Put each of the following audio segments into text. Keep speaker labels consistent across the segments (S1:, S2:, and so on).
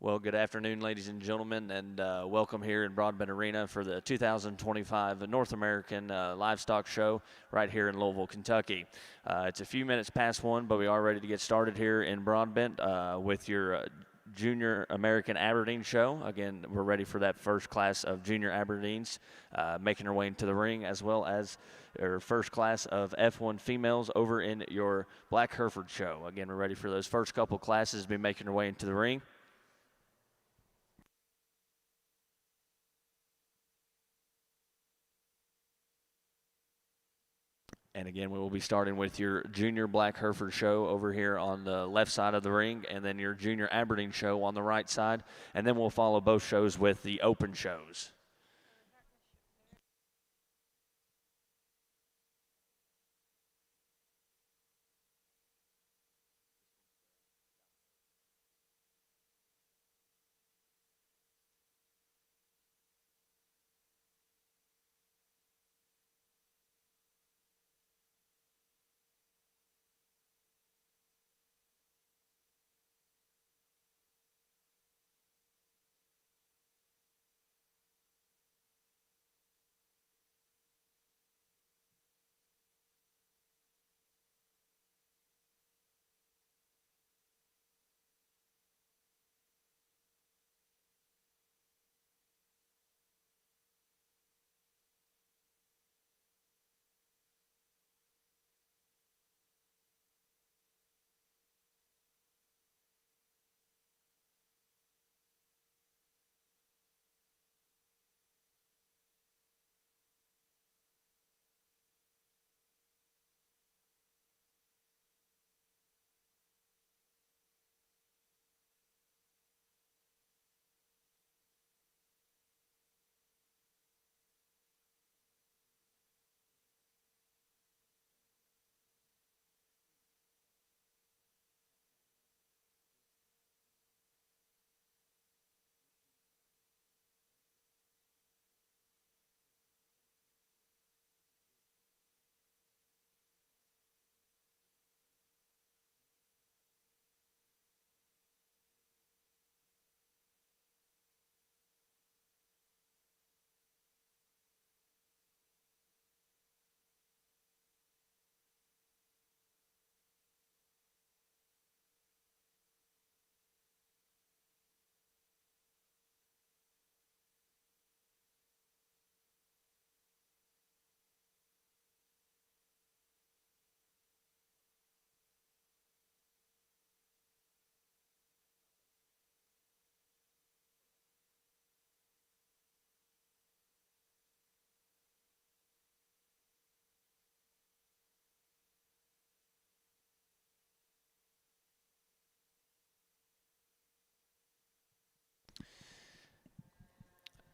S1: Well, good afternoon, ladies and gentlemen, and welcome here in Broadbent Arena for the 2025 North American Livestock Show right here in Louisville, Kentucky. It's a few minutes past 1, but we are ready to get started here in Broadbent with your Junior American Aberdeen show. Again, we're ready for that first class of Junior Aberdeens making their way into the ring, as well as our first class of F1 females over in your Black Hereford show. Again, we're ready for those first couple classes to be making their way into the ring. And again, we will be starting with your Junior Black Hereford show over here on the left side of the ring, and then your Junior Aberdeen show on the right side. And then we'll follow both shows with the open shows.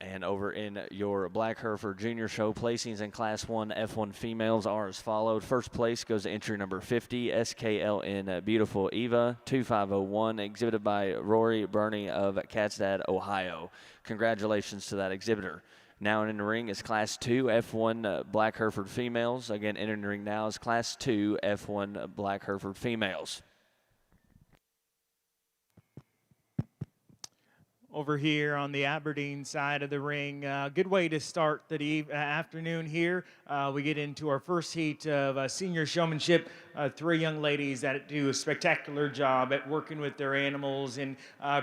S1: And over in your Black Hereford Junior Show, placings in Class 1 F1 females are as followed. First place goes to entry number 50, SKLN Beautiful Eva 2501, exhibited by Rory Burney of Catstad, Ohio. Congratulations to that exhibitor. Now in the ring is Class 2 F1 Black Hereford females. Again, entering the ring now is Class 2 F1 Black Hereford females.
S2: Over here on the Aberdeen side of the ring. Good way to start the afternoon here. We get into our first heat of senior showmanship. Three young ladies that do a spectacular job at working with their animals and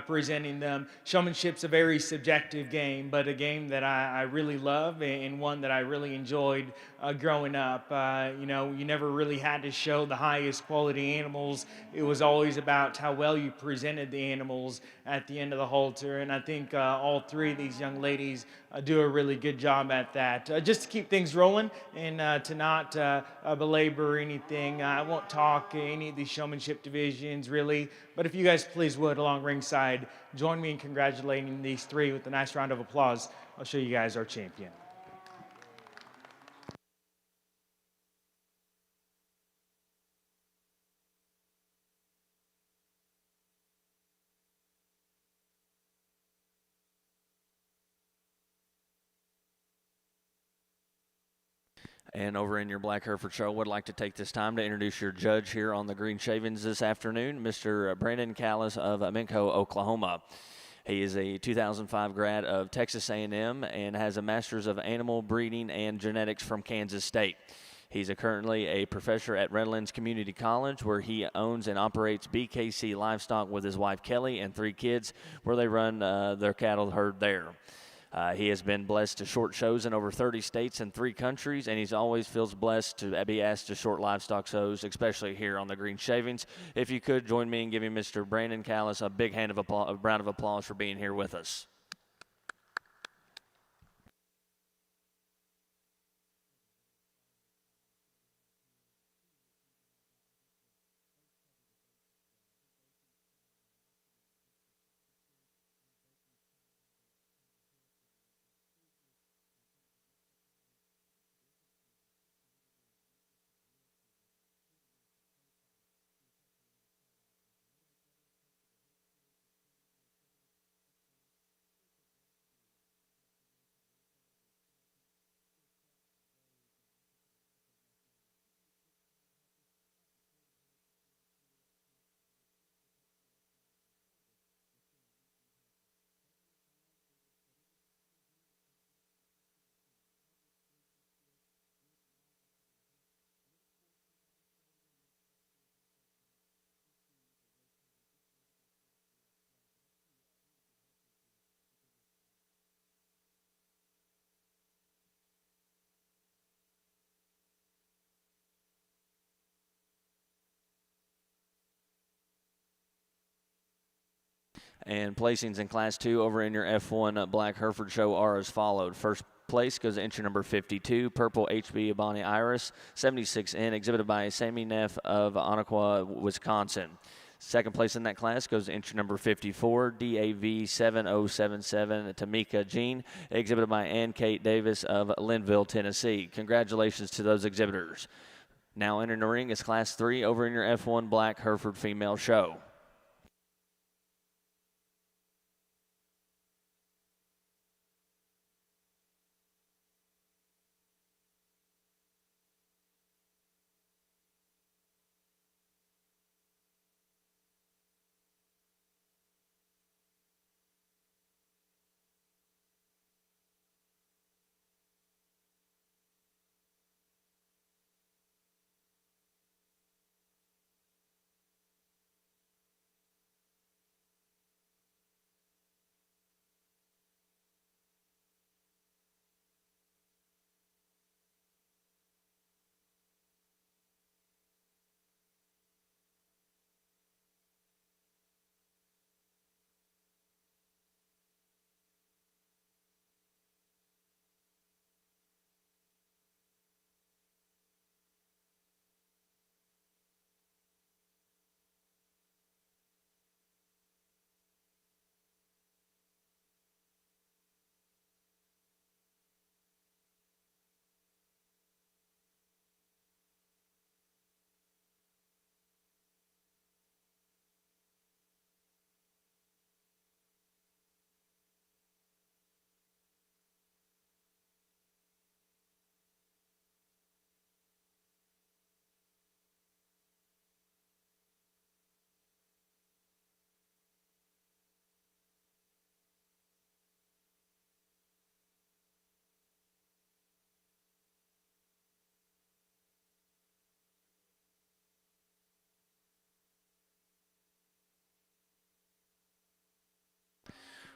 S2: presenting them. Showmanship's a very subjective game, but a game that I really love and one that I really enjoyed growing up. You never really had to show the highest quality animals. It was always about how well you presented the animals at the end of the halter. And I think all three of these young ladies do a really good job at that. Just to keep things rolling and to not belabor anything, I won't talk any of these showmanship divisions really, but if you guys please would, along ringside, join me in congratulating these three with a nice round of applause. I'll show you guys our champion.
S1: And over in your Black Hereford show, would like to take this time to introduce your judge here on the Green Shavings this afternoon, Mr. Brandon Callis of Minco, Oklahoma. He is a 2005 grad of Texas A&M and has a master's of animal breeding and genetics from Kansas State. He's currently a professor at Redlands Community College, where he owns and operates BKC Livestock with his wife Kelly and 3 kids, where they run their cattle herd there. He has been blessed to short shows in over 30 states and 3 countries, and he's always feels blessed to be asked to short livestock shows, especially here on the Green Shavings. If you could join me in giving Mr. Brandon Callis a big round of applause for being here with us. And placings in Class 2 over in your F1 Black Hereford show are as followed. First place goes to entry number 52, Purple HB Abani Iris, 76N, exhibited by Sammy Neff of Onaqua, Wisconsin. Second place in that class goes to entry number 54, DAV 7077, Tamika Jean, exhibited by Ann Kate Davis of Linville, Tennessee. Congratulations to those exhibitors. Now entering the ring is Class 3 over in your F1 Black Hereford female show.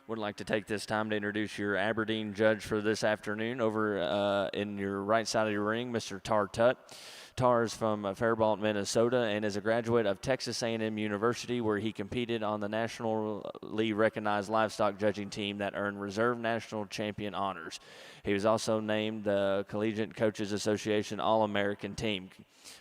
S1: Would like to take this time to introduce your Aberdeen judge for this afternoon. Over in your right side of your ring, Mr. Tar Tutt. Tar is from Faribault, Minnesota, and is a graduate of Texas A&M University, where he competed on the nationally recognized livestock judging team that earned reserve national champion honors. He was also named the Collegiate Coaches Association All-American Team.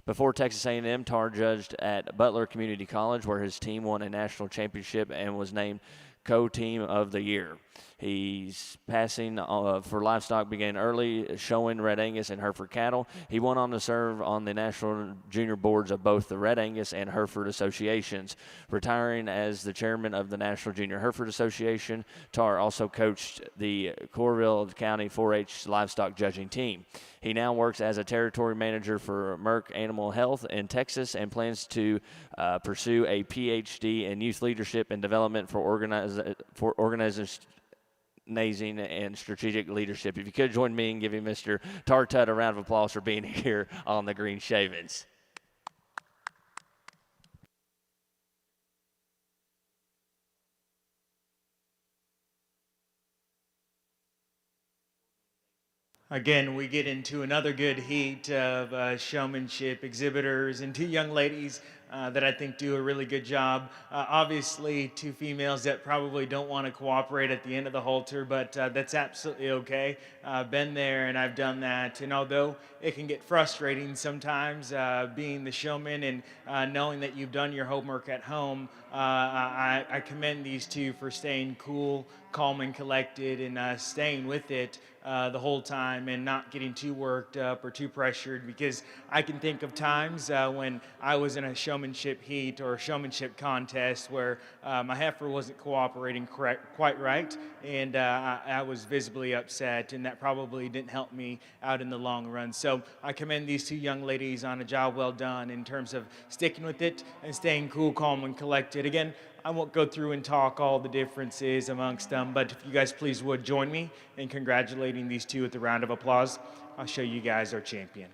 S1: Before Texas A&M, Tar judged at Butler Community College, where his team won a national championship and was named Co-Team of the Year. He's passing for livestock began early, showing Red Angus and Hereford cattle. He went on to serve on the national junior boards of both the Red Angus and Hereford associations. Retiring as the chairman of the National Junior Hereford Association, Tar also coached the Coralville County 4-H livestock judging team. He now works as a territory manager for Merck Animal Health in Texas and plans to pursue a PhD in youth leadership and development for organizations and strategic leadership. If you could join me in giving Mr. Tartut a round of applause for being here on the Green Shavens.
S2: Again, we get into another good heat of showmanship exhibitors and two young ladies that I think do a really good job. Obviously, two females that probably don't want to cooperate at the end of the halter, but that's absolutely okay. Been there and I've done that. And although it can get frustrating sometimes being the showman and knowing that you've done your homework at home, I commend these two for staying cool, calm, and collected and staying with it the whole time and not getting too worked up or too pressured, because I can think of times when I was in a showmanship heat or a showmanship contest where my heifer wasn't cooperating quite right, and I was visibly upset, and that probably didn't help me out in the long run. So I commend these two young ladies on a job well done in terms of sticking with it and staying cool, calm, and collected. Again, I won't go through and talk all the differences amongst them, but if you guys please would join me in congratulating these two with a round of applause, I'll show you guys our champion.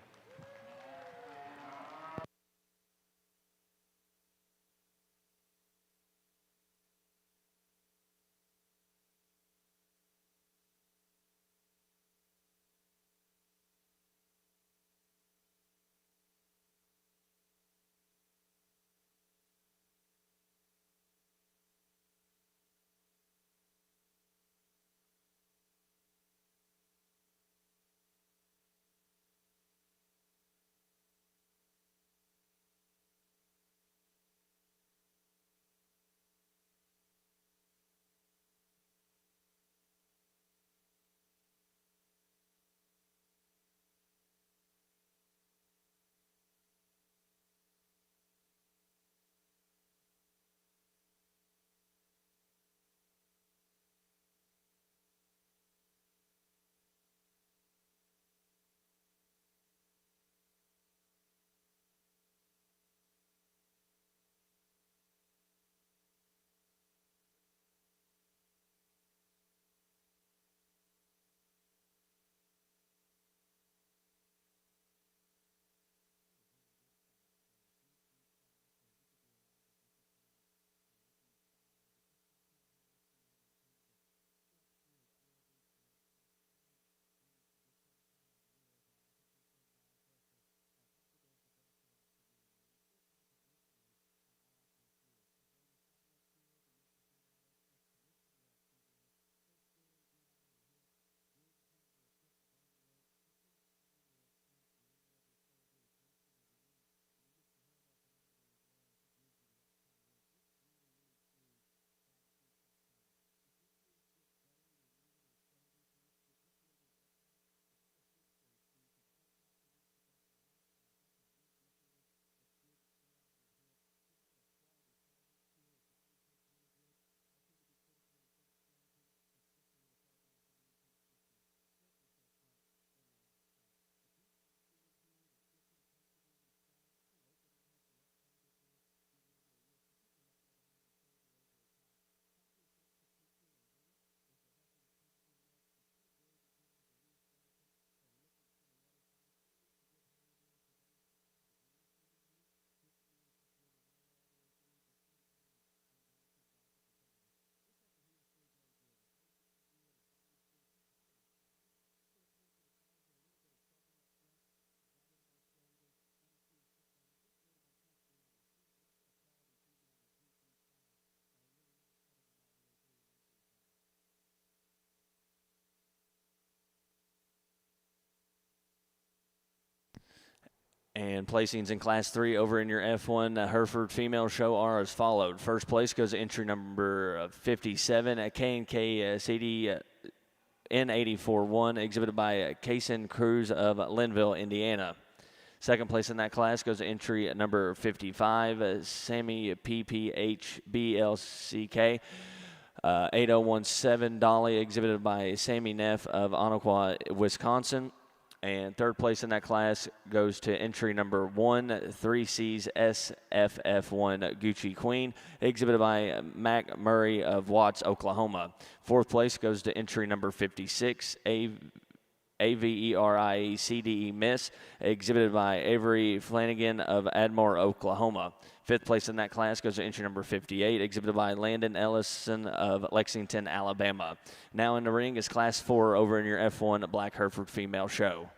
S1: And placings in Class 3 over in your F1 Hereford female show are as followed. First place goes to entry number 57, K&K CD N84-1, exhibited by Kaysen Cruz of Linville, Indiana. Second place in that class goes to entry number 55, Sammy PPHBLCK 8017 Dolly, exhibited by Sammy Neff of Onaqua, Wisconsin. And third place in that class goes to entry number 1, 3C's SFF1 Gucci Queen, exhibited by Mac Murray of Watts, Oklahoma. Fourth place goes to entry number 56, AVERIE CDE Miss, exhibited by Avery Flanagan of Admore, Oklahoma. Fifth place in that class goes to entry number 58, exhibited by Landon Ellison of Lexington, Alabama. Now in the ring is Class 4 over in your F1 Black Hereford female show.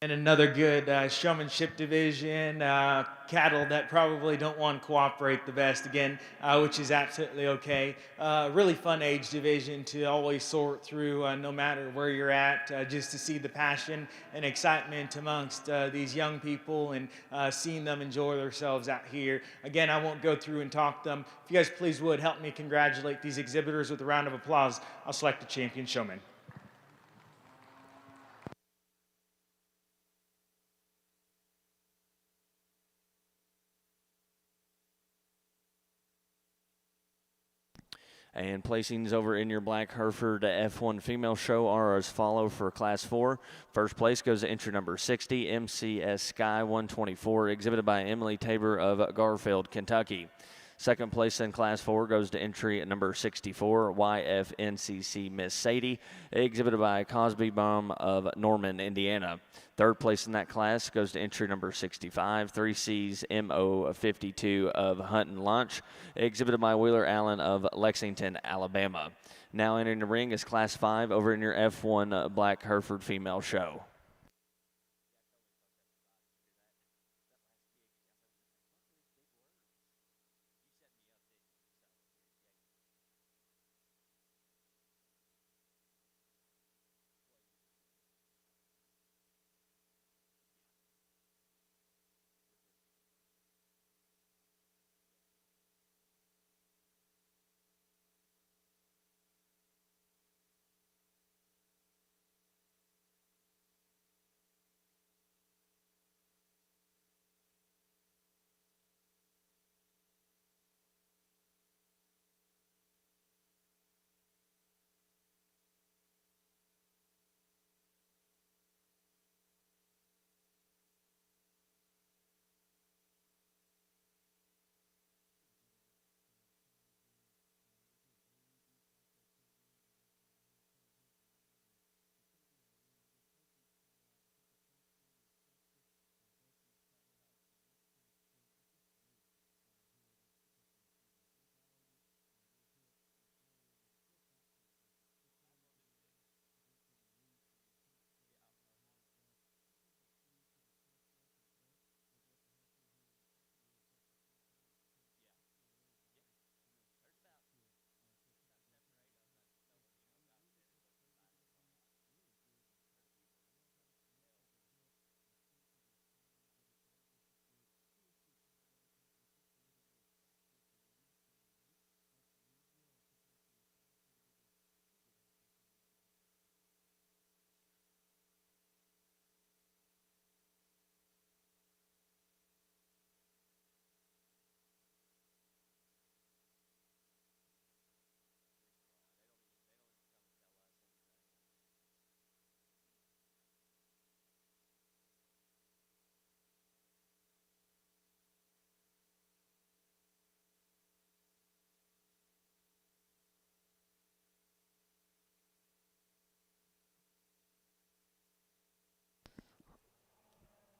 S2: And another good showmanship division, cattle that probably don't want to cooperate the best again, which is absolutely okay. Really fun age division to always sort through, no matter where you're at, just to see the passion and excitement amongst these young people and seeing them enjoy themselves out here. Again, I won't go through and talk them. If you guys please would help me congratulate these exhibitors with a round of applause, I'll select the champion showman.
S1: And placings over in your Black Hereford F1 female show are as follow for Class 4. First place goes to entry number 60, MCS Sky 124, exhibited by Emily Tabor of Garfield, Kentucky. Second place in Class 4 goes to entry number 64, YFNCC Miss Sadie, exhibited by Cosby Baum of Norman, Indiana. Third place in that class goes to entry number 65, 3C's MO52 of Huntin' Lunch, exhibited by Wheeler Allen of Lexington, Alabama. Now entering the ring is Class 5 over in your F1 Black Hereford female show.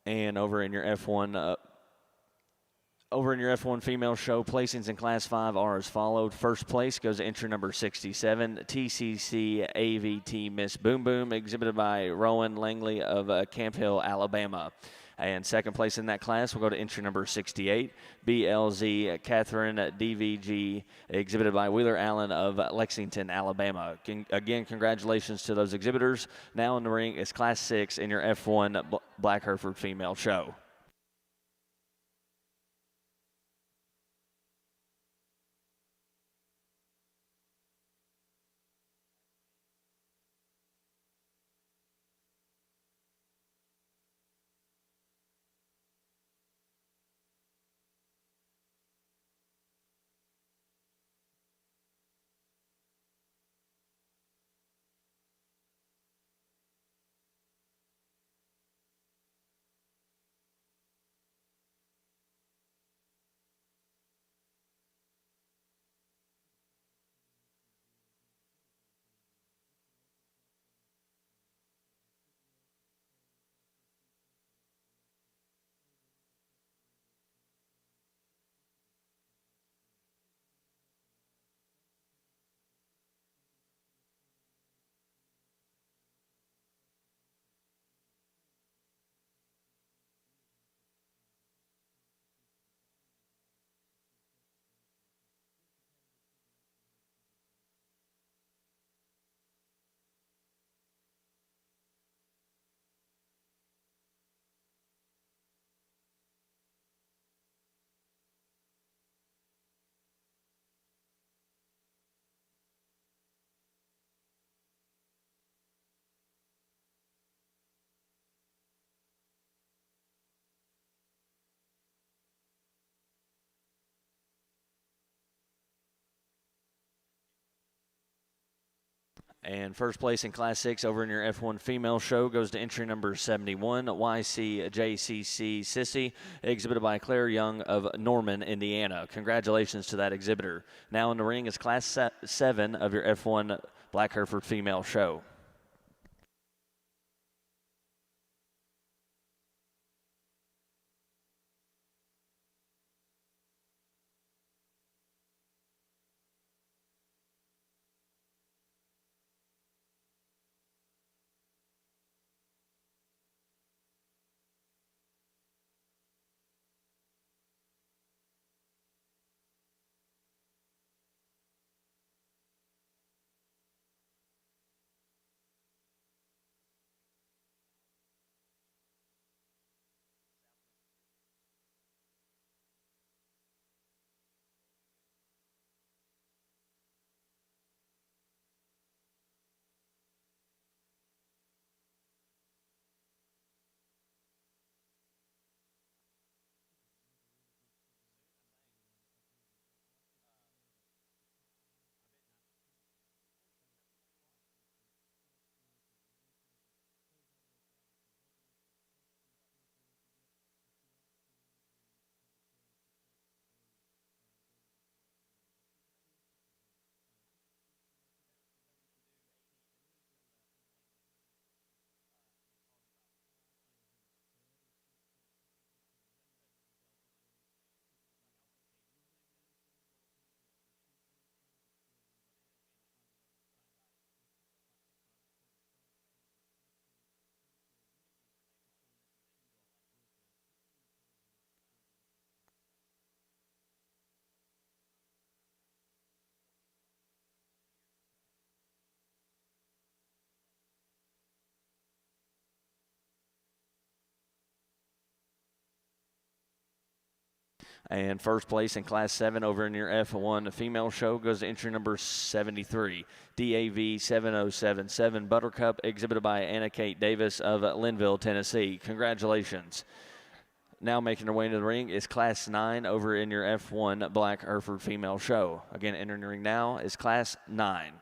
S1: And over in your F1 female show, placings in Class 5 are as followed. First place goes to entry number 67, TCC AVT Miss Boom Boom, exhibited by Rowan Langley of Camp Hill, Alabama. And second place in that class will go to entry number 68, BLZ Catherine DVG, exhibited by Wheeler Allen of Lexington, Alabama. Again, congratulations to those exhibitors. Now in the ring is Class 6 in your F1 Black Hereford female show. And first place in Class 6 over in your F1 female show goes to entry number 71, YCJCC Sissy, exhibited by Claire Young of Norman, Indiana. Congratulations to that exhibitor. Now in the ring is Class 7 of your F1 Black Hereford female show. And first place in Class 7 over in your F1 female show goes to entry number 73, DAV 7077 Buttercup, exhibited by Anna Kate Davis of Linville, Tennessee. Congratulations. Now making their way into the ring is Class 9 over in your F1 Black Hereford female show. Again, entering the ring now is Class 9.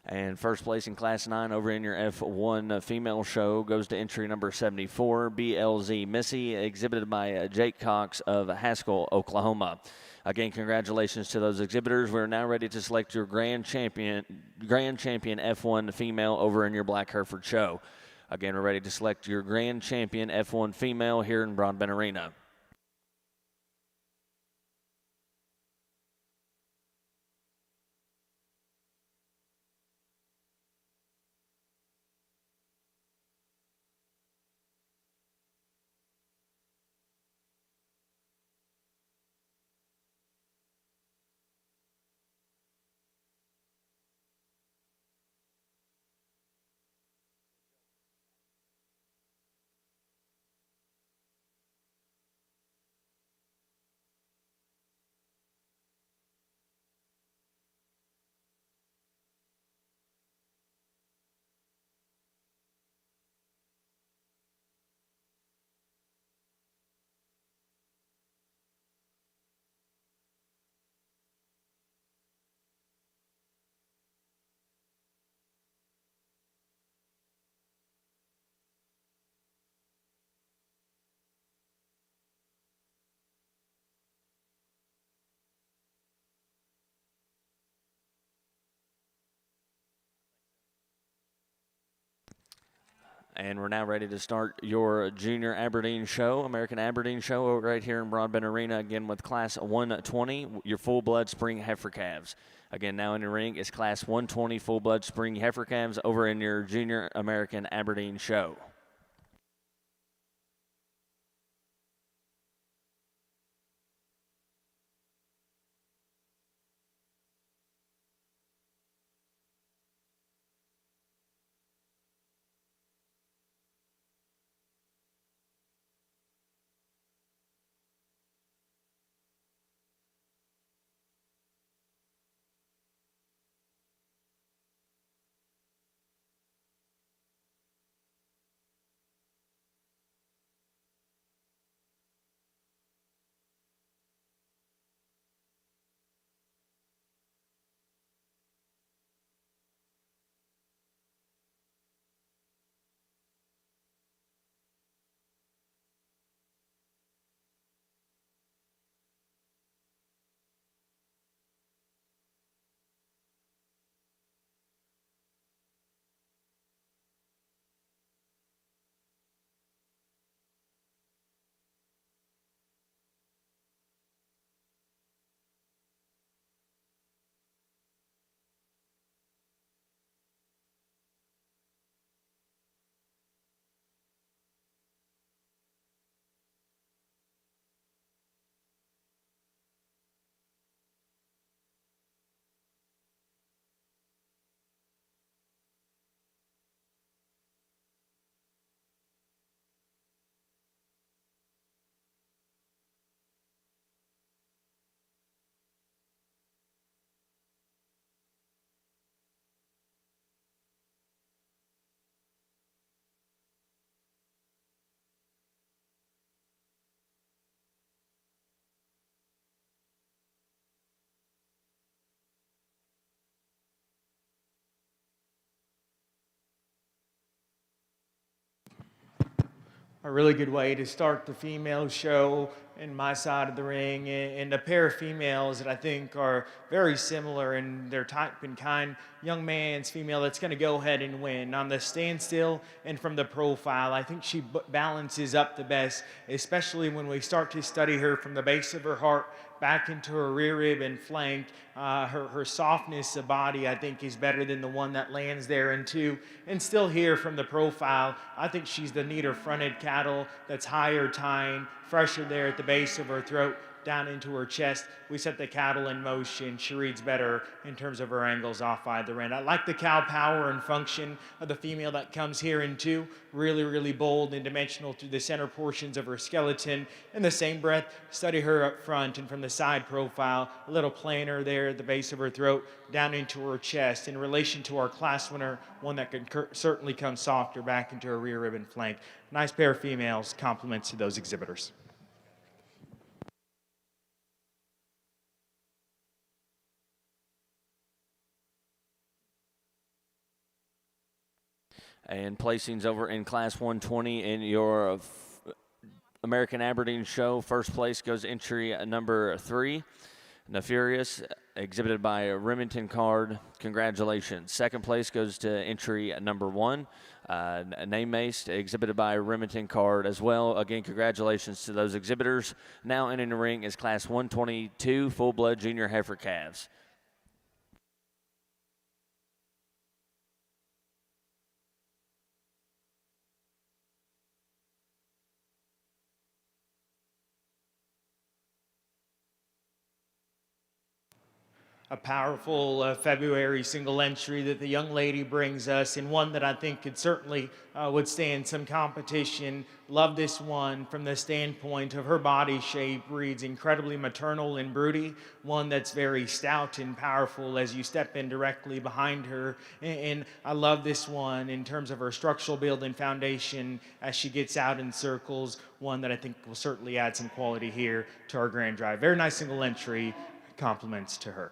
S1: And first place in Class 9 over in your F1 female show goes to entry number 74, BLZ Missy, exhibited by Jake Cox of Haskell, Oklahoma. Again, congratulations to those exhibitors. We're now ready to select your grand champion F1 female over in your Black Hereford show. Again, we're ready to select your grand champion F1 female here in Broadbent Arena. And we're now ready to start your Junior Aberdeen show, American Aberdeen show, right here in Broadbent Arena, again with Class 120, your full-blood spring heifer calves. Again, now in the ring is Class 120 full-blood spring heifer calves over in your Junior American Aberdeen show.
S2: A really good way to start the female show in my side of the ring, and a pair of females that I think are very similar in their type and kind. Young man's female that's going to go ahead and win on the standstill and from the profile. I think she balances up the best, especially when we start to study her from the base of her heart back into her rear rib and flank. Her softness of body, I think, is better than the one that lands there in two. And still here from the profile, I think she's the neater fronted cattle that's higher tying, fresher there at the base of her throat, down into her chest. We set the cattle in motion. She reads better in terms of her angles off either end. I like the cow power and function of the female that comes here in two. Really, really bold and dimensional through the center portions of her skeleton. In the same breath, study her up front and from the side profile, a little plainer there at the base of her throat, down into her chest. In relation to our class winner, one that could certainly come softer back into her rear rib and flank. Nice pair of females, compliments to those exhibitors.
S1: And placings over in Class 120 in your American Aberdeen show. First place goes entry number 3, Nefarious, exhibited by Remington Card. Congratulations. Second place goes to entry number 1, Name Maced, exhibited by Remington Card as well. Again, congratulations to those exhibitors. Now entering the ring is Class 122 Full Blood Junior Heifer Calves.
S2: A powerful February single entry that the young lady brings us, and one that I think could certainly withstand some competition. Love this one from the standpoint of her body shape, reads incredibly maternal and broody, one that's very stout and powerful as you step in directly behind her. And I love this one in terms of her structural build and foundation as she gets out in circles, one that I think will certainly add some quality here to our Grand Drive. Very nice single entry, compliments to her.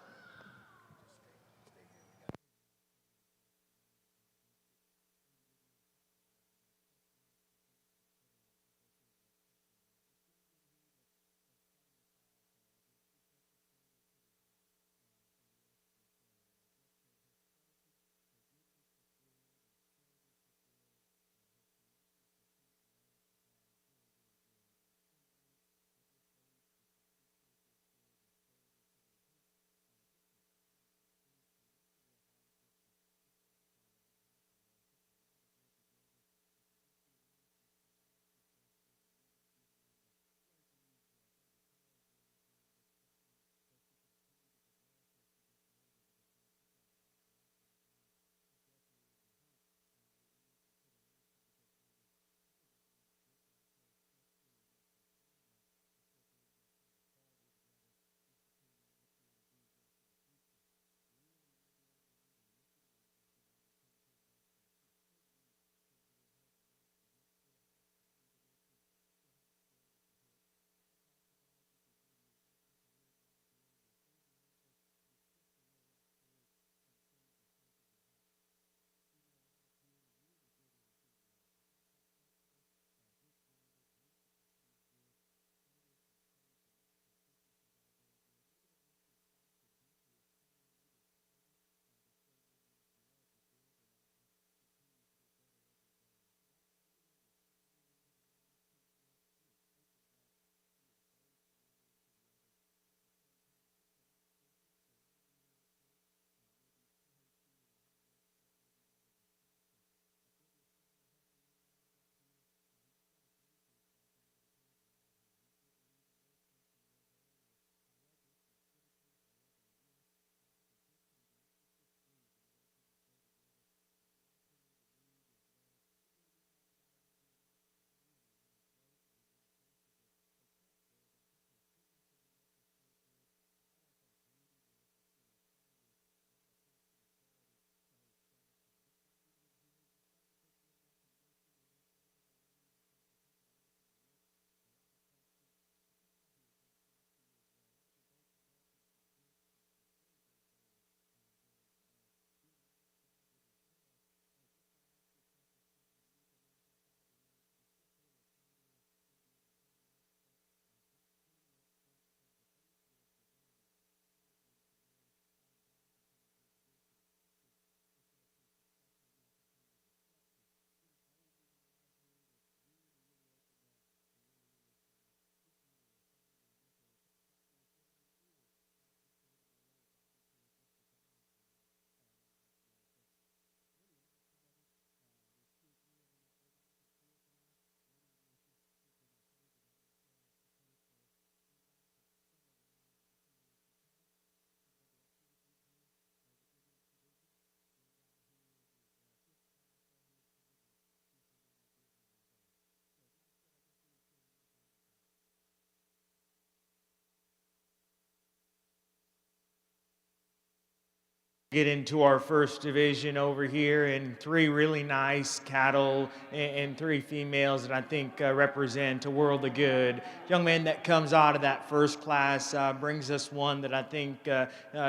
S2: Get into our first division over here, and three really nice cattle and three females that I think represent a world of good. Young man that comes out of that first class brings us one that I think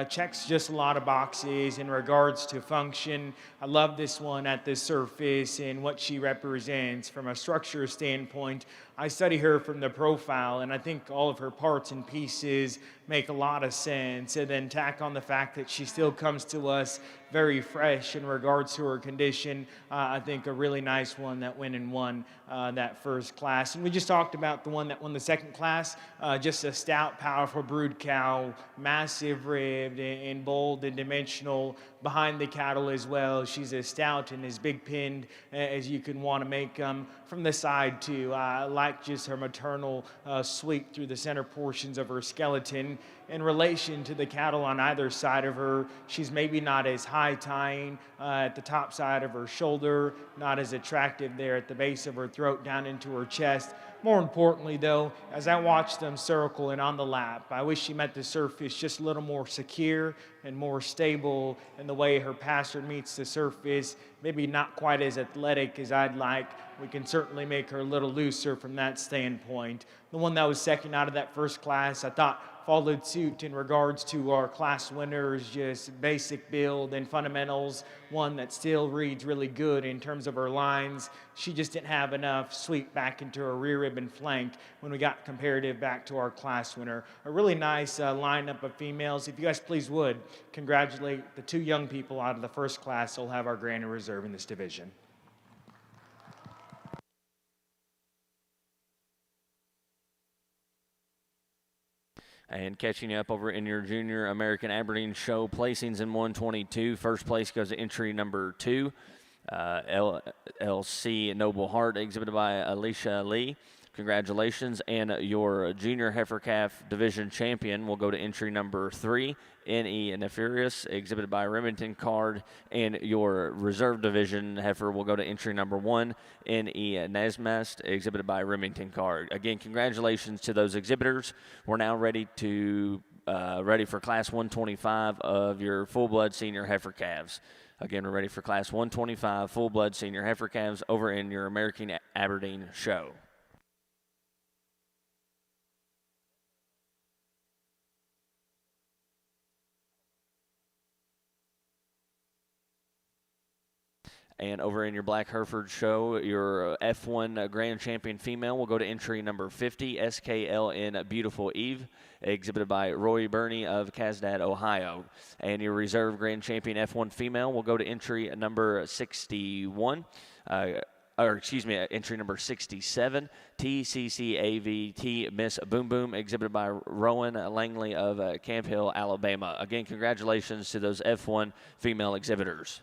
S2: checks just a lot of boxes in regards to function. I love this one at the surface and what she represents from a structure standpoint. I study her from the profile, and I think all of her parts and pieces make a lot of sense. And then tack on the fact that she still comes to us very fresh in regards to her condition. I think a really nice one that went and won that first class. And we just talked about the one that won the second class. Just a stout, powerful brood cow, massive ribbed and bold and dimensional behind the cattle as well. She's as stout and as big pinned as you can want to make from the side too. I like just her maternal sweep through the center portions of her skeleton. In relation to the cattle on either side of her, she's maybe not as high tying at the top side of her shoulder, not as attractive there at the base of her throat down into her chest. More importantly, though, as I watched them circle and on the lap, I wish she met the surface just a little more secure and more stable in the way her passer meets the surface. Maybe not quite as athletic as I'd like. We can certainly make her a little looser from that standpoint. The one that was second out of that first class, I thought followed suit in regards to our class winners, just basic build and fundamentals. One that still reads really good in terms of her lines. She just didn't have enough sweep back into her rear rib and flank when we got comparative back to our class winner. A really nice lineup of females. If you guys please would, congratulate the two young people out of the first class who'll have our grand in reserve in this division.
S1: And catching up over in your Junior American Aberdeen show, placings in 122. First place goes to entry number 2, LLC Noble Heart, exhibited by Alicia Lee. Congratulations. And your Junior Heifer Calf Division champion will go to entry number 3, N.E. Nefarious, exhibited by Remington Card. And your Reserve Division heifer will go to entry number 1, N.E. Nesmast, exhibited by Remington Card. Again, congratulations to those exhibitors. We're now ready for Class 125 of your full-blood senior heifer calves. Again, we're ready for Class 125 full-blood senior heifer calves over in your American Aberdeen show. And over in your Black Hereford show, your F1 Grand Champion female will go to entry number 50, SKLN Beautiful Eve, exhibited by Roy Burney of Casdad, Ohio. And your Reserve Grand Champion F1 female will go to entry number 61, entry number 67, TCCAVT Miss Boom Boom, exhibited by Rowan Langley of Camp Hill, Alabama. Again, congratulations to those F1 female exhibitors.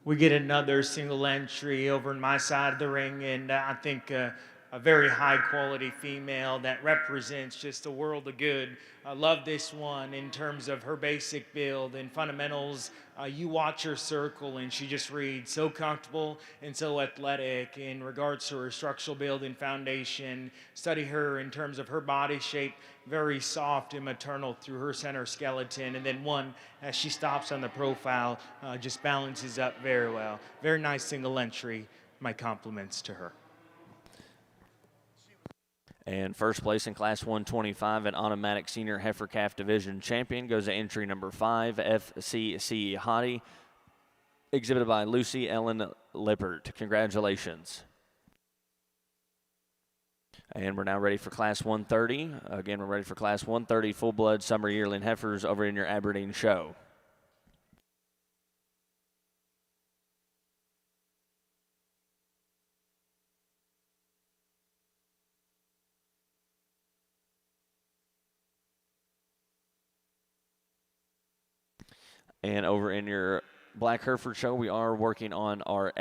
S2: We get another single entry over in my side of the ring, and I think a very high quality female that represents just a world of good. I love this one in terms of her basic build and fundamentals. You watch her circle and she just reads so comfortable and so athletic in regards to her structural build and foundation. Study her in terms of her body shape, very soft and maternal through her center skeleton. And then one, as she stops on the profile, just balances up very well. Very nice single entry. My compliments to her.
S1: And first place in Class 125 and automatic senior heifer calf division champion goes to entry number 5, FCC Hottie, exhibited by Lucy Ellen Lippert. Congratulations. And we're now ready for Class 130. Again, we're ready for Class 130 full-blood summer yearling heifers over in your Aberdeen show. And over in your Black Hereford show, we are working on our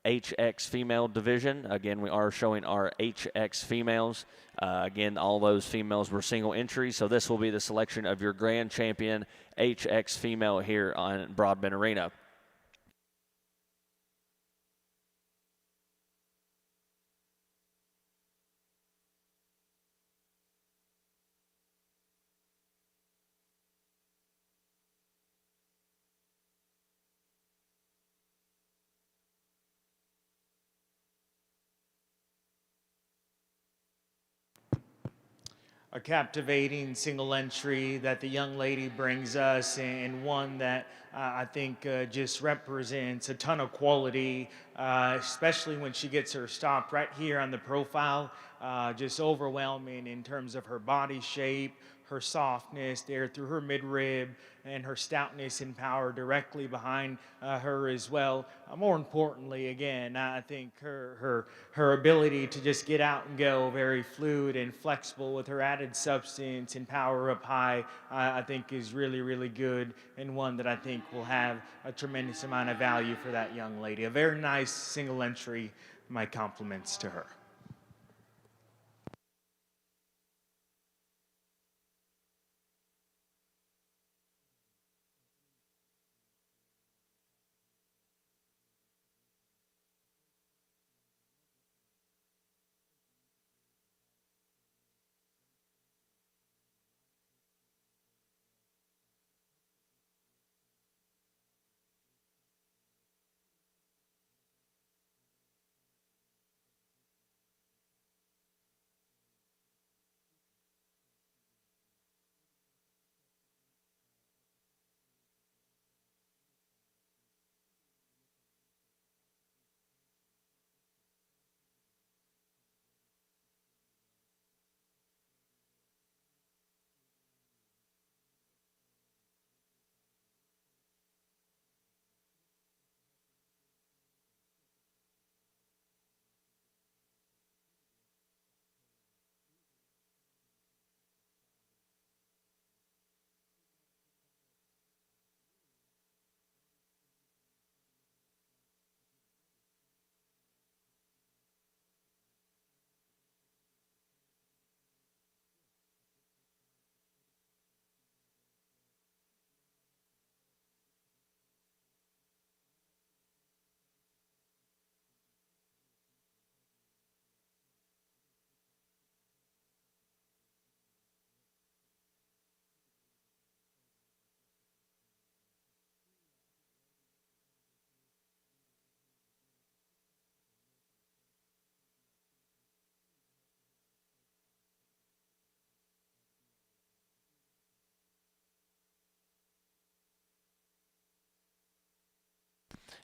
S1: HX female division. Again, we are showing our HX females. Again, all those females were single entries, so this will be the selection of your grand champion HX female here on Broadbent Arena.
S2: a captivating single entry that the young lady brings us, and one that I think just represents a ton of quality, especially when she gets her stop right here on the profile. Just overwhelming in terms of her body shape, her softness there through her midrib, and her stoutness and power directly behind her as well. More importantly, again, I think her ability to just get out and go very fluid and flexible with her added substance and power up high, I think is really, really good, and one that I think will have a tremendous amount of value for that young lady. A very nice single entry. My compliments to her.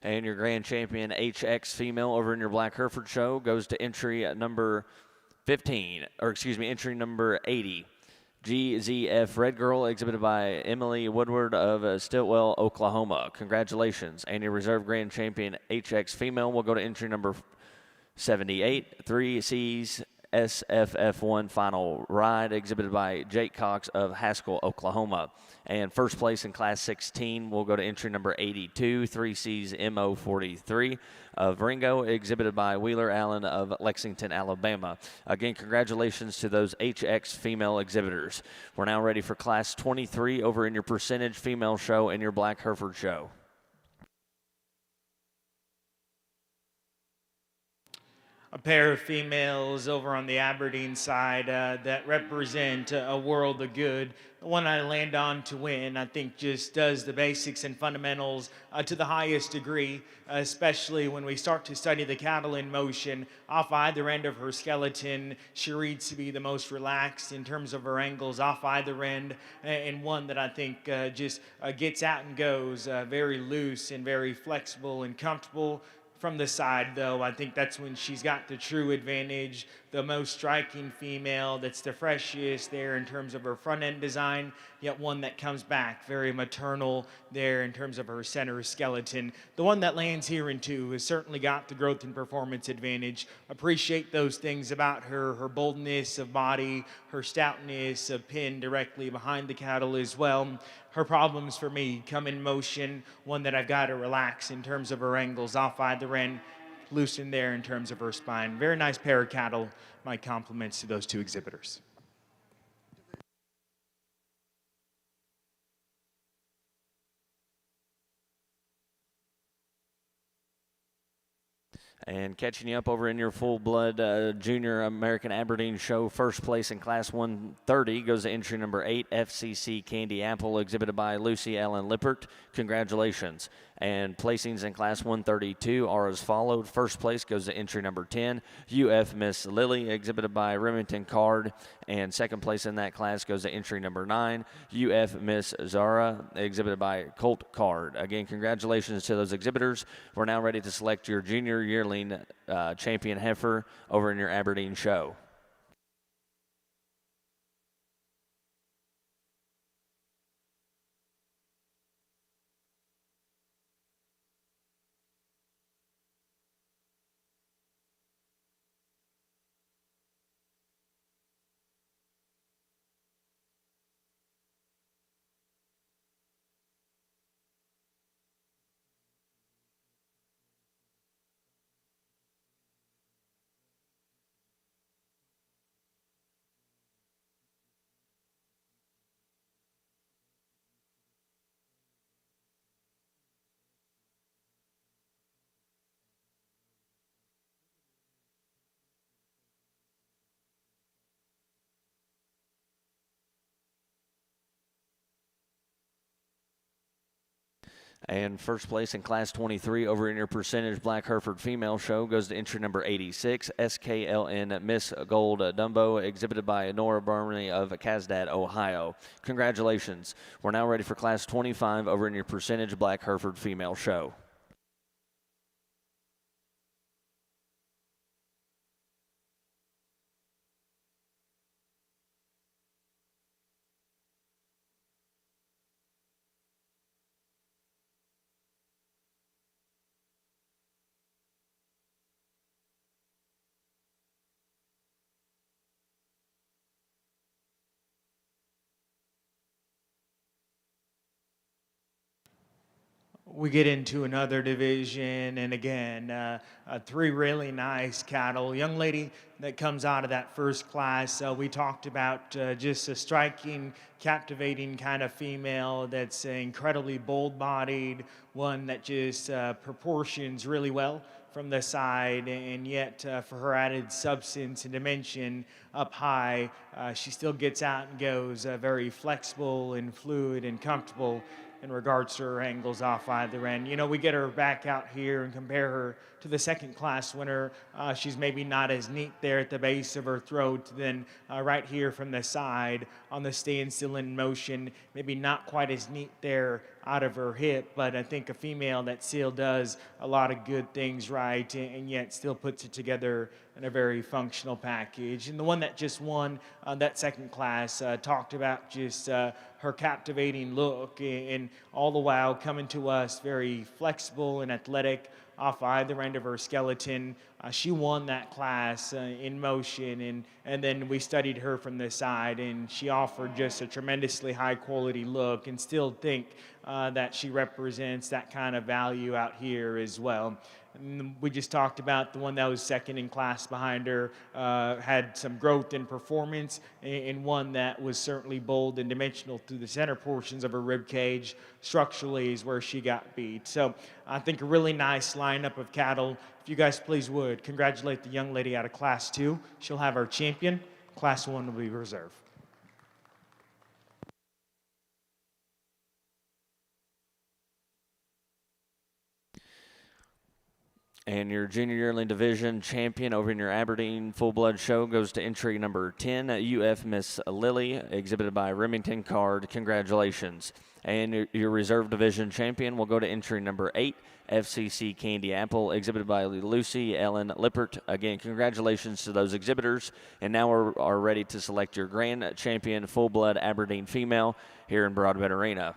S1: And your grand champion HX female over in your Black Hereford show goes to entry at number 15, or excuse me, entry number 80. GZF Red Girl, exhibited by Emily Woodward of Stiltwell, Oklahoma. Congratulations. And your reserve grand champion HX female will go to entry number 78, 3Cs SFF1 final ride, exhibited by Jake Cox of Haskell, Oklahoma. And first place in Class 16 will go to entry number 82, 3Cs MO43 of Ringo, exhibited by Wheeler Allen of Lexington, Alabama. Again, congratulations to those HX female exhibitors. We're now ready for Class 23 over in your percentage female show and your Black Hereford show.
S2: A pair of females over on the Aberdeen side that represent a world of good. The one I land on to win, I think, just does the basics and fundamentals to the highest degree, especially when we start to study the cattle in motion. Off either end of her skeleton, she reads to be the most relaxed in terms of her angles off either end, and one that I think just gets out and goes very loose and very flexible and comfortable. From the side, though, I think that's when she's got the true advantage, the most striking female that's the freshest there in terms of her front end design, yet one that comes back very maternal there in terms of her center skeleton. The one that lands here in two has certainly got the growth and performance advantage. Appreciate those things about her, her boldness of body, her stoutness of pin directly behind the cattle as well. Her problems for me come in motion, one that I've got to relax in terms of her angles off either end, loosen there in terms of her spine. Very nice pair of cattle. My compliments to those two exhibitors.
S1: And catching you up over in your full-blood Junior American Aberdeen show, first place in Class 130 goes to entry number 8, FCC Candy Apple, exhibited by Lucy Ellen Lippert. Congratulations. And placings in Class 132 are as followed. First place goes to entry number 10, UF Miss Lily, exhibited by Remington Card. And second place in that class goes to entry number 9, UF Miss Zara, exhibited by Colt Card. Again, congratulations to those exhibitors. We're now ready to select your junior yearling champion heifer over in your Aberdeen show. And first place in Class 23 over in your percentage Black Hereford female show goes to entry number 86, SKLN Miss Gold Dumbo, exhibited by Nora Burnley of Casdad, Ohio. Congratulations. We're now ready for Class 25 over in your percentage Black Hereford female show.
S2: We get into another division, and again, three really nice cattle. Young lady that comes out of that first class, we talked about just a striking, captivating kind of female that's incredibly bold-bodied, one that just proportions really well from the side, and yet for her added substance and dimension up high, she still gets out and goes very flexible and fluid and comfortable in regards to her angles off either end. You know, we get her back out here and compare her to the second class winner. She's maybe not as neat there at the base of her throat than right here from the side on the stand still in motion. Maybe not quite as neat there out of her hip, but I think a female that still does a lot of good things right and yet still puts it together in a very functional package. And the one that just won that second class talked about just her captivating look and all the while coming to us very flexible and athletic off either end of her skeleton. She won that class in motion, and then we studied her from the side, and she offered just a tremendously high quality look, and still think that she represents that kind of value out here as well. And we just talked about the one that was second in class behind her, had some growth in performance, and one that was certainly bold and dimensional through the center portions of her rib cage. Structurally is where she got beat. So I think a really nice lineup of cattle. If you guys please would congratulate the young lady out of Class 2. She'll have our champion. Class 1 will be reserved.
S1: And your junior yearling division champion over in your Aberdeen Full Blood show goes to entry number 10, UF Miss Lily, exhibited by Remington Card. Congratulations. And your reserve division champion will go to entry number 8, FCC Candy Apple, exhibited by Lucy Ellen Lippert. Again, congratulations to those exhibitors. And now we are ready to select your grand champion Full Blood Aberdeen female here in Broadbent Arena.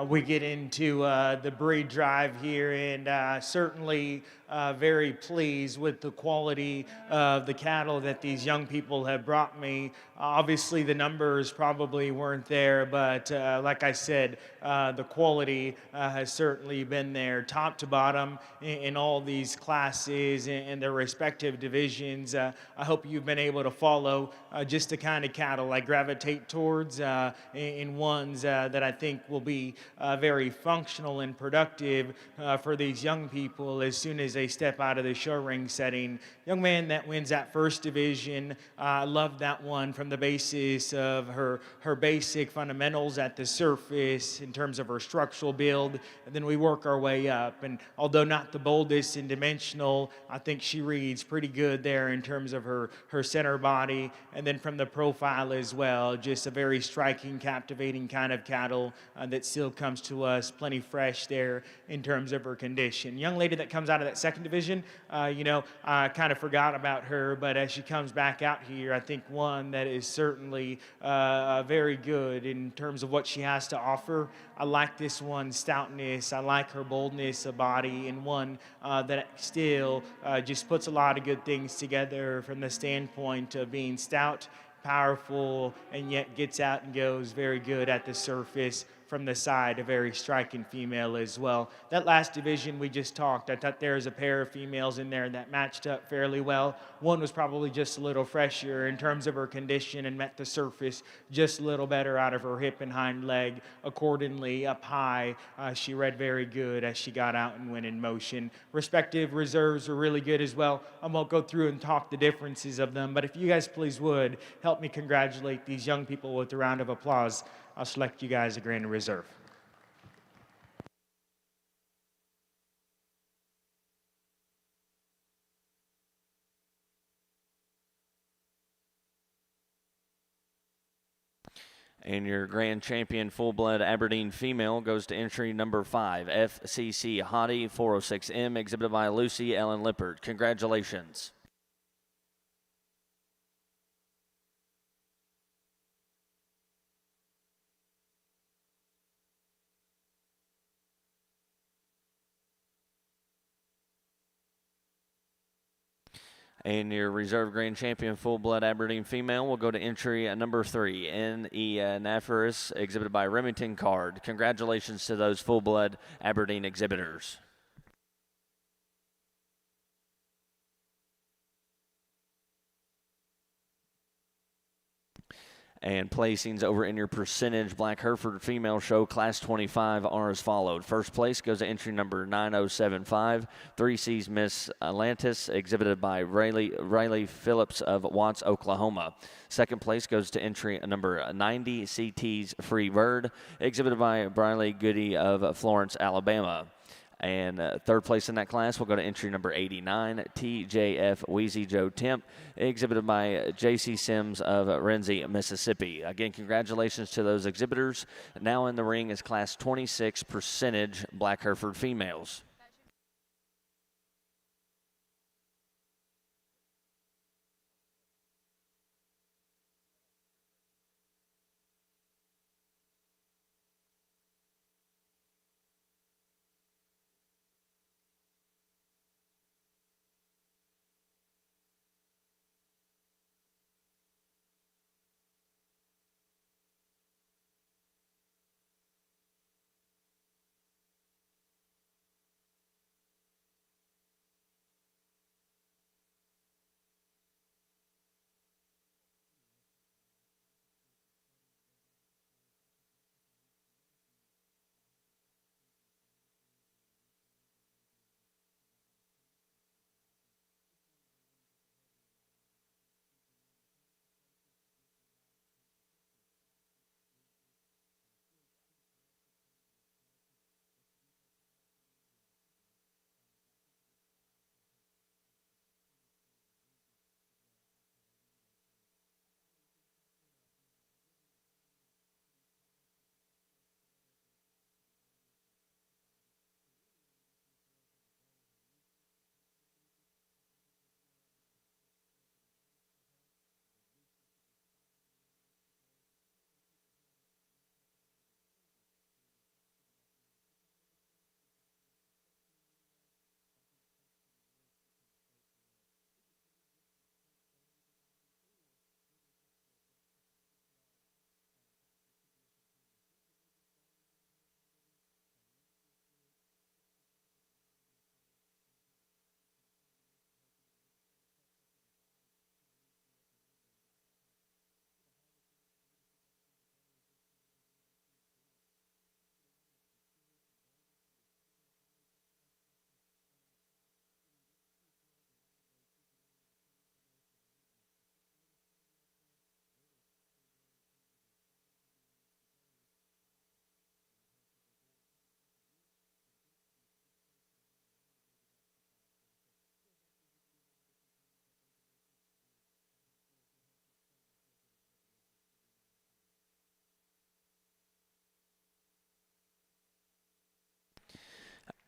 S2: we get into the breed drive here, and certainly very pleased with the quality of the cattle that these young people have brought me. Obviously, the numbers probably weren't there, but like I said, the quality has certainly been there, top to bottom, in all these classes in their respective divisions. I hope you've been able to follow just the kind of cattle I gravitate towards, in ones that I think will be very functional and productive for these young people as soon as they step out of the show ring setting. Young man that wins that first division, I love that one from the basis of her basic fundamentals at the surface in terms of her structural build, and then we work our way up. And although not the boldest in dimensional, I think she reads pretty good there in terms of her center body, and then from the profile as well, just a very striking, captivating kind of cattle that still comes to us plenty fresh there in terms of her condition. Young lady that comes out of that second division, I kind of forgot about her, but as she comes back out here, I think one that is certainly very good in terms of what she has to offer. I like this one's stoutness. I like her boldness of body, and one that still just puts a lot of good things together from the standpoint of being stout, powerful, and yet gets out and goes very good at the surface. From the side, a very striking female as well. That last division we just talked, I thought there was a pair of females in there that matched up fairly well. One was probably just a little fresher in terms of her condition and met the surface just a little better out of her hip and hind leg. Accordingly, up high, she read very good as she got out and went in motion. Respective reserves were really good as well. I won't go through and talk the differences of them, but if you guys please would, help me congratulate these young people with a round of applause. I'll select you guys a grand reserve.
S1: And your grand champion full-blood Aberdeen female goes to entry number 5, FCC Hottie 406M, exhibited by Lucy Ellen Lippert. Congratulations. And your reserve grand champion full-blood Aberdeen female will go to entry number 3, N.E. Nafaris, exhibited by Remington Card. Congratulations to those full-blood Aberdeen exhibitors. And placings over in your percentage Black Hereford female show, Class 25, are as followed. First place goes to entry number 9075, 3C's Miss Atlantis, exhibited by Riley Phillips of Watts, Oklahoma. Second place goes to entry number 90, CT's Free Bird, exhibited by Briley Goody of Florence, Alabama. And third place in that class will go to entry number 89, TJF Wheezy Joe Temp, exhibited by JC Sims of Renzi, Mississippi. Again, congratulations to those exhibitors. Now in the ring is Class 26 percentage Black Hereford females.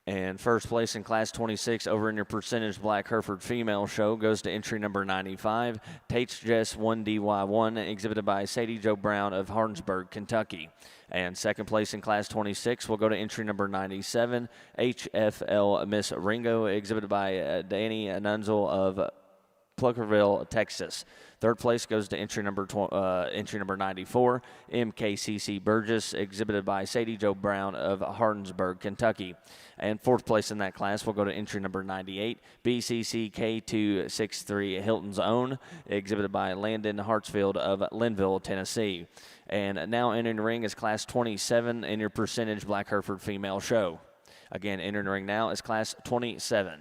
S1: And first place in Class 26 over in your percentage Black Hereford female show goes to entry number 95, Tate's Jess 1DY1, exhibited by Sadie Jo Brown of Hardinsburg, Kentucky. And second place in Class 26 will go to entry number 97, HFL Miss Ringo, exhibited by Danny Nunzel of Pluckerville, Texas. Third place goes to entry number 94, MKCC Burgess, exhibited by Sadie Jo Brown of Hardinsburg, Kentucky. And fourth place in that class will go to entry number 98, BCC K263 Hilton's Own, exhibited by Landon Hartsfield of Linville, Tennessee. And now entering the ring is Class 27 in your percentage Black Hereford female show. Again, entering the ring now is Class 27.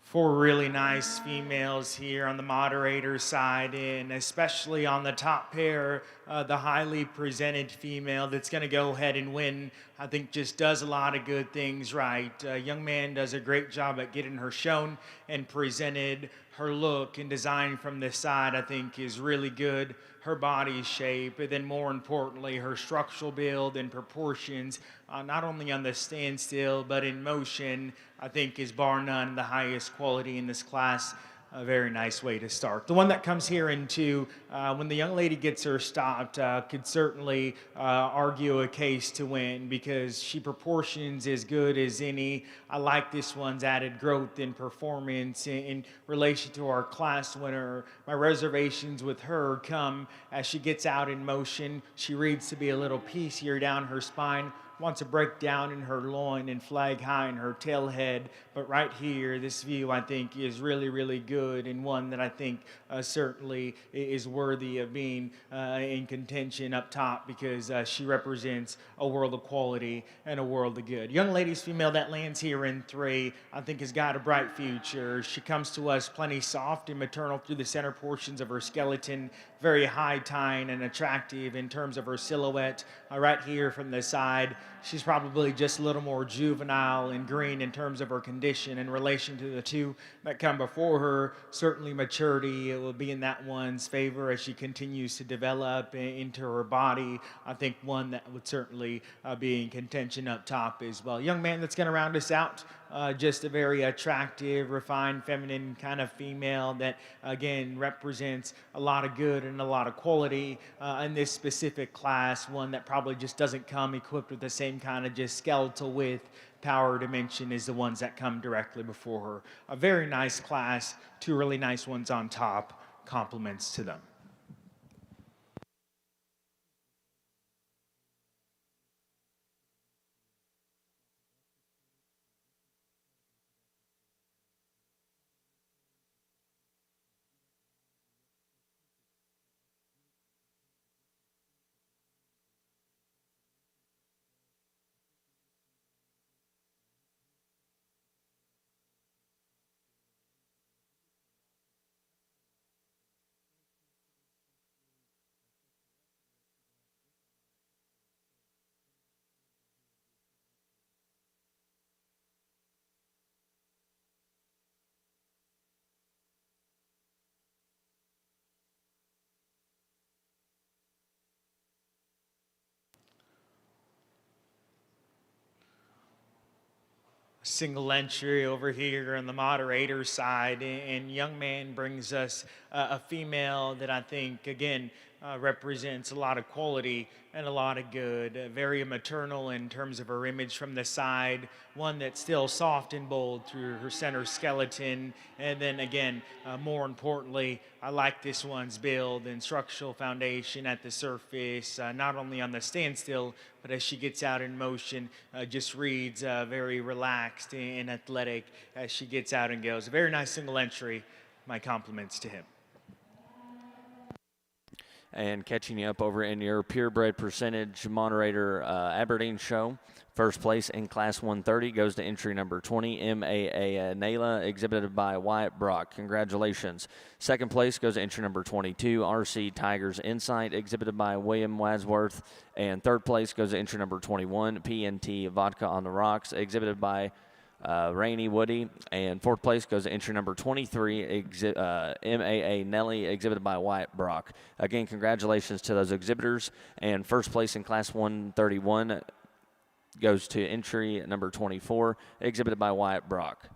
S2: Four really nice females here on the moderator side, and especially on the top pair, the highly presented female that's going to go ahead and win. I think just does a lot of good things right. Young man does a great job at getting her shown and presented. Her look and design from this side, I think, is really good. Her body shape, and then more importantly, her structural build and proportions, not only on the standstill, but in motion, I think is bar none the highest quality in this class. A very nice way to start. The one that comes here into when the young lady gets her stopped could certainly argue a case to win because she proportions as good as any. I like this one's added growth in performance in relation to our class winner. My reservations with her come as she gets out in motion. She reads to be a little piecier down her spine. Wants to break down in her loin and flag high in her tail head. But right here, this view, I think, is really, really good and one that I think certainly is worthy of being in contention up top because she represents a world of quality and a world of good. Young ladies, female that lands here in 3, I think has got a bright future. She comes to us plenty soft and maternal through the center portions of her skeleton, very high-tying and attractive in terms of her silhouette. Right here from the side, she's probably just a little more juvenile and green in terms of her condition in relation to the two that come before her. Certainly maturity will be in that one's favor as she continues to develop into her body. I think one that would certainly be in contention up top as well. Young man that's going to round us out. Just a very attractive, refined, feminine kind of female that, again, represents a lot of good and a lot of quality in this specific class, one that probably just doesn't come equipped with the same kind of just skeletal width, power, dimension as the ones that come directly before her. A very nice class, 2 really nice ones on top, compliments to them. Single entry over here on the moderator side, and young man brings us a female that I think, again, represents a lot of quality and a lot of good. Very maternal in terms of her image from the side, one that's still soft and bold through her center skeleton. And then again, more importantly, I like this one's build and structural foundation at the surface, not only on the standstill, but as she gets out in motion, just reads very relaxed and athletic as she gets out and goes. A very nice single entry. My compliments to him.
S1: And catching you up over in your purebred percentage moderator Aberdeen show. First place in Class 130 goes to entry number 20, MAA NAILE, exhibited by Wyatt Brock. Congratulations. Second place goes to entry number 22, RC Tigers Insight, exhibited by William Wadsworth. And third place goes to entry number 21, PNT Vodka on the Rocks, exhibited by Rainy Woody. And fourth place goes to entry number 23, MAA Nelly, exhibited by Wyatt Brock. Again, congratulations to those exhibitors. And first place in Class 131 goes to entry number 24, exhibited by Wyatt Brock.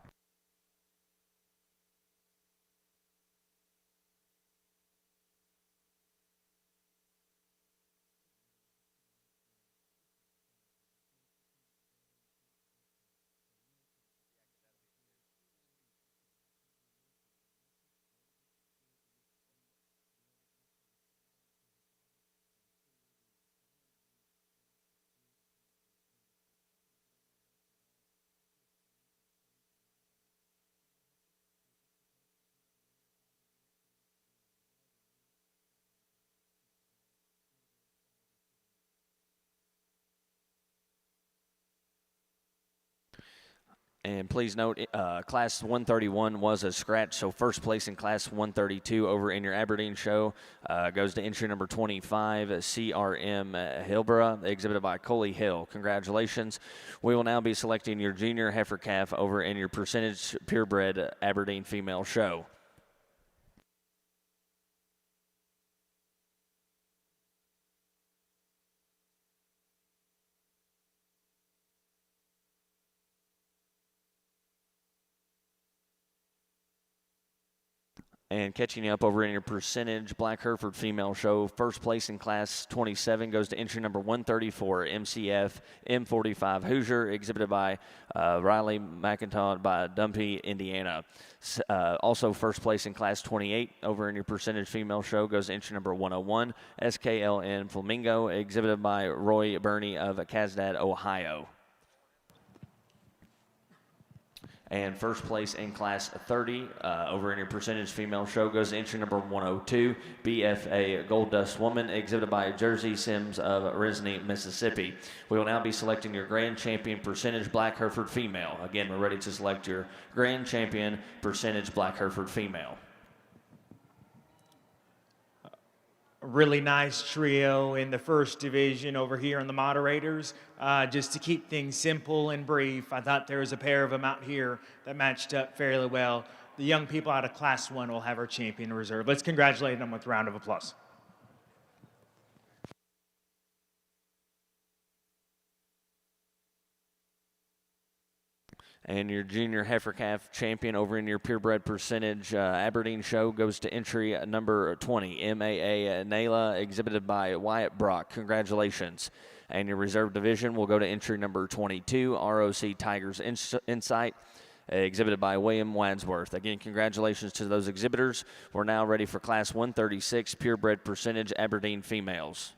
S1: And please note, Class 131 was a scratch, so first place in Class 132 over in your Aberdeen show goes to entry number 25, CRM Hilborough, exhibited by Coley Hill. Congratulations. We will now be selecting your junior heifer calf over in your percentage purebred Aberdeen female show. And catching you up over in your percentage Black Hereford female show, first place in Class 27 goes to entry number 134, MCF M45 Hoosier, exhibited by Riley McIntosh by Dumpy, Indiana. Also first place in Class 28 over in your percentage female show goes to entry number 101, SKLN Flamingo, exhibited by Roy Burney of Kasdad, Ohio. And first place in Class 30 over in your percentage female show goes to entry number 102, BFA Gold Dust Woman, exhibited by Jersey Sims of Risney, Mississippi. We will now be selecting your Grand Champion Percentage Black Hereford Female. Again, we're ready to select your Grand Champion Percentage Black Hereford Female.
S2: A really nice trio in the first division over here on the moderators. Just to keep things simple and brief, I thought there was a pair of them out here that matched up fairly well. The young people out of Class 1 will have our champion reserve. Let's congratulate them with a round of applause.
S1: And your junior heifer calf champion over in your purebred percentage Aberdeen show goes to entry number 20, MAA NAILE, exhibited by Wyatt Brock. Congratulations. And your reserve division will go to entry number 22, ROC Tigers Insight, exhibited by William Wadsworth. Again, congratulations to those exhibitors. We're now ready for Class 136 purebred percentage Aberdeen females.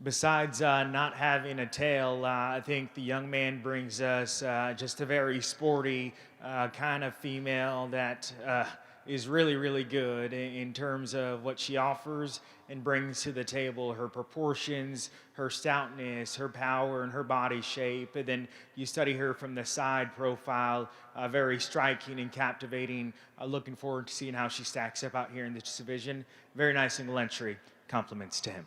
S2: Besides not having a tail, I think the young man brings us just a very sporty kind of female that is really, really good in terms of what she offers and brings to the table. Her proportions, her stoutness, her power, and her body shape. And then you study her from the side profile, very striking and captivating. Looking forward to seeing how she stacks up out here in this division. Very nice single entry. Compliments to him.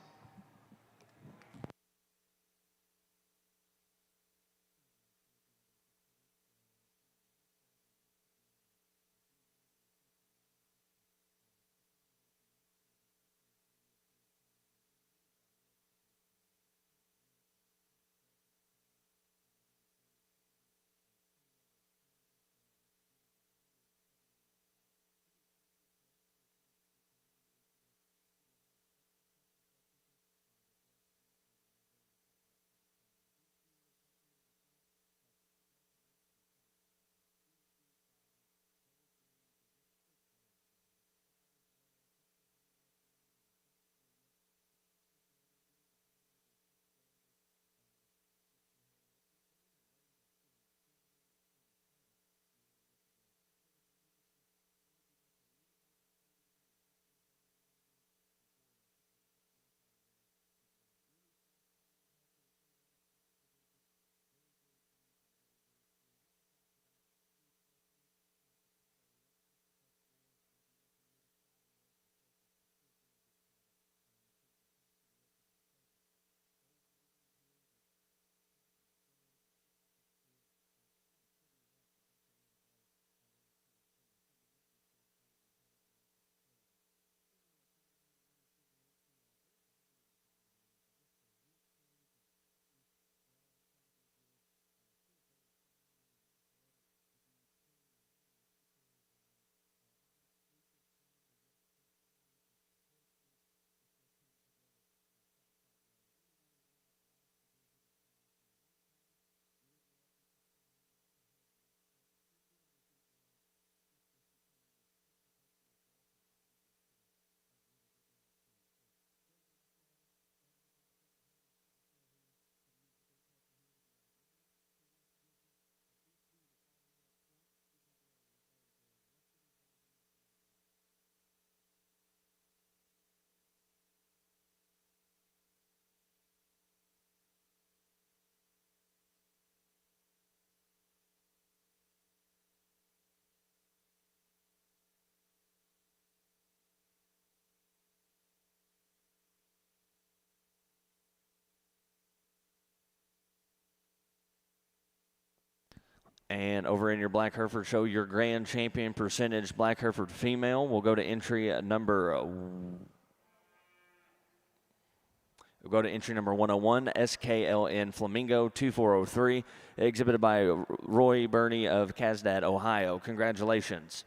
S1: And over in your Black Hereford show, your grand champion percentage Black Hereford female will go to entry number 101, SKLN Flamingo 2403, exhibited by Roy Burney of Casdad, Ohio. Congratulations.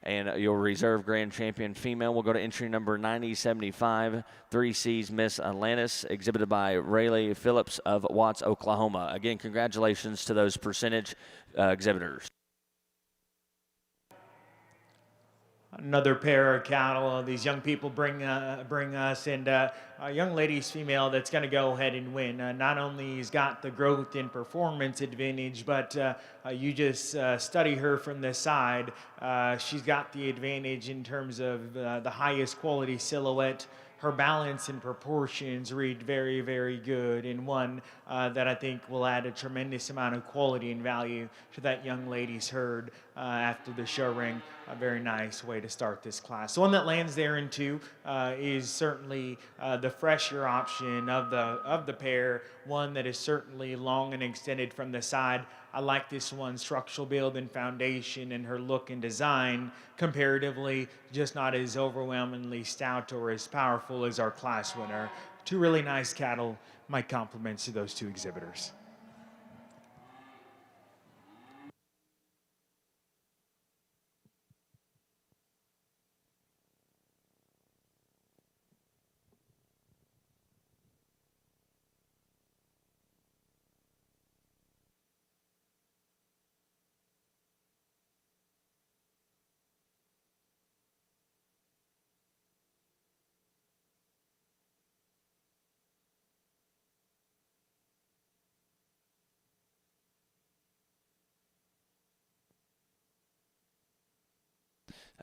S1: And your reserve grand champion female will go to entry number 9075, 3C's Miss Atlantis, exhibited by Rayleigh Phillips of Watts, Oklahoma. Again, congratulations to those percentage exhibitors.
S2: Another pair of cattle these young people bring us, and a young lady's female that's going to go ahead and win. Not only has got the growth and performance advantage, but you just study her from the side. She's got the advantage in terms of the highest quality silhouette. Her balance and proportions read very, very good, and one that I think will add a tremendous amount of quality and value to that young lady's herd after the show ring. A very nice way to start this class. The one that lands there in two is certainly the fresher option of the pair, one that is certainly long and extended from the side. I like this one's structural build and foundation and her look and design comparatively, just not as overwhelmingly stout or as powerful as our class winner. Two really nice cattle. My compliments to those two exhibitors.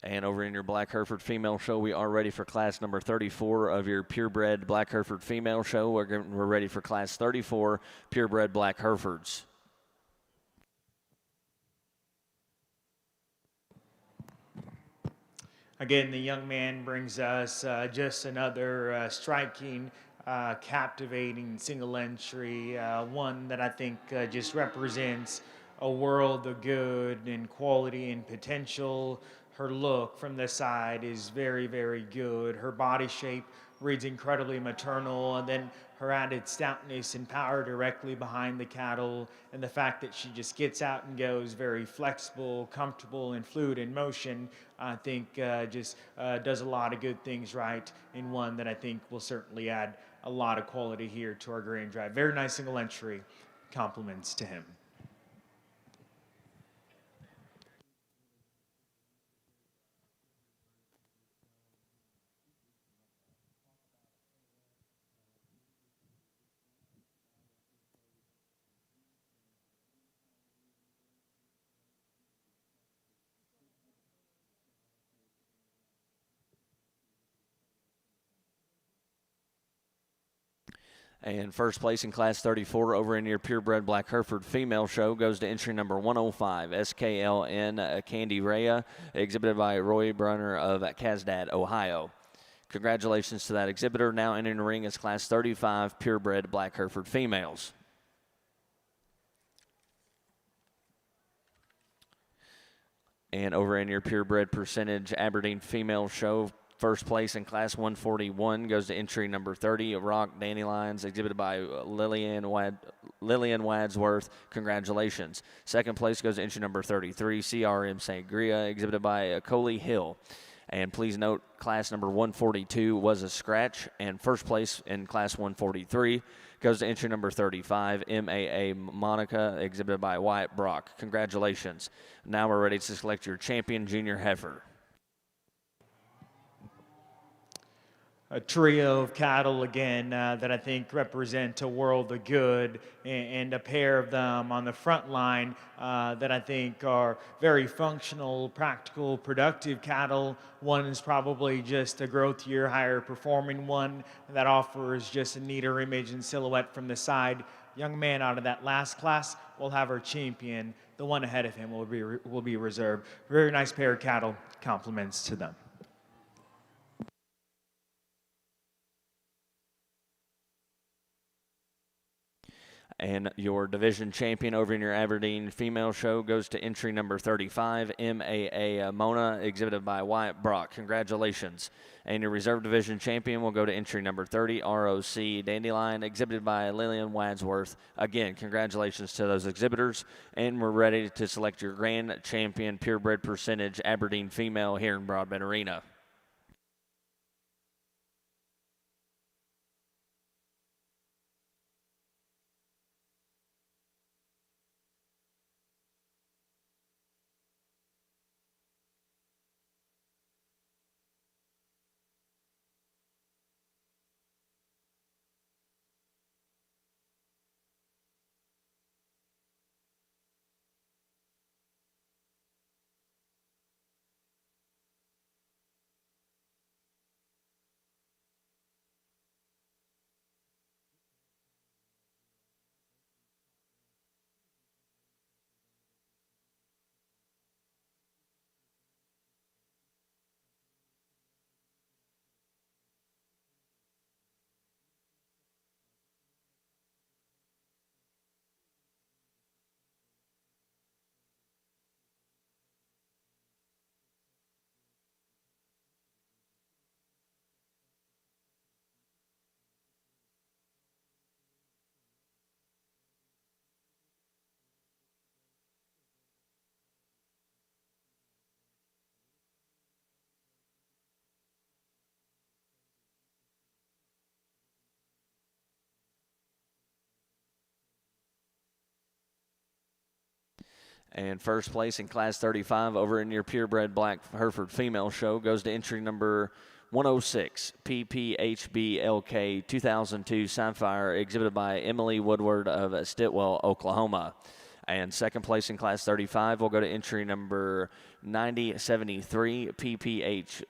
S1: And over in your Black Hereford Female Show, we are ready for class number 34 of your purebred Black Hereford Female Show. We're ready for class 34 purebred Black Herefords.
S2: Again, the young man brings us just another striking, captivating single entry, one that I think just represents a world of good and quality and potential. Her look from the side is very, very good. Her body shape reads incredibly maternal, and then her added stoutness and power directly behind the cattle, and the fact that she just gets out and goes very flexible, comfortable, and fluid in motion, I think just does a lot of good things right, and one that I think will certainly add a lot of quality here to our Grand Drive. Very nice single entry. Compliments to him.
S1: And first place in class 34 over in your purebred Black Hereford Female Show goes to entry number 105, SKLN Candy Rhea, exhibited by Roy Brunner of Kasdad, Ohio. Congratulations to that exhibitor. Now entering the ring is class 35 purebred Black Hereford Females. And over in your purebred percentage Aberdeen Female Show, first place in class 141 goes to entry number 30, Rock Dandelions, exhibited by Lillian Wadsworth. Congratulations. Second place goes to entry number 33, CRM Sangria, exhibited by Coley Hill. And please note, class number 142 was a scratch, and first place in class 143 goes to entry number 35, MAA Monica, exhibited by Wyatt Brock. Congratulations. Now we're ready to select your champion junior heifer.
S2: A trio of cattle again that I think represent a world of good, and a pair of them on the front line that I think are very functional, practical, productive cattle. One is probably just a growth year, higher performing one that offers just a neater image and silhouette from the side. Young man out of that last class will have our champion. The one ahead of him will be reserved. Very nice pair of cattle. Compliments to them.
S1: And your division champion over in your Aberdeen Female Show goes to entry number 35, MAA Mona, exhibited by Wyatt Brock. Congratulations. And your reserve division champion will go to entry number 30, ROC Dandelion, exhibited by Lillian Wadsworth. Again, congratulations to those exhibitors. And we're ready to select your grand champion purebred percentage Aberdeen Female here in Broadbent Arena. And first place in class 35 over in your purebred Black Hereford Female Show goes to entry number 106, PPHBLK 2002 Sapphire, exhibited by Emily Woodward of Stitwell, Oklahoma. And second place in Class 35 will go to entry number 9073 PPH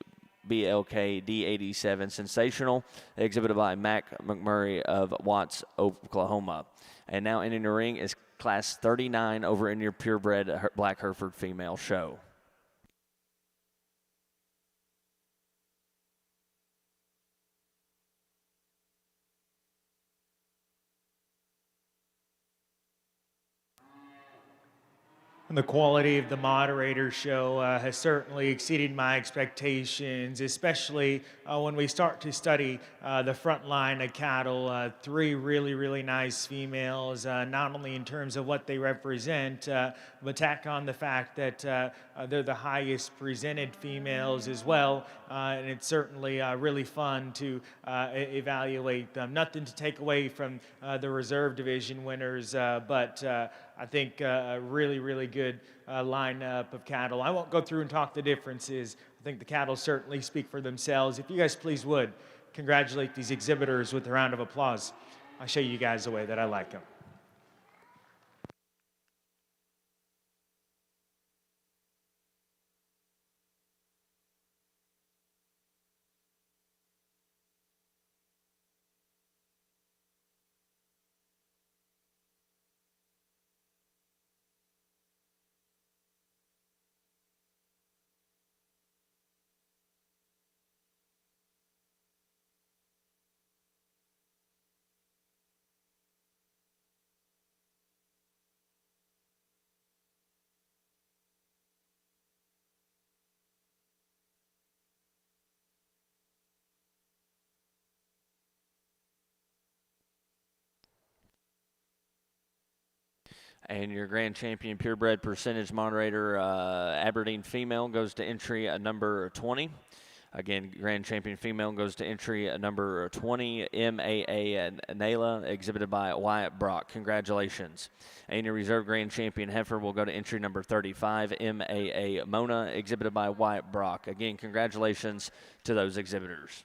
S1: BLK D87 Sensational, exhibited by Mac McMurray of Watts, Oklahoma. And now entering the ring is Class 39 over in your purebred Black Hereford female show.
S2: And the quality of the moderator show has certainly exceeded my expectations, especially when we start to study the front line of cattle. Three really, really nice females, not only in terms of what they represent, but tack on the fact that they're the highest presented females as well. And it's certainly really fun to evaluate them. Nothing to take away from the reserve division winners, but I think a really, really good lineup of cattle. I won't go through and talk the differences. I think the cattle certainly speak for themselves. If you guys please would, congratulate these exhibitors with a round of applause. I'll show you guys the way that I like them.
S1: And your grand champion purebred percentage moderator, Aberdeen female, goes to entry number 20. Again, grand champion female goes to entry number 20, MAA and NAILE, exhibited by Wyatt Brock. Congratulations. And your reserve grand champion heifer will go to entry number 35, MAA Mona, exhibited by Wyatt Brock. Again, congratulations to those exhibitors.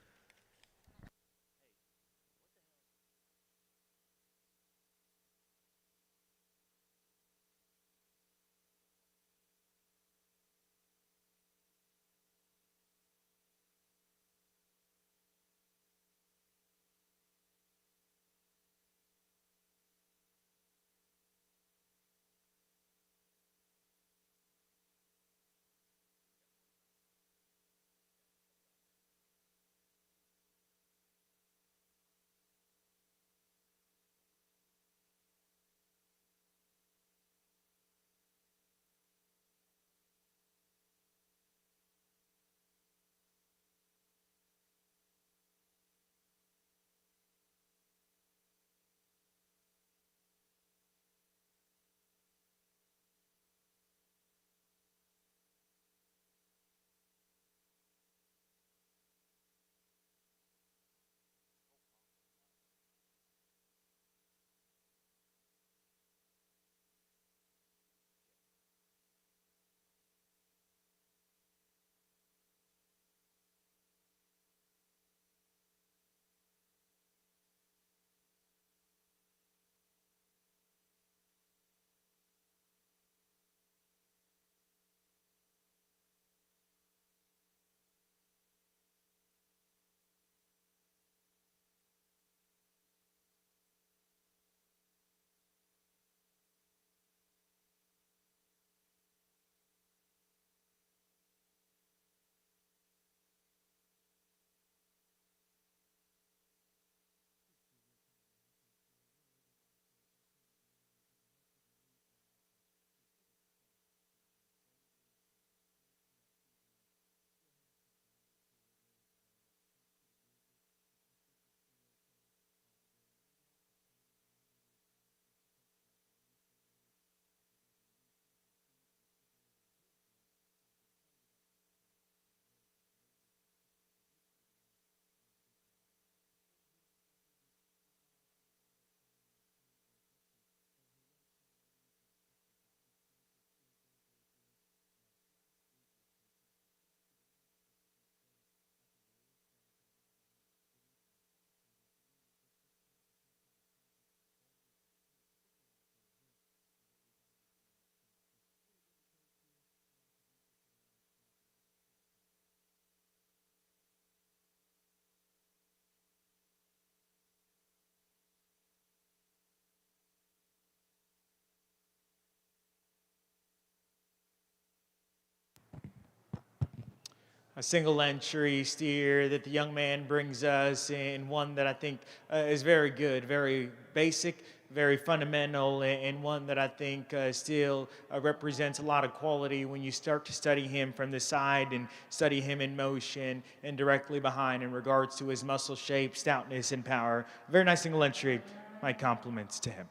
S2: a single entry steer that the young man brings us, and one that I think is very good, very basic, very fundamental, and one that I think still represents a lot of quality when you start to study him from the side and study him in motion and directly behind in regards to his muscle shape, stoutness, and power. Very nice single entry. My compliments to him.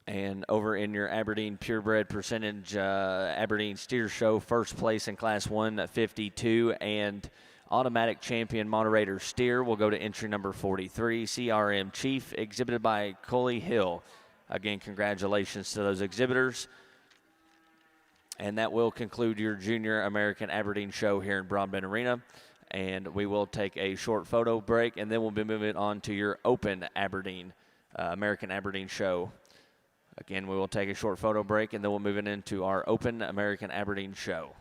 S1: And over in your Aberdeen purebred percentage, Aberdeen Steer Show, first place in Class 152, and automatic champion moderator steer will go to entry number 43, CRM Chief, exhibited by Coley Hill. Again, congratulations to those exhibitors. And that will conclude your Junior American Aberdeen show here in Broadbent Arena. And we will take a short photo break, and then we'll be moving on to your Open Aberdeen, American Aberdeen show. Again, we will take a short photo break, and then we'll move it into our Open American Aberdeen show.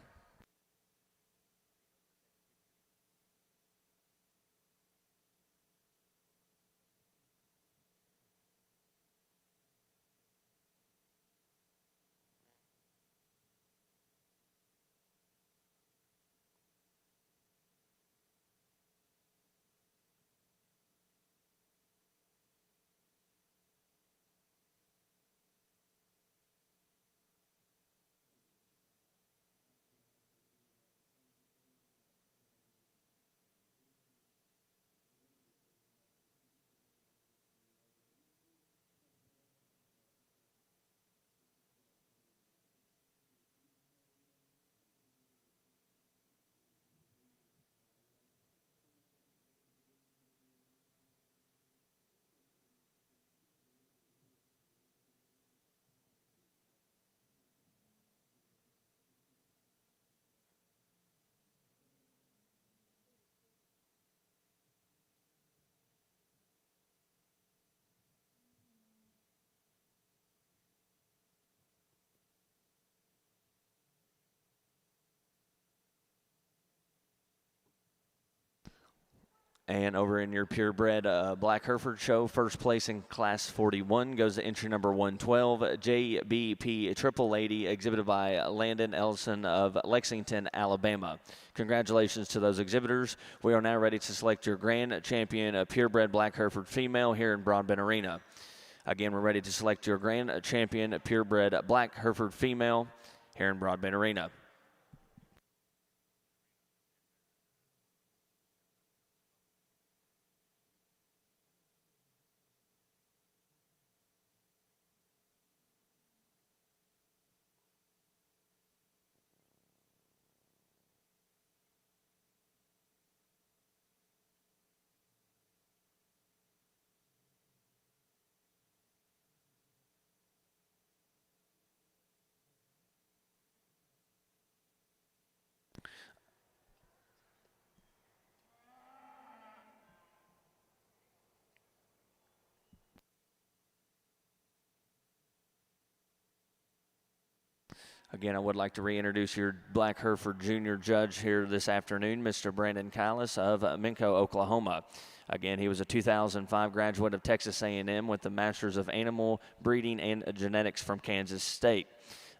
S1: And over in your purebred Black Hereford show, first place in Class 41 goes to entry number 112, JBP Triple Lady, exhibited by Landon Ellison of Lexington, Alabama. Congratulations to those exhibitors. We are now ready to select your grand champion purebred Black Hereford female here in Broadbent Arena. Again, we're ready to select your grand champion purebred Black Hereford female here in Broadbent Arena. Again, I would like to reintroduce your Black Hereford Junior judge here this afternoon, Mr. Brandon Kylas of Minco, Oklahoma. Again, he was a 2005 graduate of Texas A&M with the Masters of Animal Breeding and Genetics from Kansas State.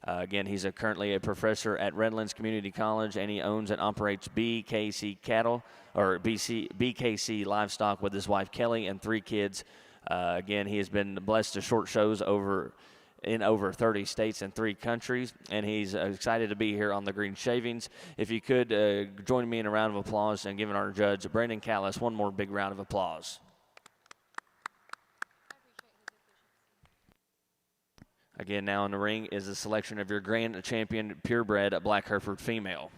S1: Again, he's currently a professor at Redlands Community College, and he owns and operates BKC Cattle, or BKC Livestock, with his wife Kelly and 3 kids. Again, he has been blessed to short shows in over 30 states and 3 countries, and he's excited to be here on the Green Shavings. If you could join me in a round of applause and giving our judge, Brandon Callis, one more big round of applause. Again, now in the ring is the selection of your grand champion purebred Black Hereford female.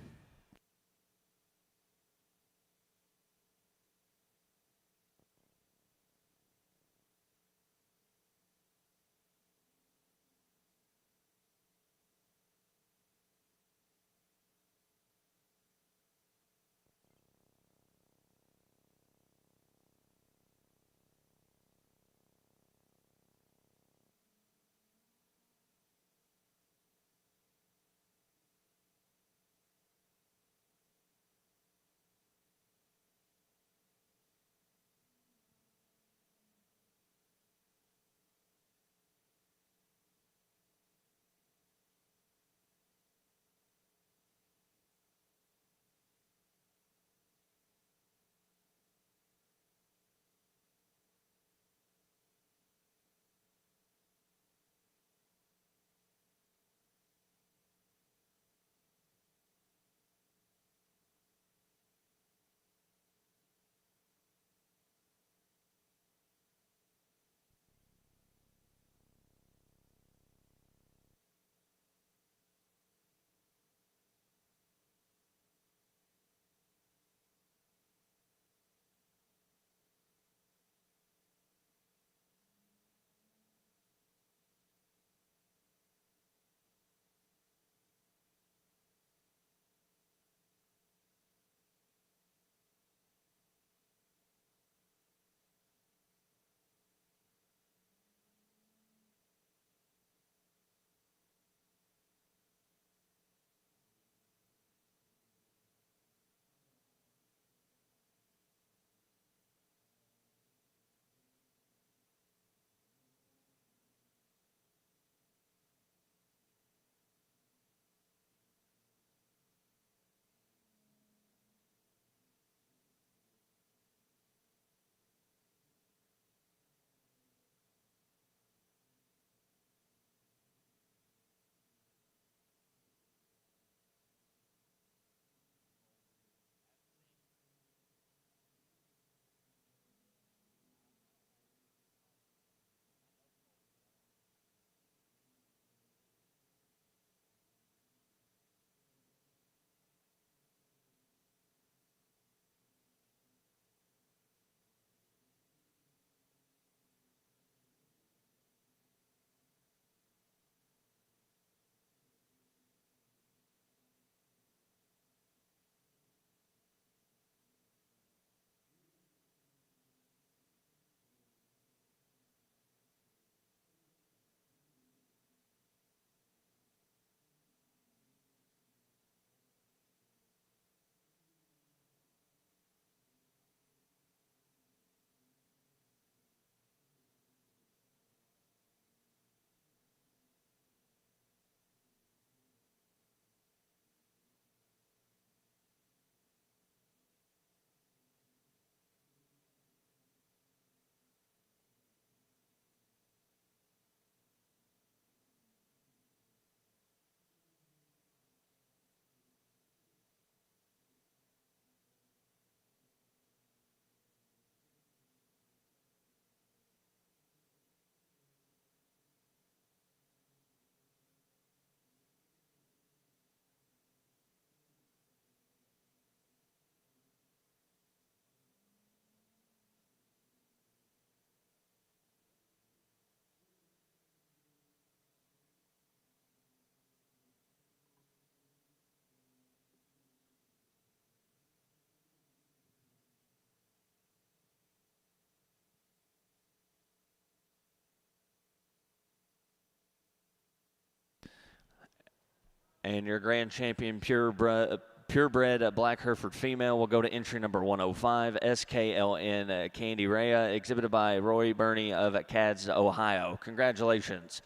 S1: And your grand champion purebred Black Hereford female will go to entry number 105, SKLN Candy Rhea, exhibited by Roy Burney of Cads, Ohio. Congratulations.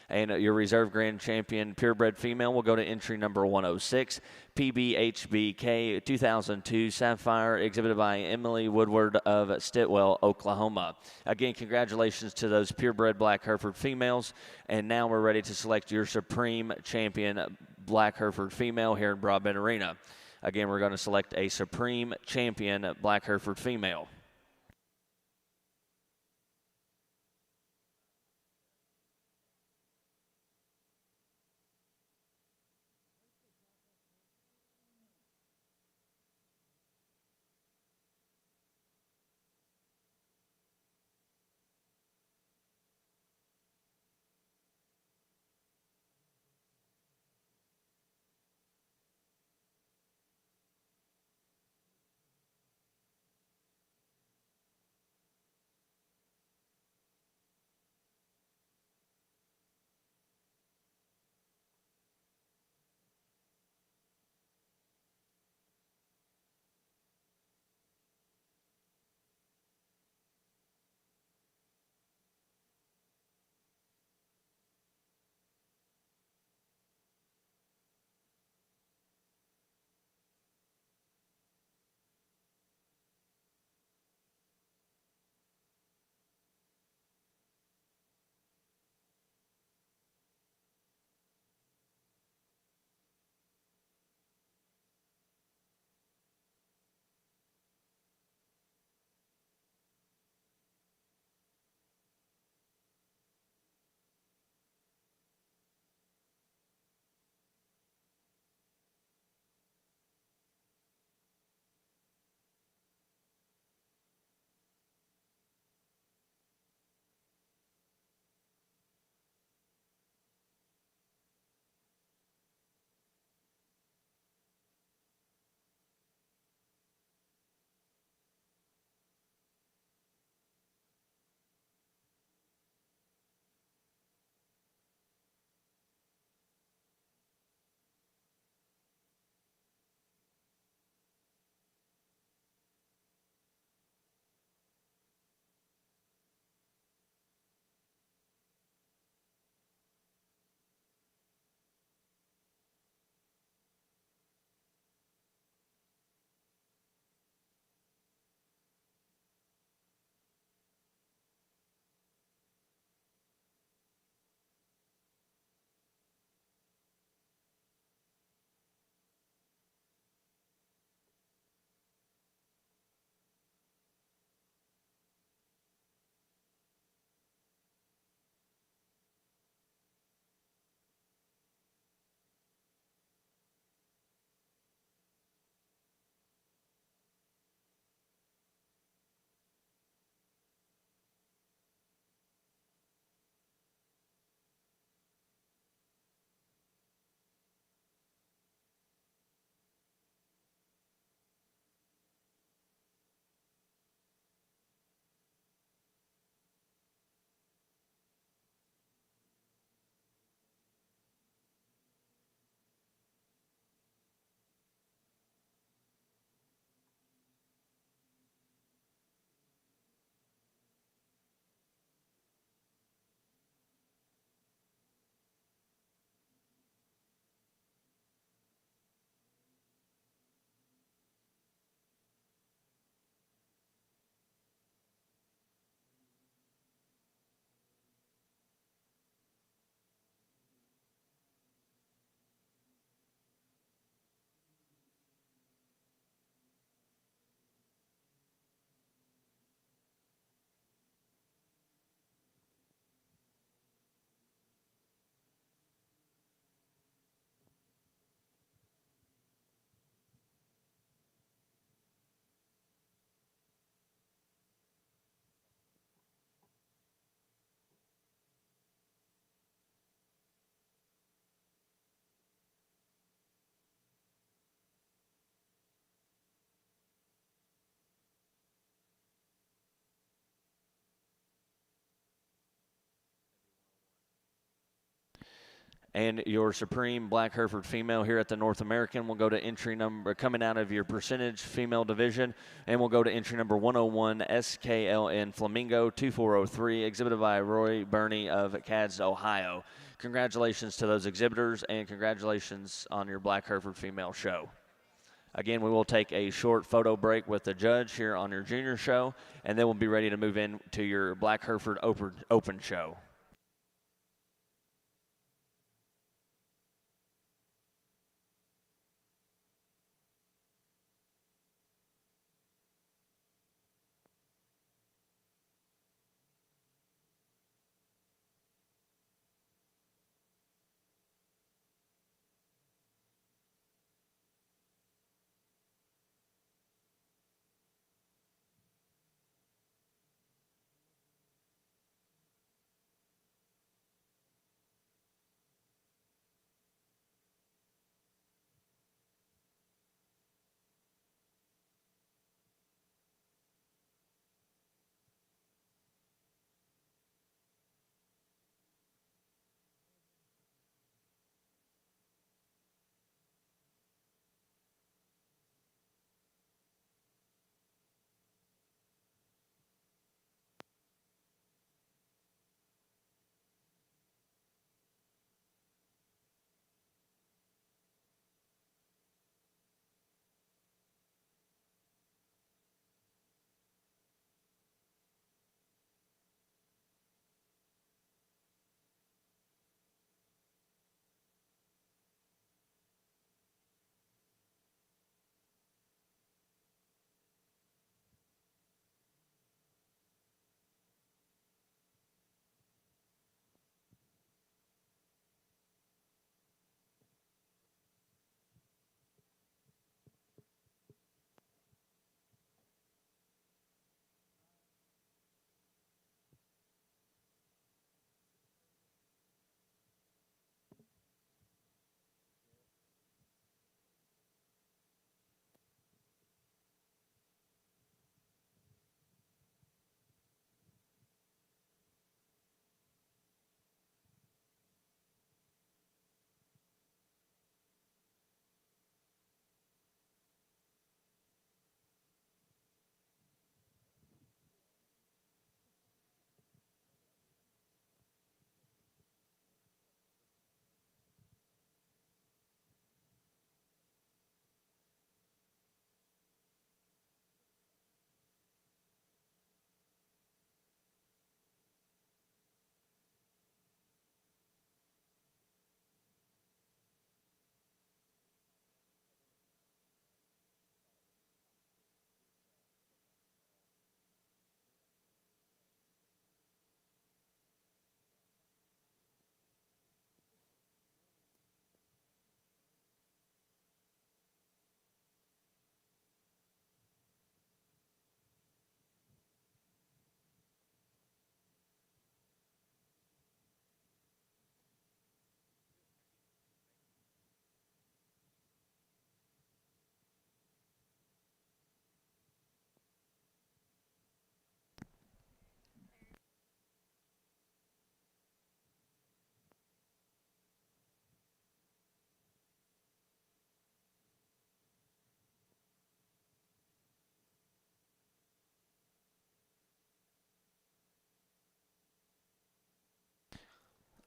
S1: And your reserve grand champion purebred female will go to entry number 106, PBHBK 2002 Sapphire, exhibited by Emily Woodward of Stitwell, Oklahoma. Again, congratulations to those purebred Black Hereford females. And now we're ready to select your supreme champion Black Hereford female here in Broadbent Arena. Again, we're going to select a supreme champion Black Hereford female. And your Supreme Black Hereford female here at the North American will go to entry number, coming out of your percentage female division, and will go to entry number 101 SKLN Flamingo 2403, exhibited by Roy Burney of Cads, Ohio. Congratulations to those exhibitors, and congratulations on your Black Hereford female show. Again, we will take a short photo break with the judge here on your junior show, and then we'll be ready to move into your Black Hereford Open show.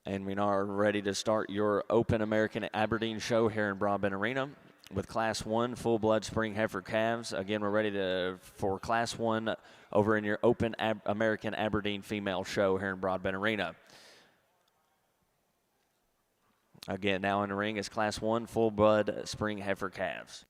S1: And we are ready to start your Open American Aberdeen show here in Broadbent Arena with Class 1 full-blood spring heifer calves. Again, we're ready for Class 1 over in your Open American Aberdeen female show here in Broadbent Arena. Again, now in the ring is Class 1 full-blood spring heifer calves.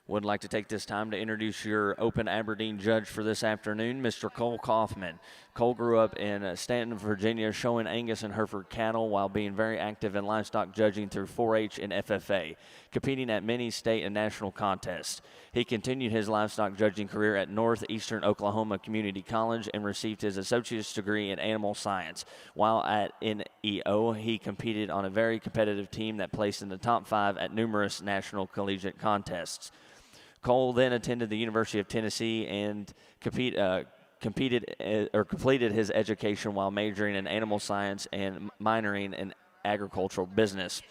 S1: Would like to take this time to introduce your Open Aberdeen judge for this afternoon, Mr. Cole Kaufman. Cole grew up in Stanton, Virginia, showing Angus and Hereford cattle while being very active in livestock judging through 4-H and FFA, competing at many state and national contests. He continued his livestock judging career at Northeastern Oklahoma Community College and received his associate's degree in animal science. While at NEO, he competed on a very competitive team that placed in the top 5 at numerous national collegiate contests. Cole then attended the University of Tennessee and completed his education while majoring in animal science and minoring in agricultural business.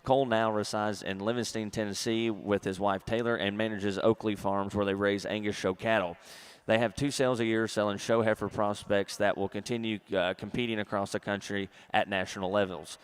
S1: Cole now resides in Livingston, Tennessee with his wife Taylor and manages Oakley Farms where they raise Angus show cattle. They have 2 sales a year selling show heifer prospects that will continue competing across the country at national levels.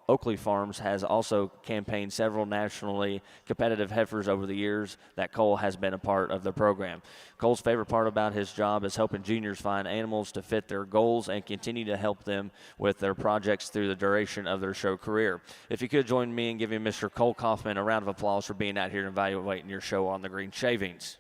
S1: Oakley Farms has also campaigned several nationally competitive heifers over the years that Cole has been a part of the program. Cole's favorite part about his job is helping juniors find animals to fit their goals and continue to help them with their projects through the duration of their show career. If you could join me in giving Mr. Cole Kaufman a round of applause for being out here and evaluating your show on the green shavings.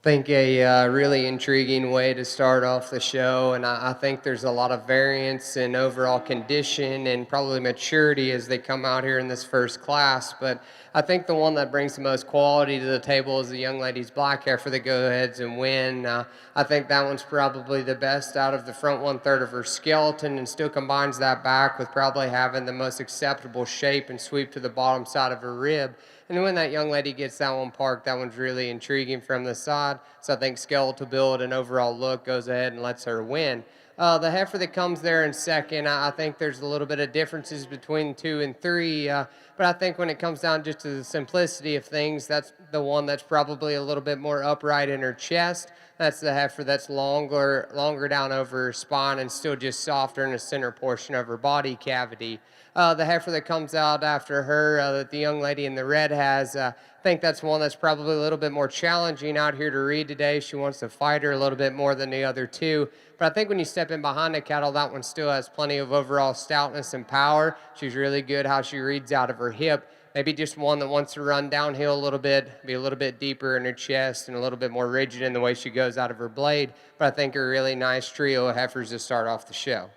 S3: Think a really intriguing way to start off the show, and I think there's a lot of variance in overall condition and probably maturity as they come out here in this first class. But I think the one that brings the most quality to the table is the young lady's black heifer that go aheads and win. I think that one's probably the best out of the front 1/3 of her skeleton and still combines that back with probably having the most acceptable shape and sweep to the bottom side of her rib. And when that young lady gets that one parked, that one's really intriguing from the side. So I think skeletal build and overall look goes ahead and lets her win. The heifer that comes there in second, I think there's a little bit of differences between 2 and 3. But I think when it comes down just to the simplicity of things, that's the one that's probably a little bit more upright in her chest. That's the heifer that's longer down over her spine and still just softer in the center portion of her body cavity. The heifer that comes out after her that the young lady in the red has, I think that's one that's probably a little bit more challenging out here to read today. She wants to fight her a little bit more than the other 2. But I think when you step in behind the cattle, that one still has plenty of overall stoutness and power. She's really good how she reads out of her hip. Maybe just one that wants to run downhill a little bit, be a little bit deeper in her chest and a little bit more rigid in the way she goes out of her blade. But I think a really nice trio of heifers to start off the show.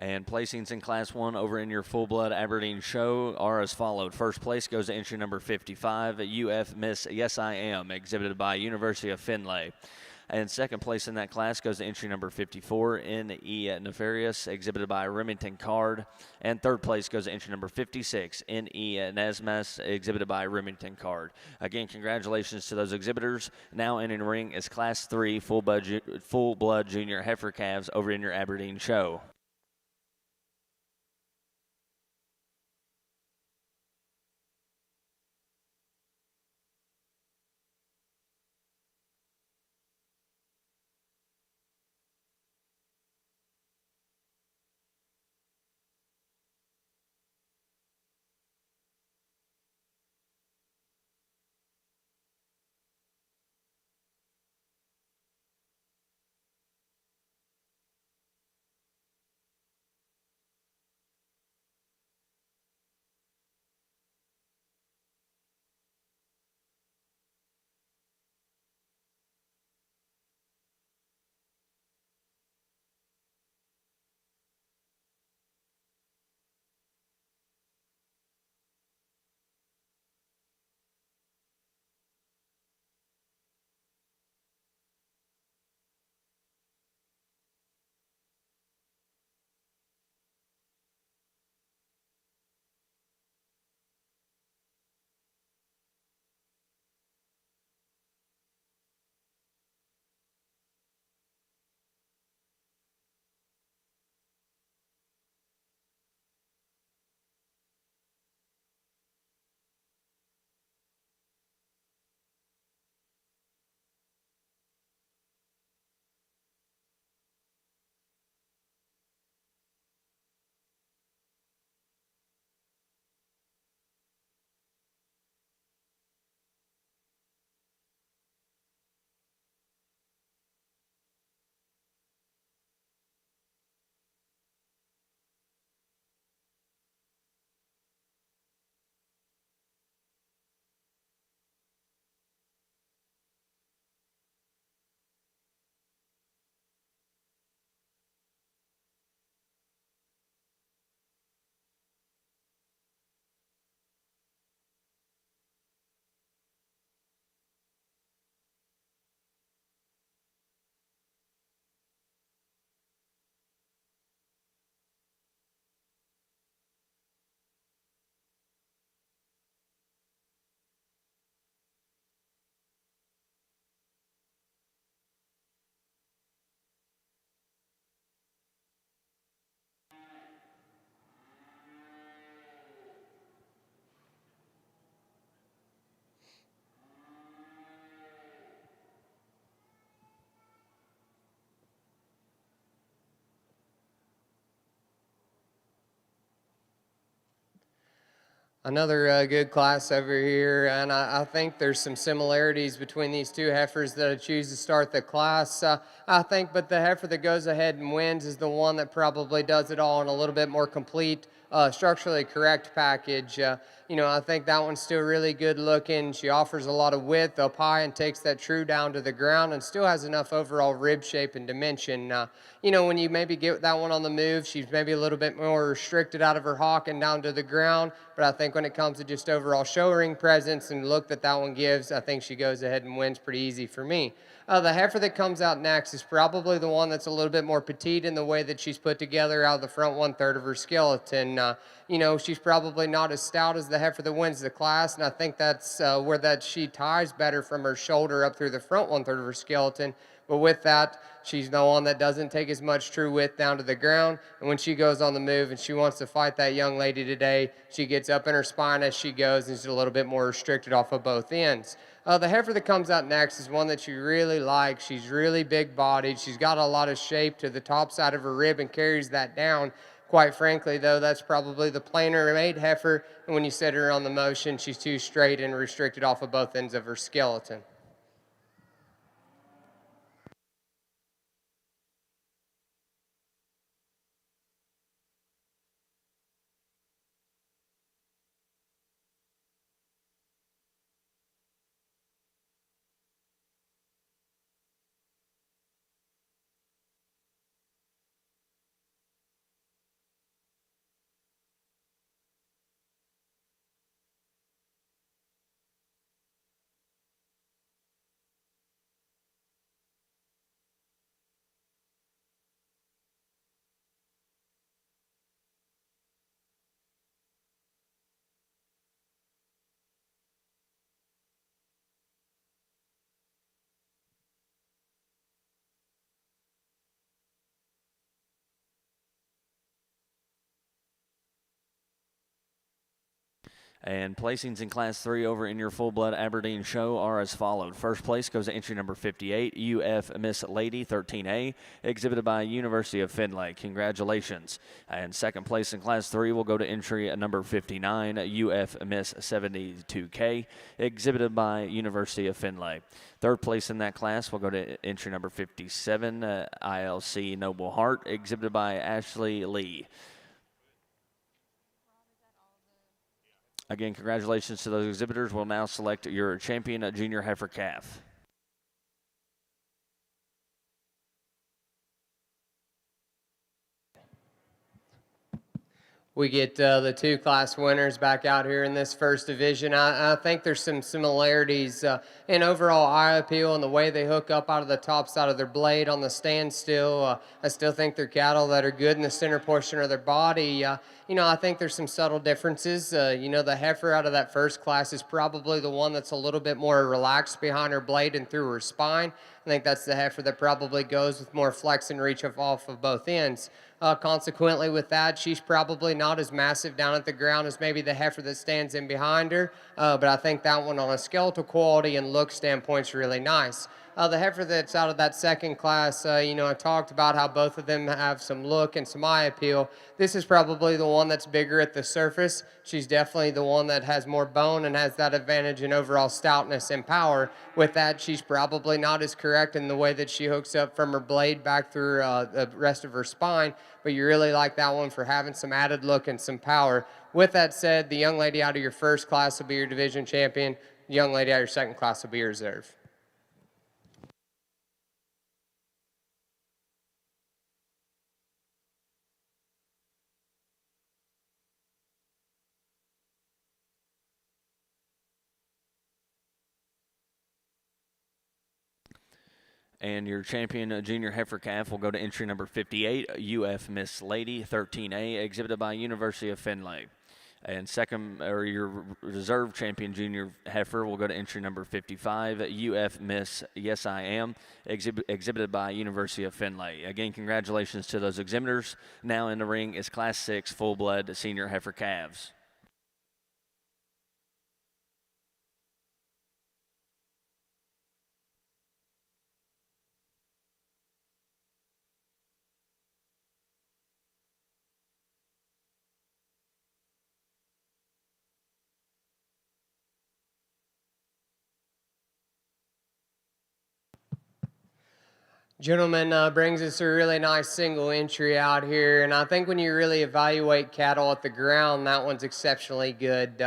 S1: And placings in Class 1 over in your full-blood Aberdeen show are as followed. First place goes to entry number 55, UF Miss Yes I Am, exhibited by University of Findlay. And second place in that class goes to entry number 54, N.E. Nefarious, exhibited by Remington Card. And third place goes to entry number 56, N.E. Nesmas, exhibited by Remington Card. Again, congratulations to those exhibitors. Now entering the ring is Class 3 full-blood junior heifer calves over in your Aberdeen show.
S3: Another good class over here, and I think there's some similarities between these two heifers that I choose to start the class. I think, but the heifer that goes ahead and wins is the one that probably does it all in a little bit more complete, structurally correct package. I think that one's still really good looking. She offers a lot of width up high and takes that true down to the ground and still has enough overall rib shape and dimension. When you maybe get that one on the move, she's maybe a little bit more restricted out of her hock and down to the ground. But I think when it comes to just overall show ring presence and look that one gives, I think she goes ahead and wins pretty easy for me. The heifer that comes out next is probably the one that's a little bit more petite in the way that she's put together out of the front 1/3 of her skeleton. She's probably not as stout as the heifer that wins the class, and I think that's where that she ties better from her shoulder up through the front 1/3 of her skeleton. But with that, she's the one that doesn't take as much true width down to the ground. And when she goes on the move and she wants to fight that young lady today, she gets up in her spine as she goes and she's a little bit more restricted off of both ends. The heifer that comes out next is one that you really like. She's really big bodied. She's got a lot of shape to the top side of her rib and carries that down. Quite frankly, though, that's probably the plainer made heifer. And when you set her on the motion, she's too straight and restricted off of both ends of her skeleton.
S1: And placings in Class 3 over in your full-blood Aberdeen show are as followed. First place goes to entry number 58, UF Miss Lady 13A, exhibited by University of Findlay. Congratulations. And second place in Class 3 will go to entry number 59, UF Miss 72K, exhibited by University of Findlay. Third place in that class will go to entry number 57, ILC Noble Heart, exhibited by Ashley Lee. Again, congratulations to those exhibitors. We'll now select your champion junior heifer calf.
S3: We get the two class winners back out here in this first division. I think there's some similarities in overall eye appeal and the way they hook up out of the top side of their blade on the standstill. I still think they're cattle that are good in the center portion of their body. I think there's some subtle differences. The heifer out of that first class is probably the one that's a little bit more relaxed behind her blade and through her spine. I think that's the heifer that probably goes with more flex and reach off of both ends. Consequently, with that, she's probably not as massive down at the ground as maybe the heifer that stands in behind her, but I think that one on a skeletal quality and look standpoint is really nice. The heifer that's out of that second class, I talked about how both of them have some look and some eye appeal. This is probably the one that's bigger at the surface. She's definitely the one that has more bone and has that advantage in overall stoutness and power. With that, she's probably not as correct in the way that she hooks up from her blade back through the rest of her spine, but you really like that one for having some added look and some power. With that said, the young lady out of your first class will be your division champion. The young lady out of your second class will be your reserve.
S1: And your champion junior heifer calf will go to entry number 58, UF Miss Lady 13A, exhibited by University of Findlay. And your reserve champion junior heifer will go to entry number 55, UF Miss Yes I Am, exhibited by University of Findlay. Again, congratulations to those exhibitors. Now in the ring is Class 6 full-blood senior heifer calves.
S3: Gentleman brings us a really nice single entry out here, and I think when you really evaluate cattle at the ground, that one's exceptionally good.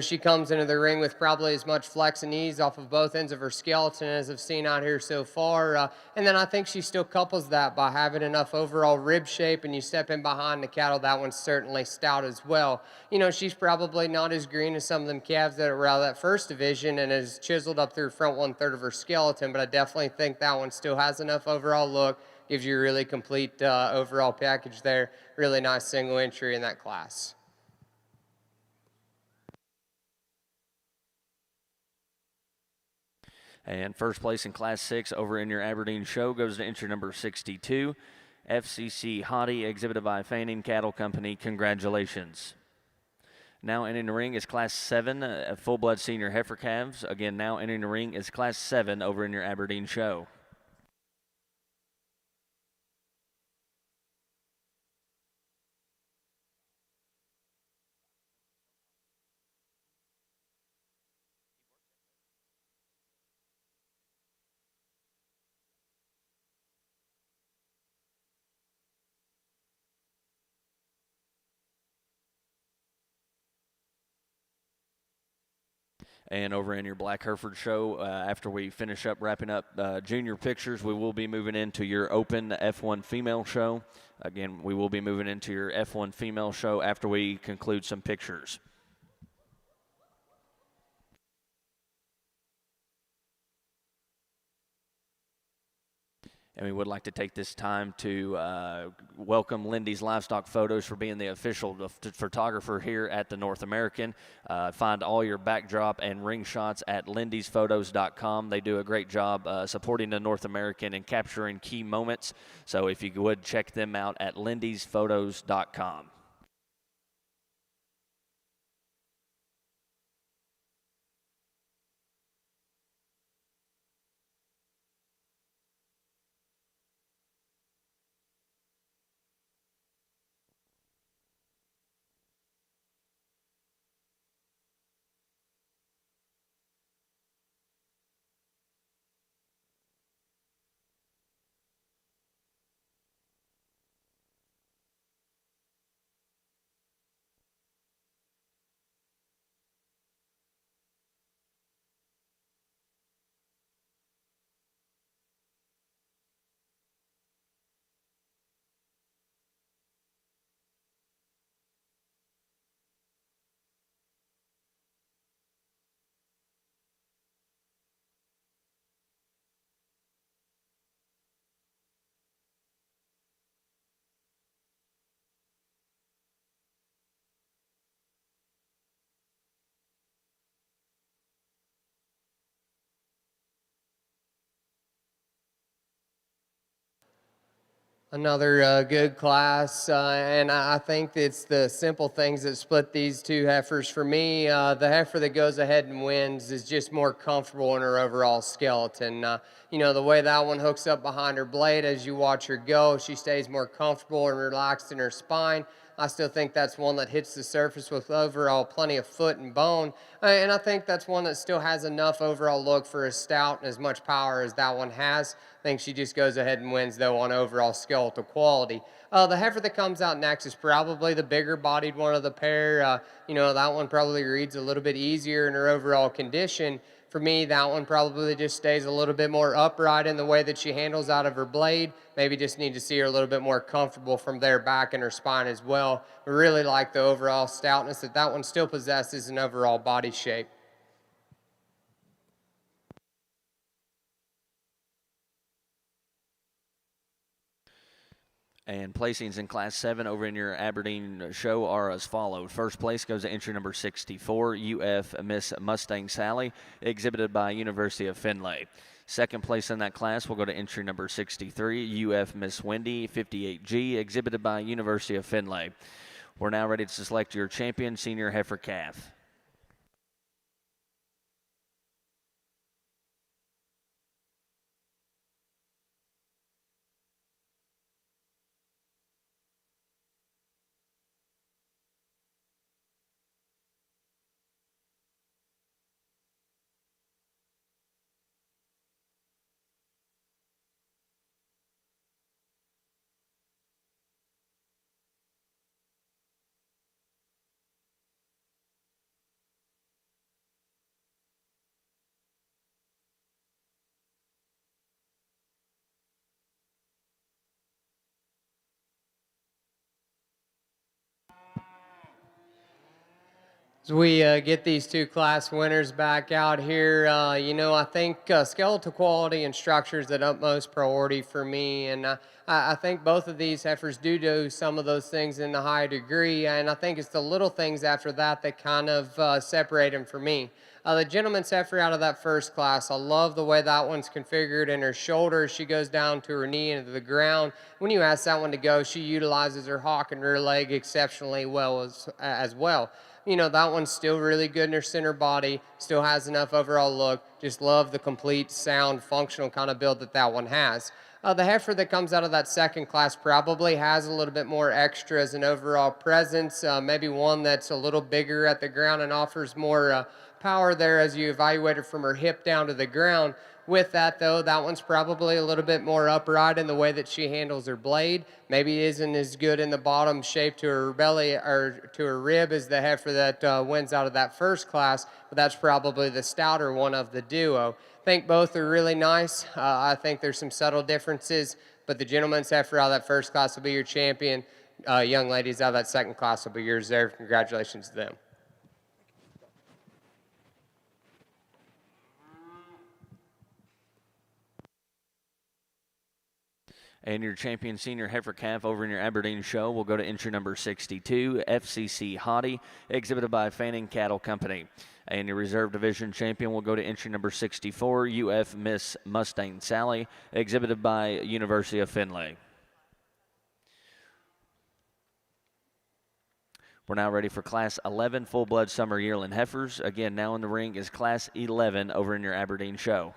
S3: She comes into the ring with probably as much flex and ease off of both ends of her skeleton as I've seen out here so far, and then I think she still couples that by having enough overall rib shape, and you step in behind the cattle, that one's certainly stout as well. She's probably not as green as some of them calves that are out of that first division and is chiseled up through front 1/3 of her skeleton, but I definitely think that one still has enough overall look, gives you a really complete overall package there. Really nice single entry in that class.
S1: And first place in Class 6 over in your Aberdeen show goes to entry number 62, FCC Hottie, exhibited by Fanning Cattle Company. Congratulations. Now entering the ring is Class 7, full-blood senior heifer calves. Again, now entering the ring is Class 7 over in your Aberdeen show. And over in your Black Hereford show, after we finish up wrapping up junior pictures, we will be moving into your open F1 female show. Again, we will be moving into your F1 female show after we conclude some pictures. And we would like to take this time to welcome Lindy's Livestock Photos for being the official photographer here at the North American. Find all your backdrop and ring shots at lindysphotos.com. They do a great job supporting the North American and capturing key moments. So if you would, check them out at lindysphotos.com.
S3: Another good class, and I think it's the simple things that split these two heifers. For me, the heifer that goes ahead and wins is just more comfortable in her overall skeleton. The way that one hooks up behind her blade as you watch her go, she stays more comfortable and relaxed in her spine. I still think that's one that hits the surface with overall plenty of foot and bone. And I think that's one that still has enough overall look for as stout and as much power as that one has. I think she just goes ahead and wins, though, on overall skeletal quality. The heifer that comes out next is probably the bigger bodied one of the pair. That one probably reads a little bit easier in her overall condition. For me, that one probably just stays a little bit more upright in the way that she handles out of her blade. Maybe just need to see her a little bit more comfortable from there back in her spine as well. I really like the overall stoutness that one still possesses in overall body shape.
S1: And placings in Class 7 over in your Aberdeen show are as follows. First place goes to entry number 64, UF Miss Mustang Sally, exhibited by University of Findlay. Second place in that class will go to entry number 63, UF Miss Wendy 58G, exhibited by University of Findlay. We're now ready to select your champion senior heifer calf.
S3: As we get these two class winners back out here, I think skeletal quality and structure is the utmost priority for me. And I think both of these heifers do some of those things in a high degree. And I think it's the little things after that that kind of separate them for me. The gentleman's heifer out of that first class, I love the way that one's configured in her shoulder. She goes down to her knee into the ground. When you ask that one to go, she utilizes her hock and rear leg exceptionally well as well. That one's still really good in her center body, still has enough overall look. Just love the complete, sound, functional kind of build that one has. The heifer that comes out of that second class probably has a little bit more extras and overall presence, maybe one that's a little bigger at the ground and offers more power there as you evaluate her from her hip down to the ground. With that, though, that one's probably a little bit more upright in the way that she handles her blade. Maybe isn't as good in the bottom shape to her belly or to her rib as the heifer that wins out of that first class, but that's probably the stouter one of the duo. I think both are really nice. I think there's some subtle differences, but the gentleman's heifer out of that first class will be your champion. Young ladies out of that second class will be yours there. Congratulations to them.
S1: And your champion senior heifer calf over in your Aberdeen show will go to entry number 62, FCC Hottie, exhibited by Fanning Cattle Company. And your reserve division champion will go to entry number 64, UF Miss Mustang Sally, exhibited by University of Findlay. We're now ready for Class 11 full-blood summer yearling heifers. Again, now in the ring is Class 11 over in your Aberdeen show.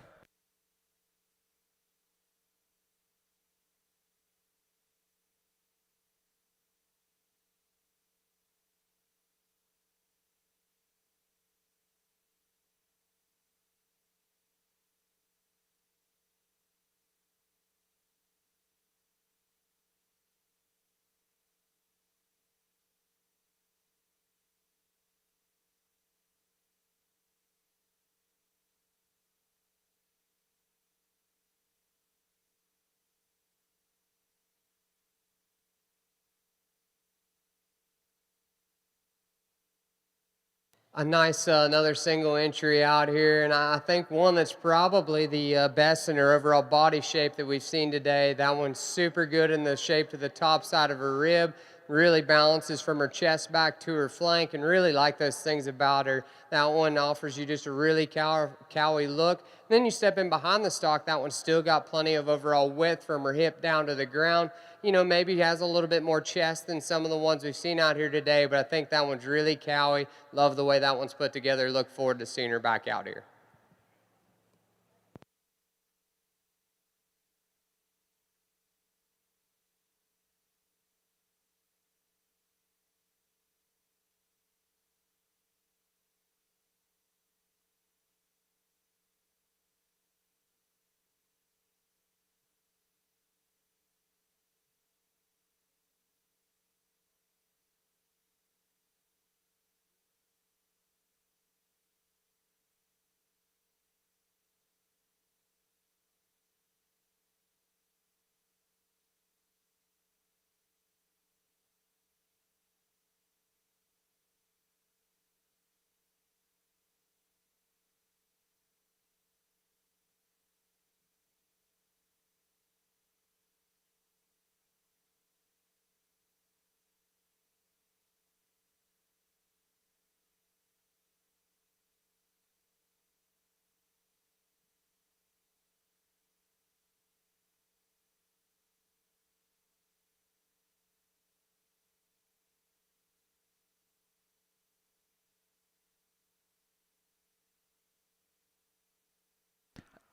S3: A nice another single entry out here, and I think one that's probably the best in her overall body shape that we've seen today. That one's super good in the shape to the top side of her rib, really balances from her chest back to her flank, and really like those things about her. That one offers you just a really cowy look. Then you step in behind the stock, that one's still got plenty of overall width from her hip down to the ground. Maybe has a little bit more chest than some of the ones we've seen out here today, but I think that one's really cowy. Love the way that one's put together. Look forward to seeing her back out here.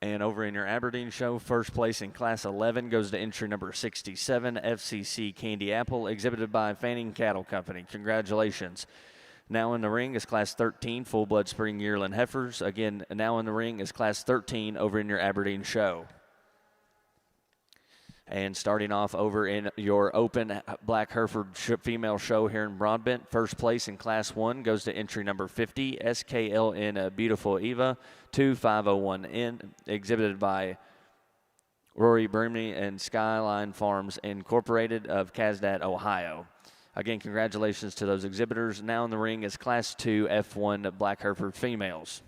S1: And over in your Aberdeen show, first place in Class 11 goes to entry number 67, FCC Candy Apple, exhibited by Fanning Cattle Company. Congratulations. Now in the ring is Class 13, full-blood spring yearling heifers. Again, now in the ring is Class 13 over in your Aberdeen show. And starting off over in your open Black Hereford female show here in Broadbent, first place in Class 1 goes to entry number 50, SKLN Beautiful Eva, 2501N, exhibited by Rory Brimney and Skyline Farms Incorporated of Casdat, Ohio. Again, congratulations to those exhibitors. Now in the ring is Class 2 F1 Black Hereford females.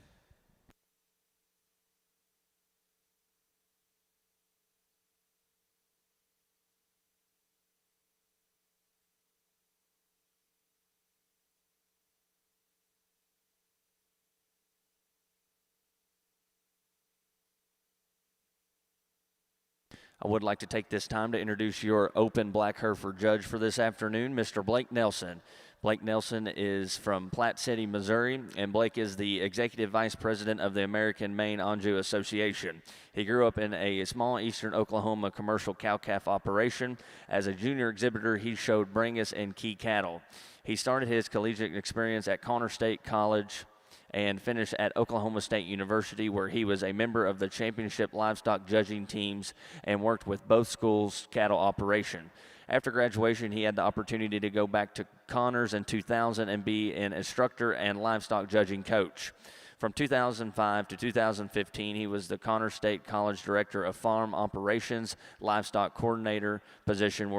S1: I would like to take this time to introduce your open Black Hereford judge for this afternoon, Mr. Blake Nelson. Blake Nelson is from Platte City, Missouri, and Blake is the Executive Vice President of the American Maine Anjou Association. He grew up in a small eastern Oklahoma commercial cow-calf operation. As a junior exhibitor, he showed Brangus and Key cattle. He started his collegiate experience at Connor State College and finished at Oklahoma State University, where he was a member of the championship livestock judging teams and worked with both schools' cattle operation. After graduation, he had the opportunity to go back to Connors in 2000 and be an instructor and livestock judging coach. From 2005 to 2015, he was the Connors State College Director of Farm Operations, Livestock Coordinator position,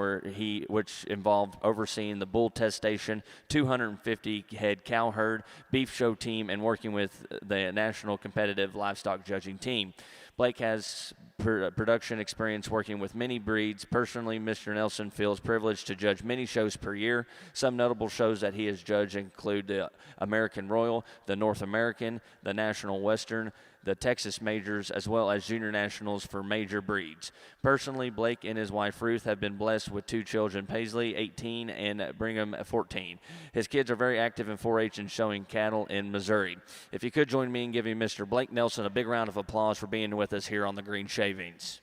S1: which involved overseeing the bull test station, 250 head cow herd, beef show team, and working with the National Competitive Livestock Judging Team. Blake has production experience working with many breeds. Personally, Mr. Nelson feels privileged to judge many shows per year. Some notable shows that he has judged include the American Royal, the North American, the National Western, the Texas Majors, as well as Junior Nationals for major breeds. Personally, Blake and his wife Ruth have been blessed with 2 children, Paisley, 18, and Brigham, 14. His kids are very active in 4-H and showing cattle in Missouri. If you could join me in giving Mr. Blake Nelson a big round of applause for being with us here on the Green Shavings.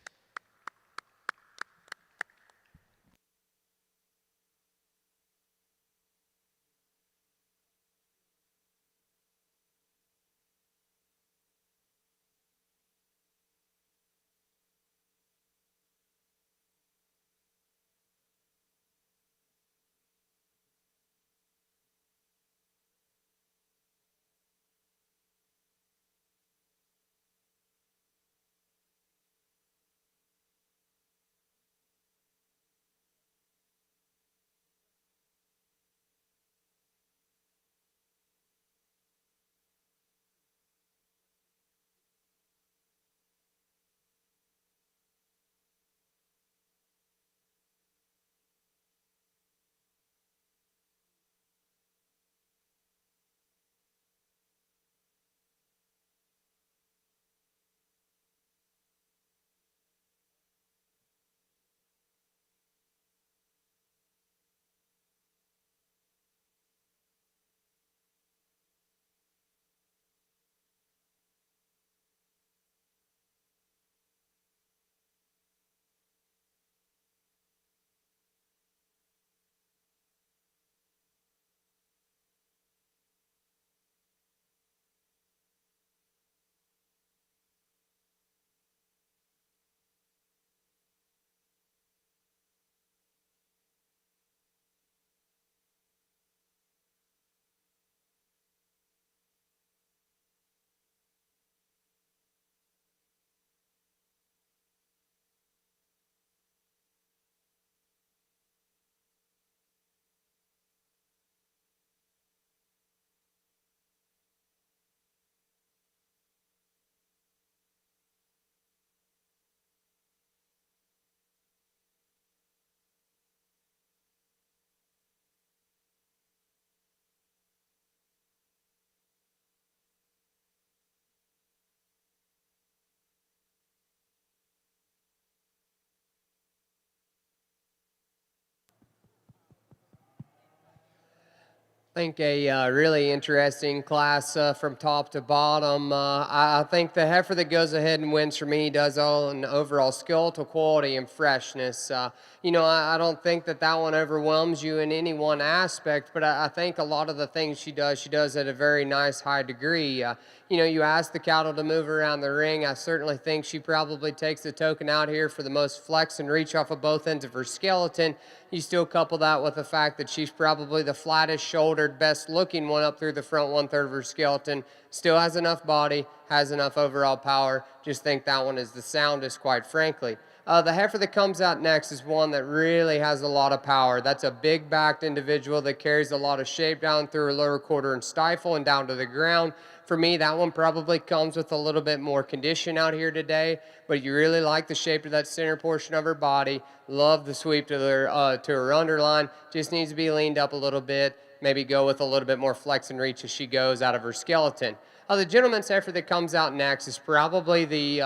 S3: I think a really interesting class from top to bottom. I think the heifer that goes ahead and wins for me does all in overall skeletal quality and freshness. I don't think that one overwhelms you in any one aspect, but I think a lot of the things she does at a very nice high degree. You ask the cattle to move around the ring. I certainly think she probably takes the token out here for the most flex and reach off of both ends of her skeleton. You still couple that with the fact that she's probably the flattest shouldered, best looking one up through the front 1/3 of her skeleton. Still has enough body, has enough overall power. Just think that one is the soundest, quite frankly. The heifer that comes out next is one that really has a lot of power. That's a big backed individual that carries a lot of shape down through her lower quarter and stifle and down to the ground. For me, that one probably comes with a little bit more condition out here today, but you really like the shape of that center portion of her body. Love the sweep to her underline. Just needs to be leaned up a little bit. Maybe go with a little bit more flex and reach as she goes out of her skeleton. The gentleman's heifer that comes out next is probably the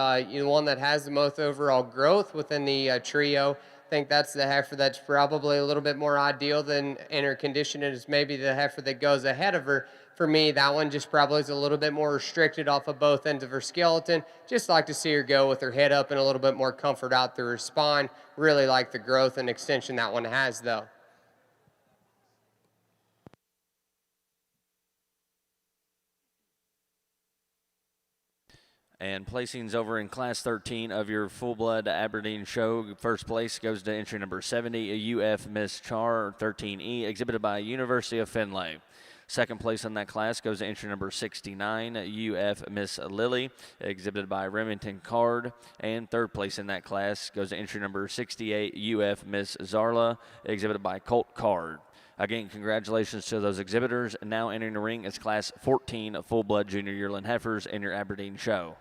S3: one that has the most overall growth within the trio. I think that's the heifer that's probably a little bit more ideal than in her condition is maybe the heifer that goes ahead of her. For me, that one just probably is a little bit more restricted off of both ends of her skeleton. Just like to see her go with her head up and a little bit more comfort out through her spine. Really like the growth and extension that one has, though.
S1: And placings over in Class 13 of your full-blood Aberdeen show. First place goes to entry number 70, UF Miss Char 13E, exhibited by University of Findlay. Second place in that class goes to entry number 69, UF Miss Lily, exhibited by Remington Card. And third place in that class goes to entry number 68, UF Miss Zarla, exhibited by Colt Card. Again, congratulations to those exhibitors. Now entering the ring is Class 14 full-blood junior yearling heifers in your Aberdeen show.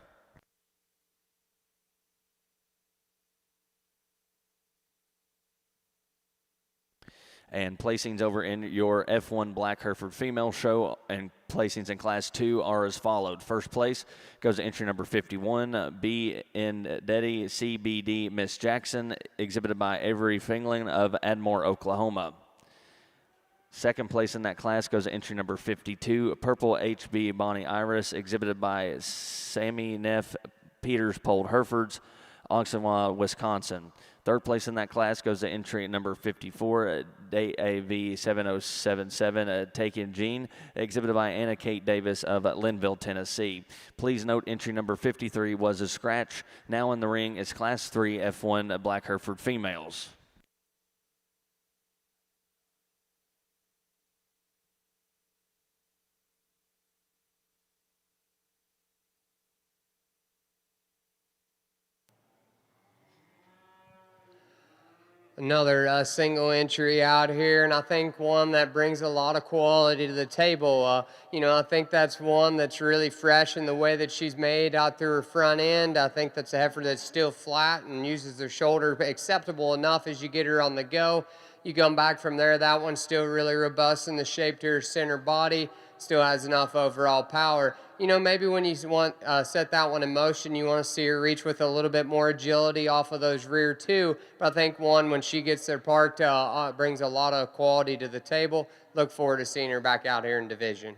S1: And placings over in your F1 Black Hereford female show and placings in Class 2 are as followed. First place goes to entry number 51, B in Deddy CBD Miss Jackson, exhibited by Avery Fingling of Admore, Oklahoma. Second place in that class goes to entry number 52, Purple HB Bonnie Iris, exhibited by Sammy Neff Peters Pold Herefords, Oxenwa, Wisconsin. Third place in that class goes to entry number 54, DAV 7077, Taken Jean, exhibited by Anna Kate Davis of Linville, Tennessee. Please note entry number 53 was a scratch. Now in the ring is Class 3 F1 Black Hereford females.
S3: Another single entry out here, and I think one that brings a lot of quality to the table. I think that's one that's really fresh in the way that she's made out through her front end. I think that's a heifer that's still flat and uses her shoulder acceptable enough as you get her on the go. You come back from there, that one's still really robust in the shape to her center body, still has enough overall power. Maybe when you want set that one in motion, you want to see her reach with a little bit more agility off of those rear two. But I think when she gets there parked, brings a lot of quality to the table. Look forward to seeing her back out here in division.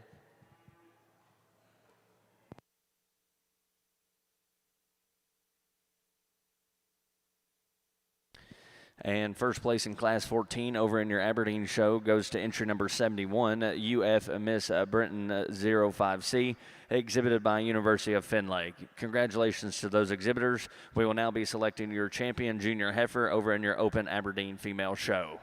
S1: And first place in Class 14 over in your Aberdeen show goes to entry number 71, UF Miss Brenton 05C, exhibited by University of Findlay. Congratulations to those exhibitors. We will now be selecting your champion junior heifer over in your open Aberdeen female show.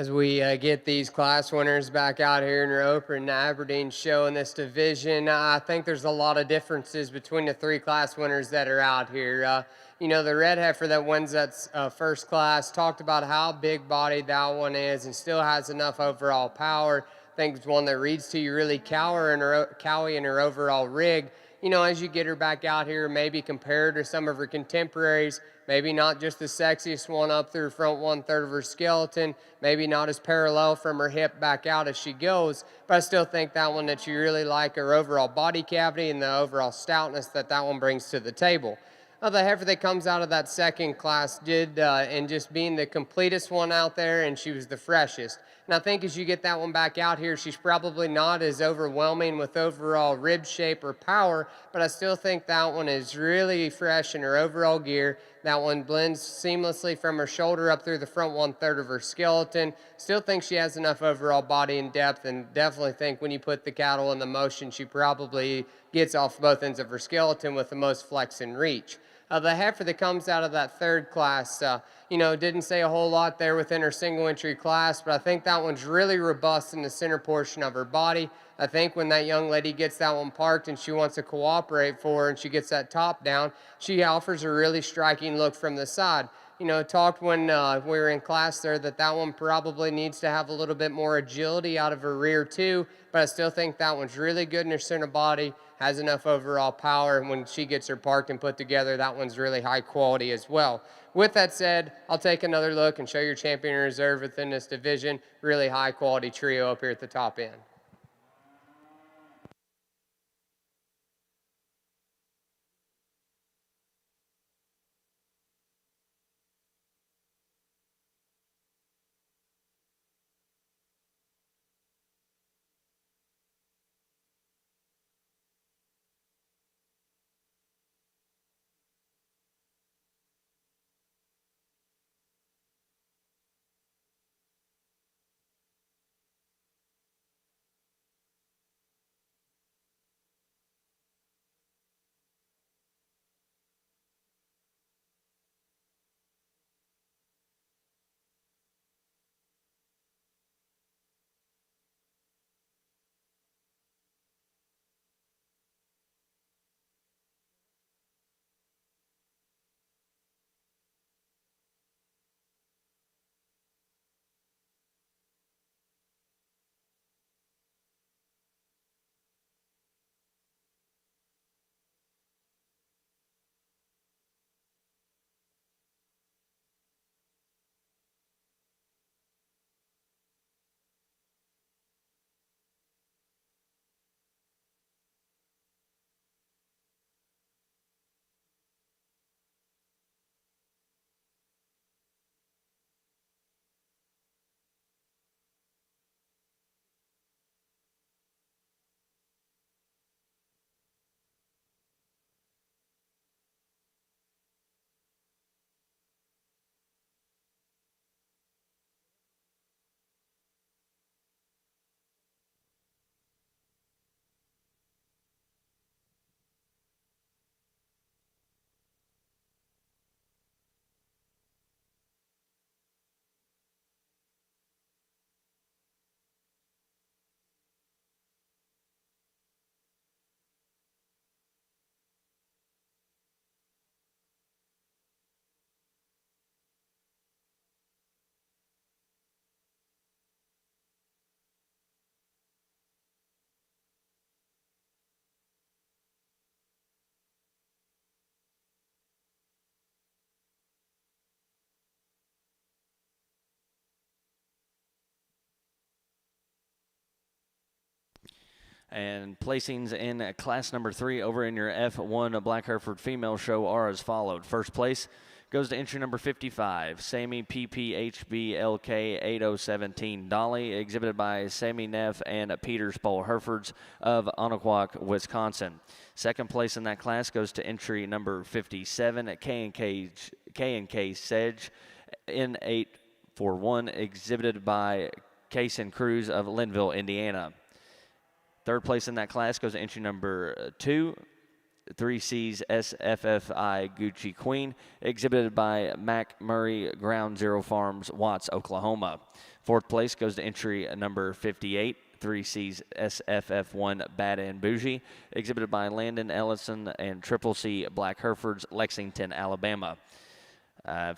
S3: As we get these class winners back out here in our open Aberdeen show in this division, I think there's a lot of differences between the three class winners that are out here. The red heifer that wins that first class talked about how big bodied that one is and still has enough overall power. I think it's one that reads to you really cowy in her overall rig. As you get her back out here, maybe compared to some of her contemporaries, maybe not just the sexiest one up through front 1/3 of her skeleton, maybe not as parallel from her hip back out as she goes, but I still think that one that you really like her overall body cavity and the overall stoutness that one brings to the table. The heifer that comes out of that second class did, and just being the completest one out there, and she was the freshest. And I think as you get that one back out here, she's probably not as overwhelming with overall rib shape or power, but I still think that one is really fresh in her overall gear. That one blends seamlessly from her shoulder up through the front 1/3 of her skeleton. Still think she has enough overall body and depth, and definitely think when you put the cattle in the motion, she probably gets off both ends of her skeleton with the most flex and reach. The heifer that comes out of that third class, didn't say a whole lot there within her single entry class, but I think that one's really robust in the center portion of her body. I think when that young lady gets that one parked and she wants to cooperate for her and she gets that top down, she offers a really striking look from the side. Talked when we were in class there that one probably needs to have a little bit more agility out of her rear too, but I still think that one's really good in her center body, has enough overall power, and when she gets her parked and put together, that one's really high quality as well. With that said, I'll take another look and show your champion in reserve within this division. Really high quality trio up here at the top end.
S1: And placings in class number 3 over in your F1 Black Hereford female show are as followed. First place goes to entry number 55, Sammy PPHBLK 8017 Dolly, exhibited by Sammy Neff and Peter Spall Herefords of Onnequock, Wisconsin. Second place in that class goes to entry number 57, K&K Sedge N841, exhibited by Kaysen Cruz of Linville, Indiana. Third place in that class goes to entry number 2, 3Cs SFFI Gucci Queen, exhibited by Mac Murray Ground Zero Farms, Watts, Oklahoma. Fourth place goes to entry number 58, 3Cs SFF1 Bad and Bougie, exhibited by Landon Ellison and Triple C Black Herefords, Lexington, Alabama.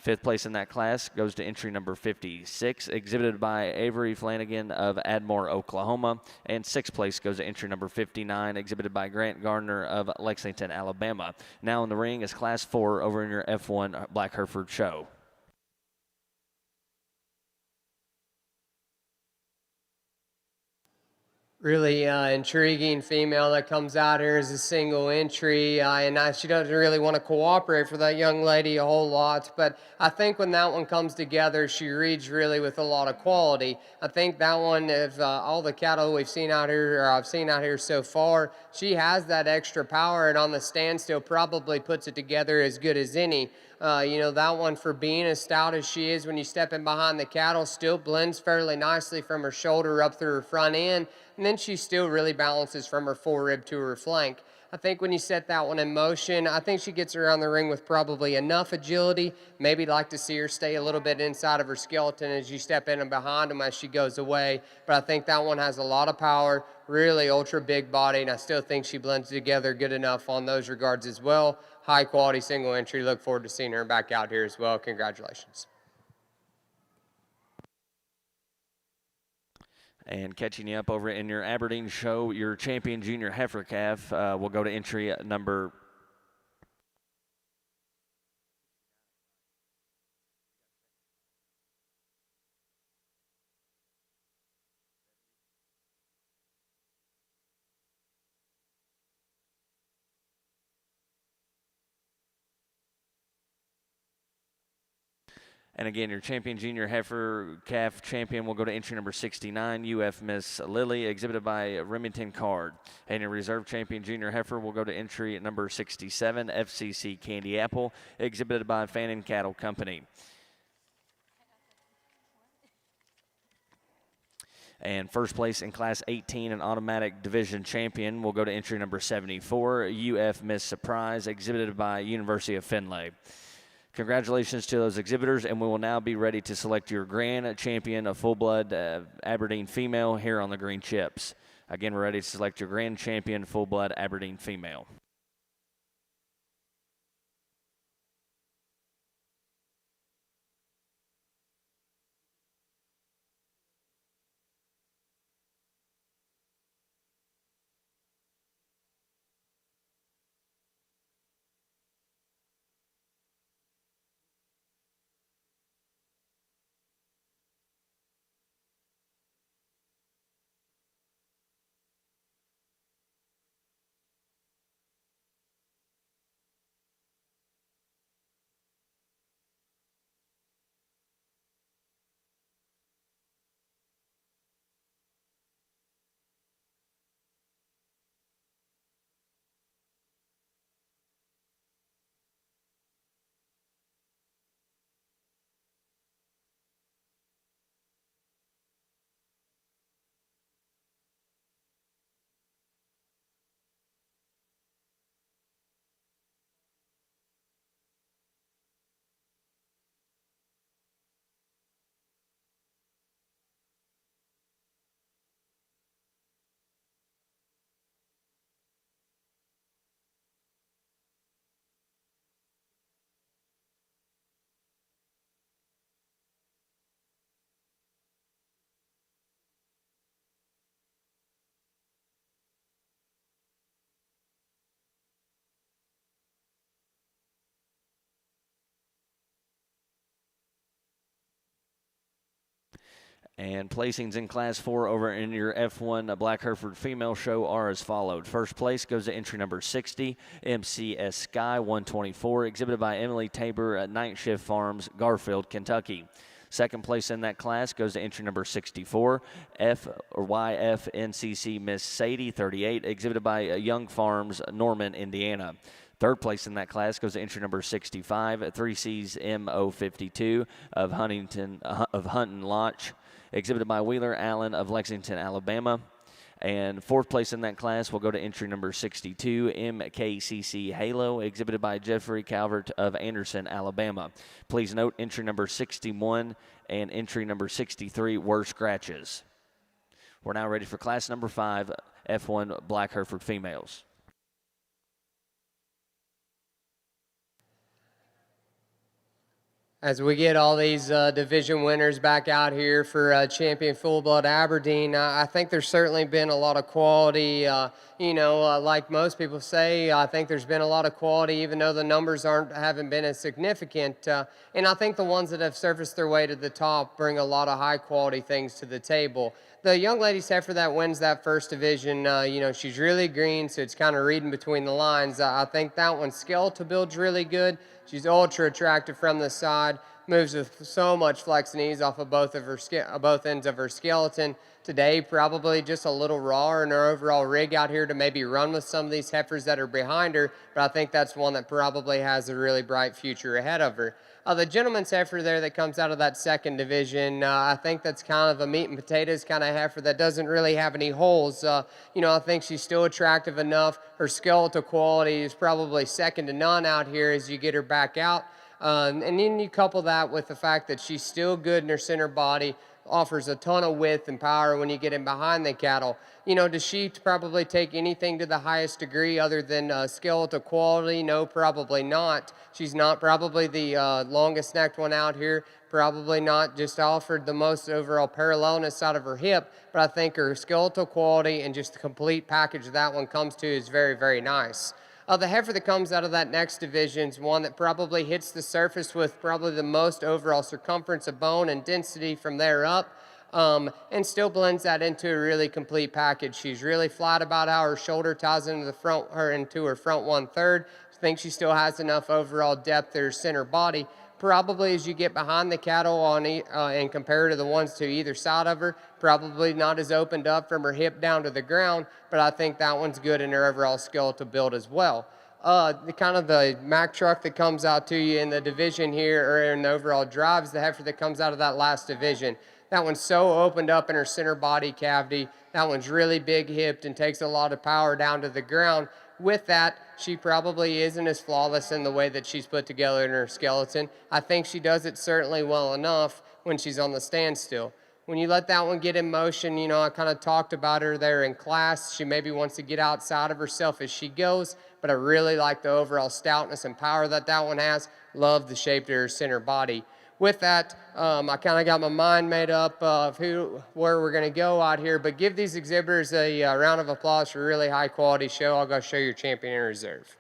S1: Fifth place in that class goes to entry number 56, exhibited by Avery Flanagan of Admore, Oklahoma. And sixth place goes to entry number 59, exhibited by Grant Gardner of Lexington, Alabama. Now in the ring is class 4 over in your F1 Black Hereford show.
S3: Really intriguing female that comes out here as a single entry, and she doesn't really want to cooperate for that young lady a whole lot, but I think when that one comes together, she reads really with a lot of quality. I think that one, of all the cattle we've seen out here, or I've seen out here so far, she has that extra power, and on the standstill probably puts it together as good as any. That one, for being as stout as she is when you step in behind the cattle, still blends fairly nicely from her shoulder up through her front end, and then she still really balances from her forerib to her flank. I think when you set that one in motion, I think she gets around the ring with probably enough agility. Maybe like to see her stay a little bit inside of her skeleton as you step in and behind them as she goes away. But I think that one has a lot of power, really ultra big body, and I still think she blends together good enough on those regards as well. High quality single entry. Look forward to seeing her back out here as well. Congratulations.
S1: And catching you up over in your Aberdeen show, your champion junior heifer calf will go to entry number And again, your champion junior heifer calf champion will go to entry number 69, UF Miss Lily, exhibited by Remington Card. And your reserve champion junior heifer will go to entry number 67, FCC Candy Apple, exhibited by Fannin Cattle Company. And first place in Class 18, an automatic division champion, will go to entry number 74, UF Miss Surprise, exhibited by University of Findlay. Congratulations to those exhibitors, and we will now be ready to select your grand champion of full-blood Aberdeen female here on the green chips. Again, we're ready to select your grand champion full-blood Aberdeen female. And placings in Class 4 over in your F1 Black Hereford female show are as followed. First place goes to entry number 60, MCS Sky 124, exhibited by Emily Tabor at Night Shift Farms, Garfield, Kentucky. Second place in that class goes to entry number 64, YFNCC Miss Sadie 38, exhibited by Young Farms, Norman, Indiana. Third place in that class goes to entry number 65, 3Cs MO52 of Hunting Lodge, exhibited by Wheeler Allen of Lexington, Alabama. And fourth place in that class will go to entry number 62, MKCC Halo, exhibited by Jeffrey Calvert of Anderson, Alabama. Please note entry number 61 and entry number 63 were scratches. We're now ready for class number 5, F1 Black Hereford females.
S3: As we get all these division winners back out here for champion full blood Aberdeen, I think there's certainly been a lot of quality. Like most people say, I think there's been a lot of quality, even though the numbers haven't been as significant. And I think the ones that have surfaced their way to the top bring a lot of high quality things to the table. The young lady heifer that wins that first division, she's really green, so it's kind of reading between the lines. I think that one's skeletal build's really good. She's ultra attractive from the side, moves with so much flex and ease off of both ends of her skeleton. Today, probably just a little raw in her overall rig out here to maybe run with some of these heifers that are behind her, but I think that's one that probably has a really bright future ahead of her. The gentleman's heifer there that comes out of that second division, I think that's kind of a meat and potatoes kind of heifer that doesn't really have any holes. I think she's still attractive enough. Her skeletal quality is probably second to none out here as you get her back out. And then you couple that with the fact that she's still good in her center body, offers a ton of width and power when you get in behind the cattle. Does she probably take anything to the highest degree other than skeletal quality? No, probably not. She's not probably the longest necked one out here. Probably not just offered the most overall parallelness out of her hip, but I think her skeletal quality and just the complete package that one comes to is very, very nice. The heifer that comes out of that next division is one that probably hits the surface with probably the most overall circumference of bone and density from there up, and still blends that into a really complete package. She's really flat about how her shoulder ties into the front, into her front 1/3. I think she still has enough overall depth in her center body. Probably as you get behind the cattle and compare to the ones to either side of her, probably not as opened up from her hip down to the ground, but I think that one's good in her overall skeletal build as well. The Mack truck that comes out to you in the division here, or in the overall drives, the heifer that comes out of that last division. That one's so opened up in her center body cavity. That one's really big hipped and takes a lot of power down to the ground. With that, she probably isn't as flawless in the way that she's put together in her skeleton. I think she does it certainly well enough when she's on the standstill. When you let that one get in motion, I kind of talked about her there in class. She maybe wants to get outside of herself as she goes, but I really like the overall stoutness and power that one has. Love the shape of her center body. With that, I kind of got my mind made up of where we're going to go out here, but give these exhibitors a round of applause for a really high quality show. I'll go show your champion in reserve.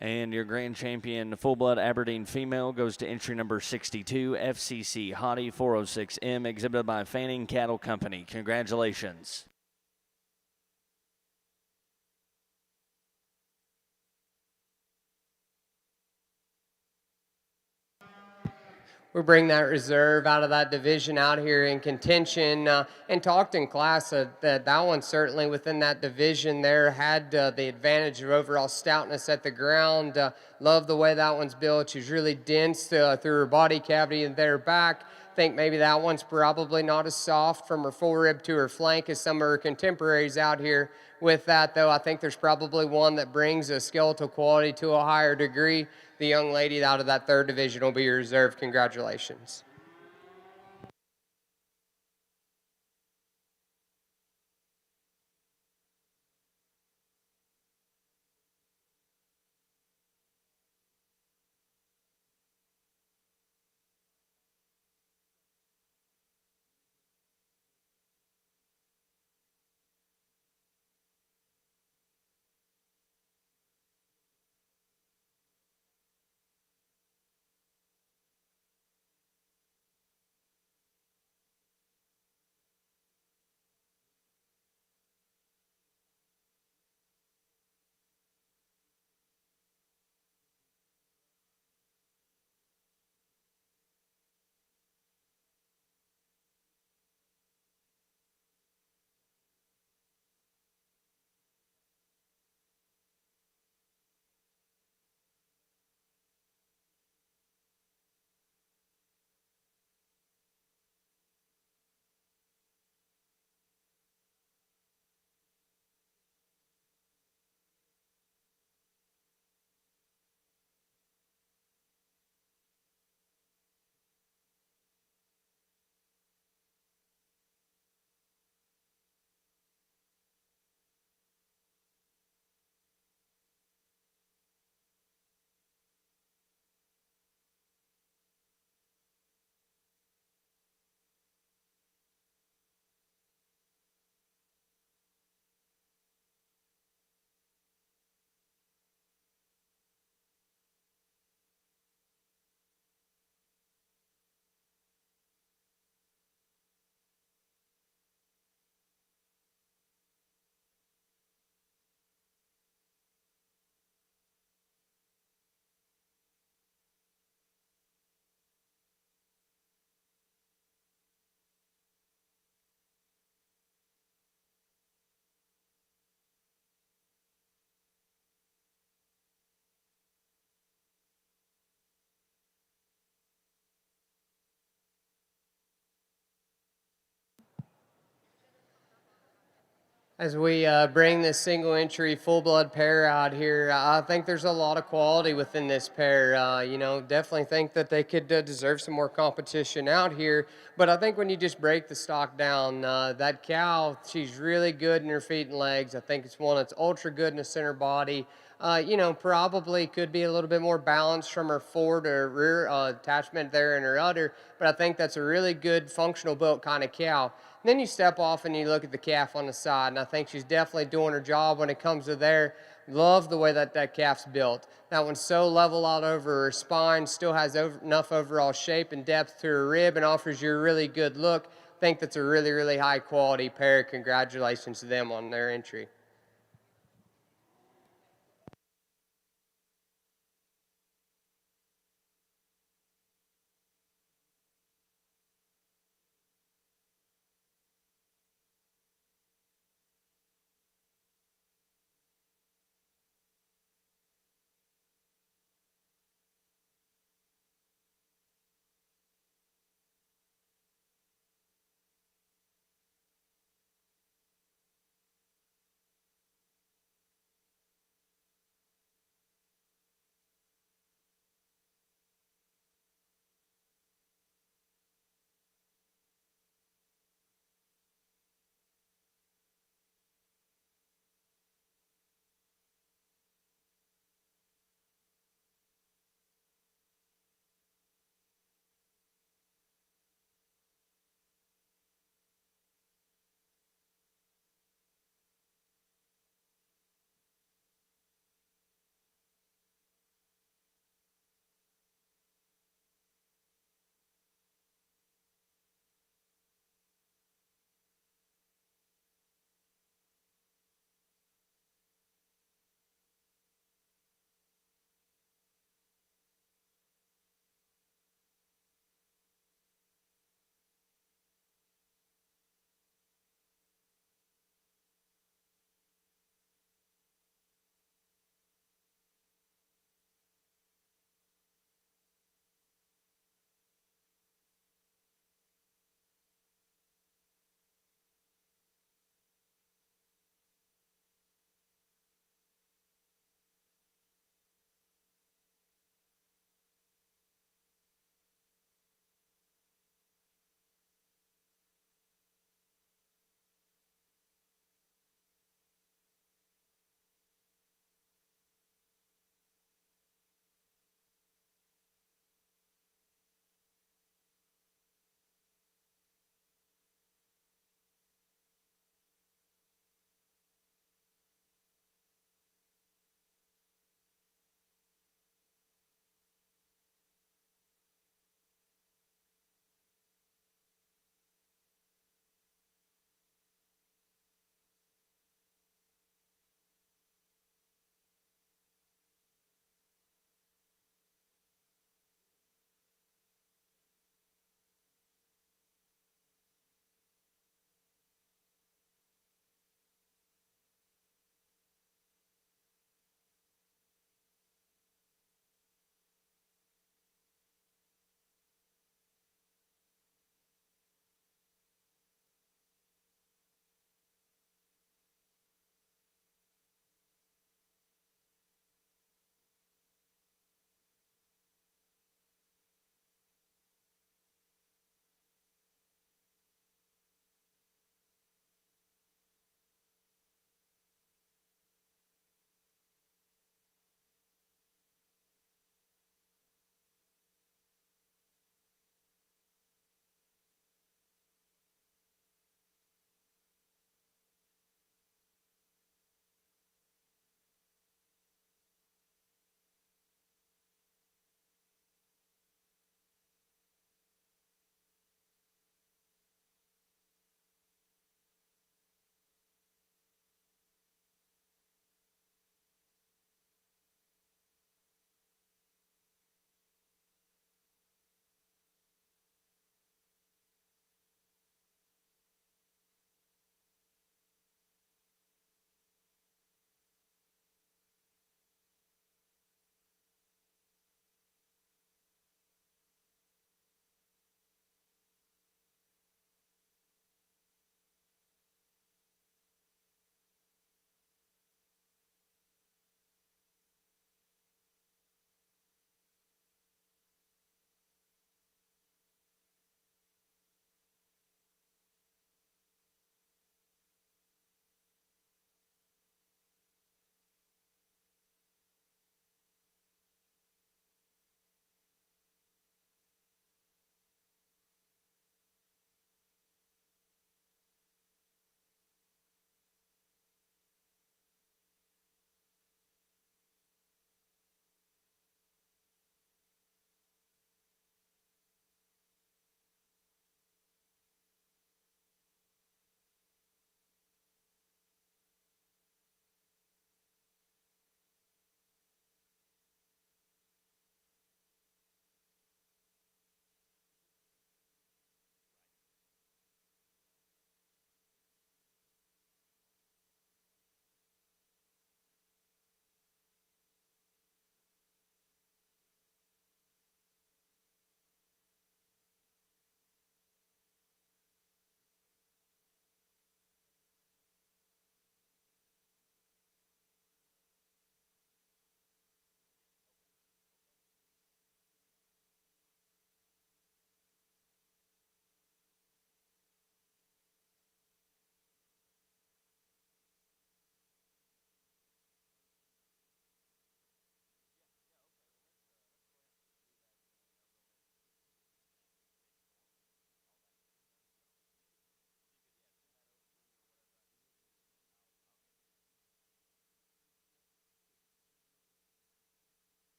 S1: And your grand champion, full-blood Aberdeen female, goes to entry number 62, FCC Hottie 406M, exhibited by Fanning Cattle Company. Congratulations.
S3: We bring that reserve out of that division out here in contention, and talked in class that one certainly within that division there had the advantage of overall stoutness at the ground. Love the way that one's built. She's really dense through her body cavity and their back. Think maybe that one's probably not as soft from her forerib to her flank as some of her contemporaries out here. With that, though, I think there's probably one that brings a skeletal quality to a higher degree. The young lady out of that third division will be reserved. Congratulations. As we bring this single entry full blood pair out here, I think there's a lot of quality within this pair. Definitely think that they could deserve some more competition out here. But I think when you just break the stock down, that cow, she's really good in her feet and legs. I think it's one that's ultra good in the center body. Probably could be a little bit more balanced from her forward or rear attachment there in her udder. But I think that's a really good functional built kind of cow. Then you step off and you look at the calf on the side, and I think she's definitely doing her job when it comes to there. Love the way that calf's built. That one's so level out over her spine, still has enough overall shape and depth to her rib, and offers you a really good look. Think that's a really, really high quality pair. Congratulations to them on their entry.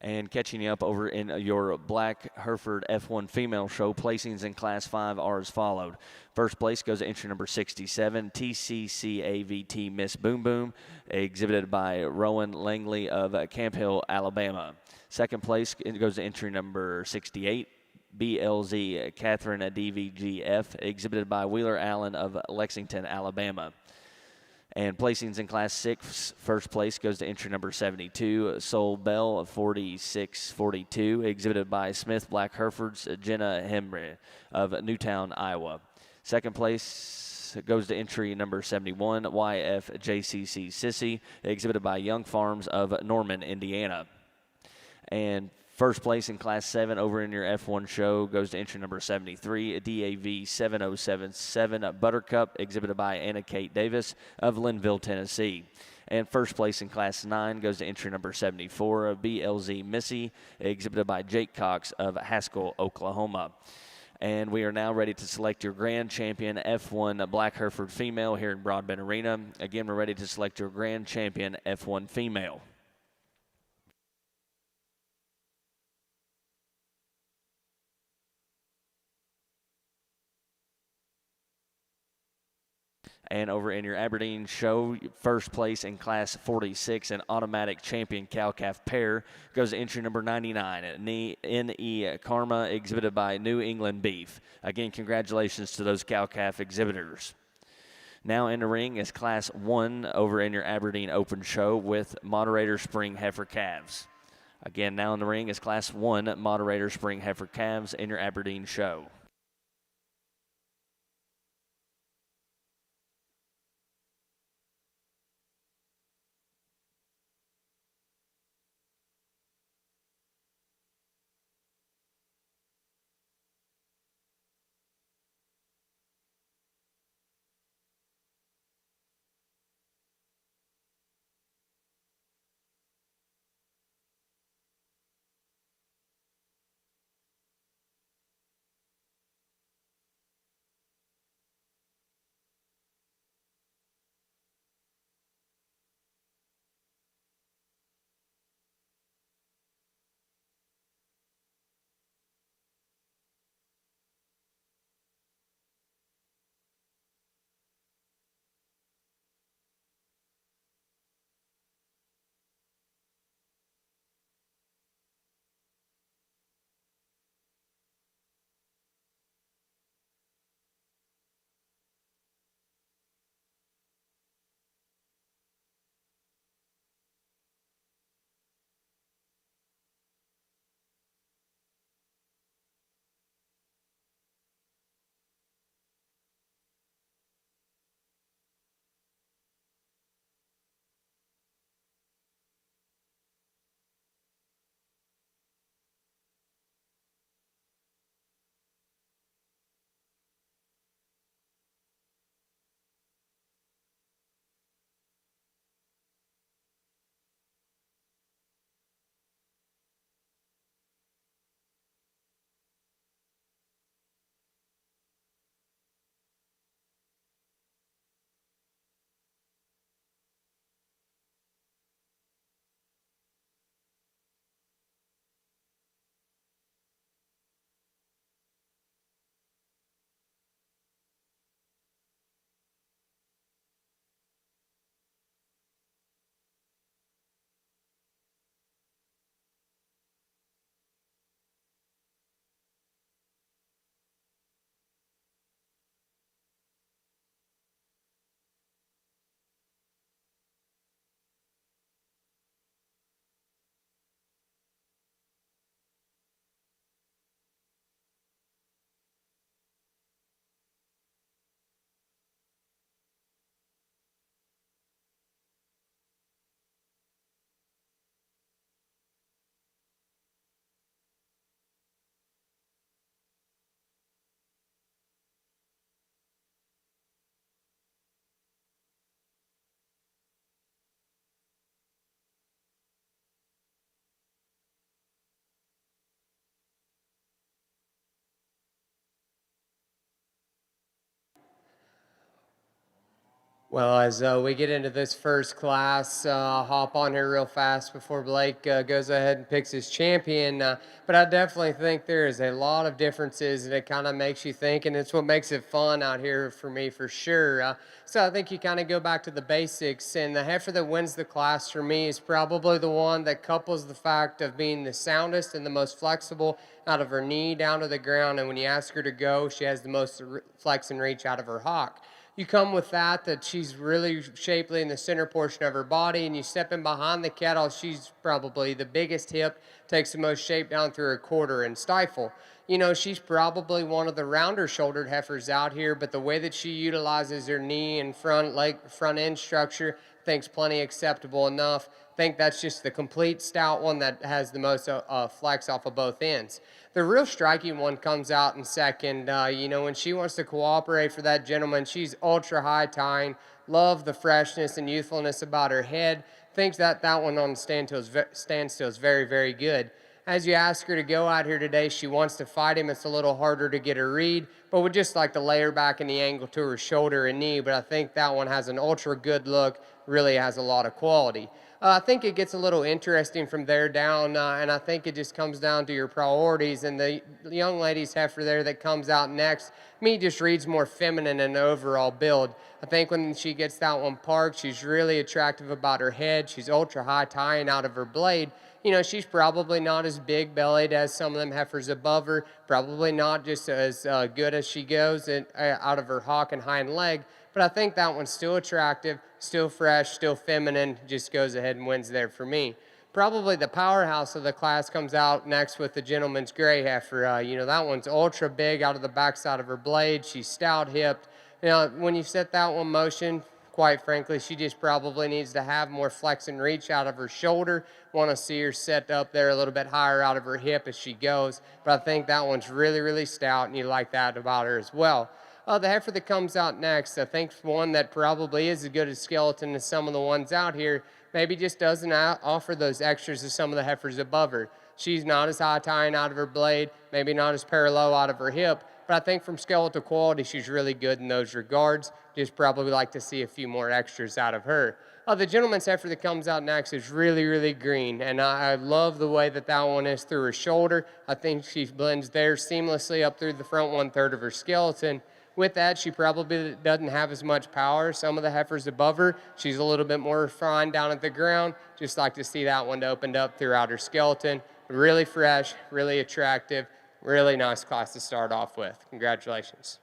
S1: And catching you up over in your Black Hereford F1 female show, placings in Class 5 are as followed. First place goes to entry number 67, TCCAVT Miss Boom Boom, exhibited by Rowan Langley of Camp Hill, Alabama. Second place goes to entry number 68, BLZ Catherine DVGF, exhibited by Wheeler Allen of Lexington, Alabama. And placings in Class 6, first place goes to entry number 72, Soul Bell 4642, exhibited by Smith Black Hereford's Jenna Hemry of Newtown, Iowa. Second place goes to entry number 71, YFJCC Sissy, exhibited by Young Farms of Norman, Indiana. And first place in Class 7 over in your F1 show goes to entry number 73, DAV 7077 Buttercup, exhibited by Anna Kate Davis of Linville, Tennessee. And first place in Class 9 goes to entry number 74, BLZ Missy, exhibited by Jake Cox of Haskell, Oklahoma. And we are now ready to select your grand champion F1 Black Hereford female here in Broadbent Arena. Again, we're ready to select your grand champion F1 female. And over in your Aberdeen show, first place in Class 46, an automatic champion cow-calf pair, goes to entry number 99, N.E. Karma, exhibited by New England Beef. Again, congratulations to those cow-calf exhibitors. Now in the ring is Class 1 over in your Aberdeen Open show with Moderator Spring Heifer Calves. Again, now in the ring is Class 1 Moderator Spring Heifer Calves in your Aberdeen show.
S3: Well, as we get into this first class, I'll hop on here real fast before Blake goes ahead and picks his champion. But I definitely think there is a lot of differences, and it kind of makes you think, and it's what makes it fun out here for me for sure. So I think you kind of go back to the basics, and the heifer that wins the class for me is probably the one that couples the fact of being the soundest and the most flexible out of her knee down to the ground, and when you ask her to go, she has the most flex and reach out of her hock. You come with that she's really shapely in the center portion of her body, and you step in behind the kettle, she's probably the biggest hip, takes the most shape down through her quarter and stifle. You know, she's probably one of the rounder shouldered heifers out here, but the way that she utilizes her knee and front leg, front end structure, I think's plenty acceptable enough. I think that's just the complete stout one that has the most flex off of both ends. The real striking one comes out in second. You know, when she wants to cooperate for that gentleman, she's ultra high tying. Love the freshness and youthfulness about her head. Thinks that one on standstill is very, very good. As you ask her to go out here today, she wants to fight him. It's a little harder to get a read, but would just like to lay her back in the angle to her shoulder and knee. But I think that one has an ultra good look, really has a lot of quality. I think it gets a little interesting from there down, and I think it just comes down to your priorities. And the young lady's heifer there that comes out next, me just reads more feminine in the overall build. I think when she gets that one parked, she's really attractive about her head. She's ultra high tying out of her blade. You know, she's probably not as big bellied as some of them heifers above her, probably not just as good as she goes out of her hock and hind leg, but I think that one's still attractive, still fresh, still feminine, just goes ahead and wins there for me. Probably the powerhouse of the class comes out next with the gentleman's gray heifer. You know, that one's ultra big out of the backside of her blade. She's stout hipped. You know, when you set that one motion, quite frankly, she just probably needs to have more flex and reach out of her shoulder. Want to see her set up there a little bit higher out of her hip as she goes. But I think that one's really, really stout, and you like that about her as well. The heifer that comes out next, I think one that probably is as good a skeleton as some of the ones out here, maybe just doesn't offer those extras as some of the heifers above her. She's not as high tying out of her blade, maybe not as parallel out of her hip, but I think from skeletal quality, she's really good in those regards. Just probably like to see a few more extras out of her. The gentleman's heifer that comes out next is really, really green, and I love the way that one is through her shoulder. I think she blends there seamlessly up through the front 1/3 of her skeleton. With that, she probably doesn't have as much power. Some of the heifers above her, she's a little bit more refined down at the ground. Just like to see that one opened up throughout her skeleton. Really fresh, really attractive, really nice class to start off with. Congratulations.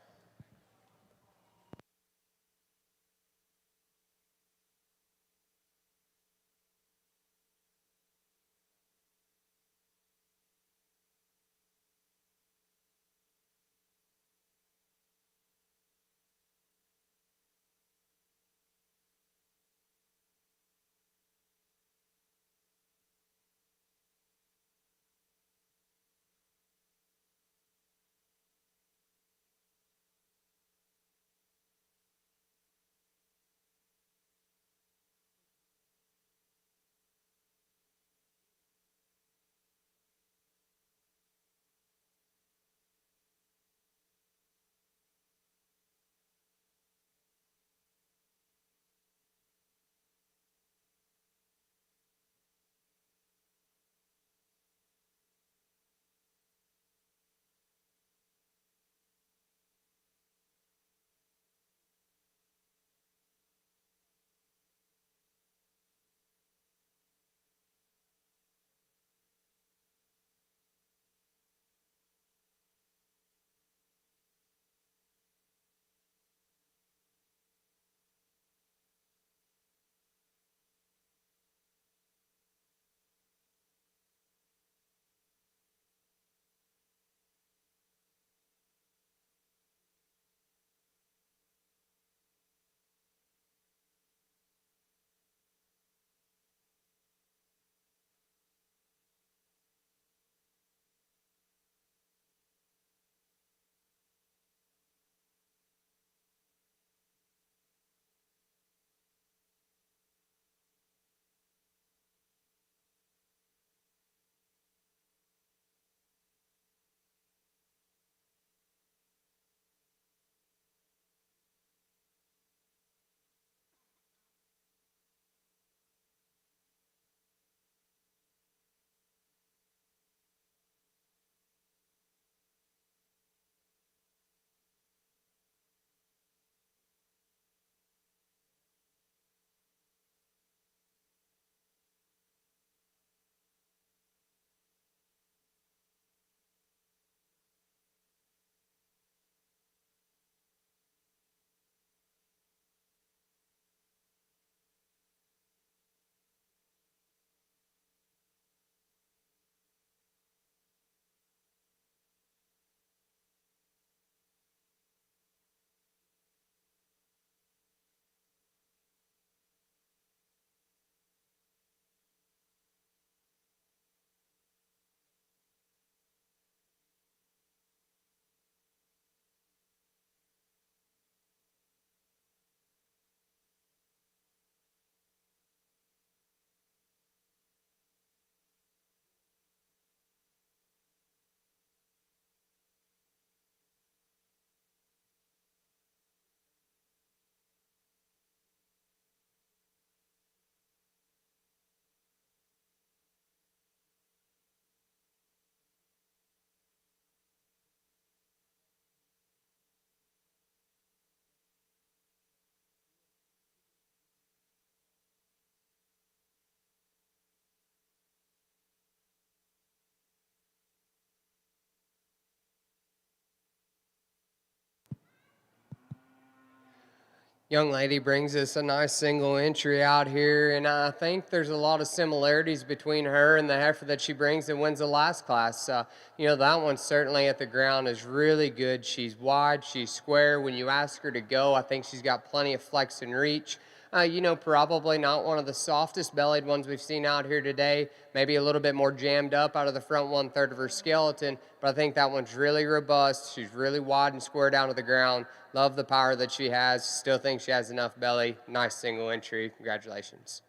S3: Young lady brings us a nice single entry out here, and I think there's a lot of similarities between her and the heifer that she brings that wins the last class. That one certainly at the ground is really good. She's wide, she's square. When you ask her to go, I think she's got plenty of flex and reach. Probably not one of the softest bellied ones we've seen out here today. Maybe a little bit more jammed up out of the front 1/3 of her skeleton, but I think that one's really robust. She's really wide and square down to the ground. Love the power that she has. Still think she has enough belly. Nice single entry. Congratulations.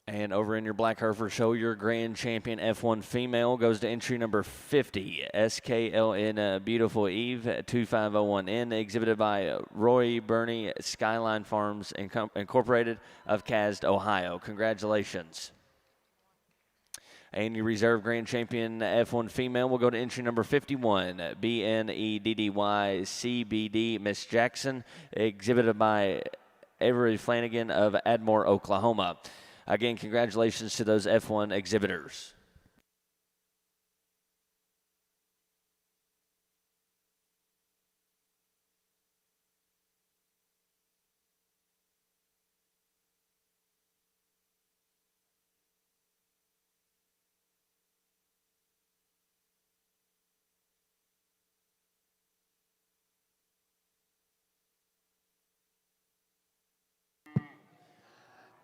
S1: And over in your Black Hereford show, your grand champion F1 female goes to entry number 50, SKLN Beautiful Eve 2501N, exhibited by Roy Burney Skyline Farms Incorporated of Casd, Ohio. Congratulations. And your reserve grand champion F1 female will go to entry number 51, BNEDDY CBD Miss Jackson, exhibited by Avery Flanagan of Admore, Oklahoma. Again, congratulations to those F1 exhibitors.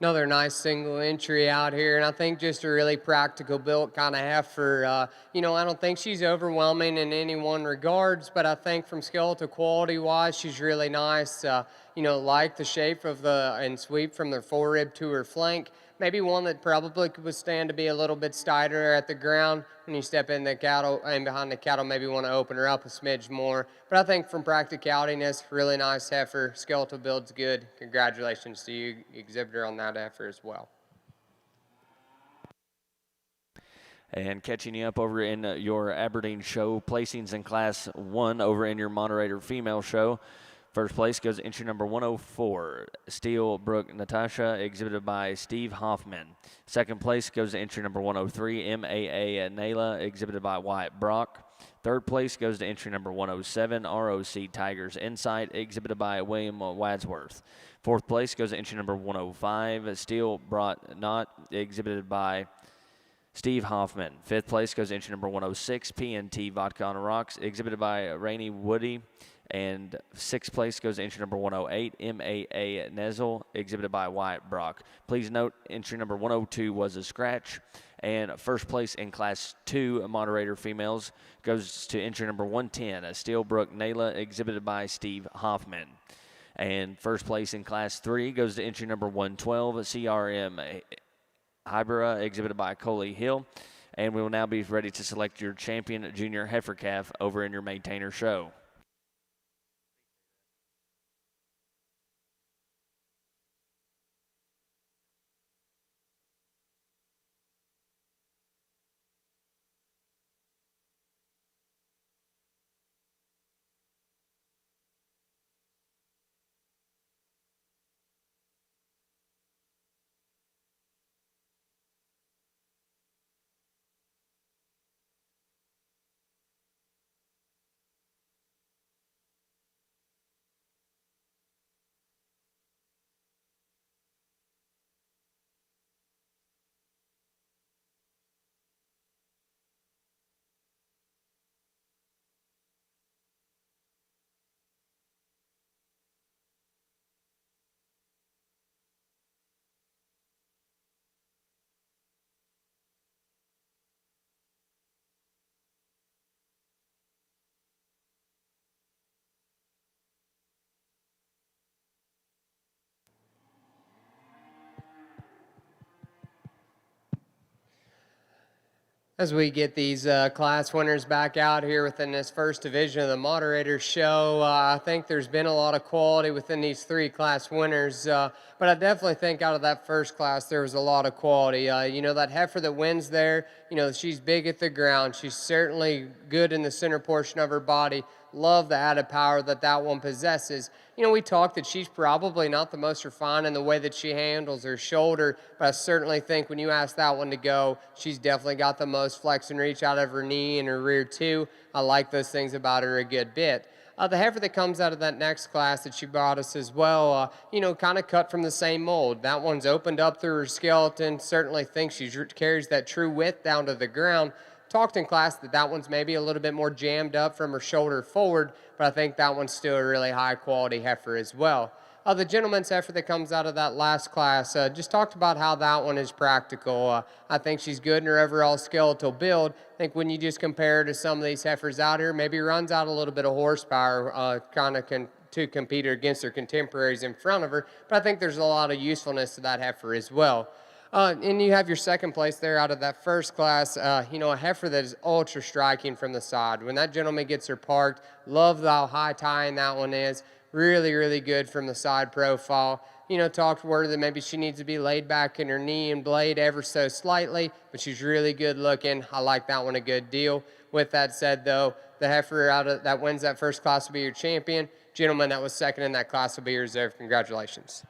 S3: Another nice single entry out here, and I think just a really practical built kind of heifer. I don't think she's overwhelming in any one regards, but I think from skeletal quality wise, she's really nice. Like the shape of and sweep from the forerib to her flank. Maybe one that probably could withstand to be a little bit steider at the ground. When you step in the cattle and behind the cattle, maybe want to open her up a smidge more. But I think from practicalityness, really nice heifer. Skeletal build's good. Congratulations to you, exhibitor, on that heifer as well.
S1: And catching you up over in your Aberdeen show, placings in Class 1 over in your moderator female show. First place goes to entry number 104, Steelbrook Natasha, exhibited by Steve Hoffman. Second place goes to entry number 103, MAA NAILE, exhibited by Wyatt Brock. Third place goes to entry number 107, ROC Tigers Insight, exhibited by William Wadsworth. Fourth place goes to entry number 105, Steel Brought Not, exhibited by Steve Hoffman. Fifth place goes to entry number 106, PNT Vodka on the Rocks, exhibited by Rainey Woody. And sixth place goes to entry number 108, MAA Nezel, exhibited by Wyatt Brock. Please note, entry number 102 was a scratch. And first place in Class 2 moderator females goes to entry number 110, a Steelbrook Naila, exhibited by Steve Hoffman. And first place in Class 3 goes to entry number 112, CRM Hybera, exhibited by Coley Hill. And we will now be ready to select your champion junior heifer calf over in your maintainer show.
S3: As we get these class winners back out here within this first division of the moderator show, I think there's been a lot of quality within these three class winners, but I definitely think out of that first class there was a lot of quality. That heifer that wins there, she's big at the ground. She's certainly good in the center portion of her body. Love the added power that that one possesses. You know, we talked that she's probably not the most refined in the way that she handles her shoulder, but I certainly think when you ask that one to go, she's definitely got the most flex and reach out of her knee and her rear too. I like those things about her a good bit. The heifer that comes out of that next class that she brought us as well, you know, kind of cut from the same mold. That one's opened up through her skeleton. Certainly think she carries that true width down to the ground. Talked in class that that one's maybe a little bit more jammed up from her shoulder forward, but I think that one's still a really high quality heifer as well. The gentleman's heifer that comes out of that last class, just talked about how that one is practical. I think she's good in her overall skeletal build. I think when you just compare her to some of these heifers out here, maybe runs out a little bit of horsepower, to compete against her contemporaries in front of her. But I think there's a lot of usefulness to that heifer as well. And you have your second place there out of that first class, you know, a heifer that is ultra striking from the side. When that gentleman gets her parked, love how high tying that one is. Really, really good from the side profile. You know, talked to her that maybe she needs to be laid back in her knee and blade ever so slightly, but she's really good looking. I like that one a good deal. With that said, though, the heifer that wins that first class will be your champion. Gentleman that was second in that class will be your reserve. Congratulations.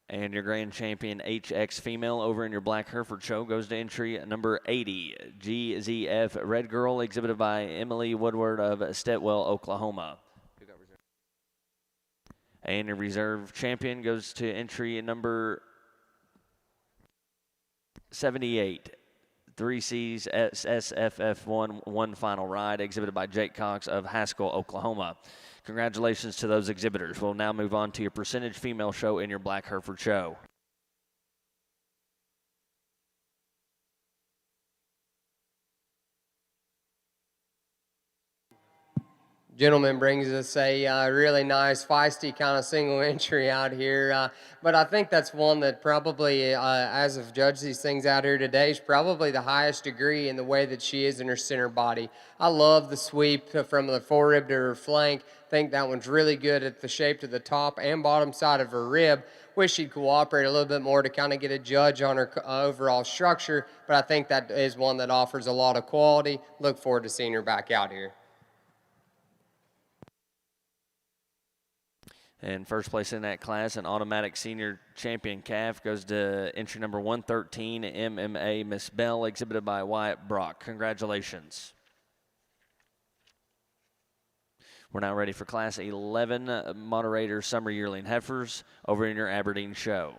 S1: And your grand champion HX female over in your black Hereford show goes to entry number 80, GZF Red Girl, exhibited by Emily Woodward of Stetwell, Oklahoma. And your reserve champion goes to entry number 78, 3Cs SFF1 One Final Ride, exhibited by Jake Cox of Haskell, Oklahoma. Congratulations to those exhibitors. We'll now move on to your percentage female show in your black Hereford show.
S3: Gentleman brings us a really nice, feisty kind of single entry out here. But I think that's one that probably, as I've judged these things out here today, is probably the highest degree in the way that she is in her center body. I love the sweep from the forerib to her flank. I think that one's really good at the shape to the top and bottom side of her rib. Wish she'd cooperate a little bit more to kind of get a judge on her overall structure, but I think that is one that offers a lot of quality. Look forward to seeing her back out here.
S1: And first place in that class, an automatic senior champion calf, goes to entry number 113, MMA Miss Bell, exhibited by Wyatt Brock. Congratulations. We're now ready for Class 11 moderator summer yearling heifers over in your Aberdeen show.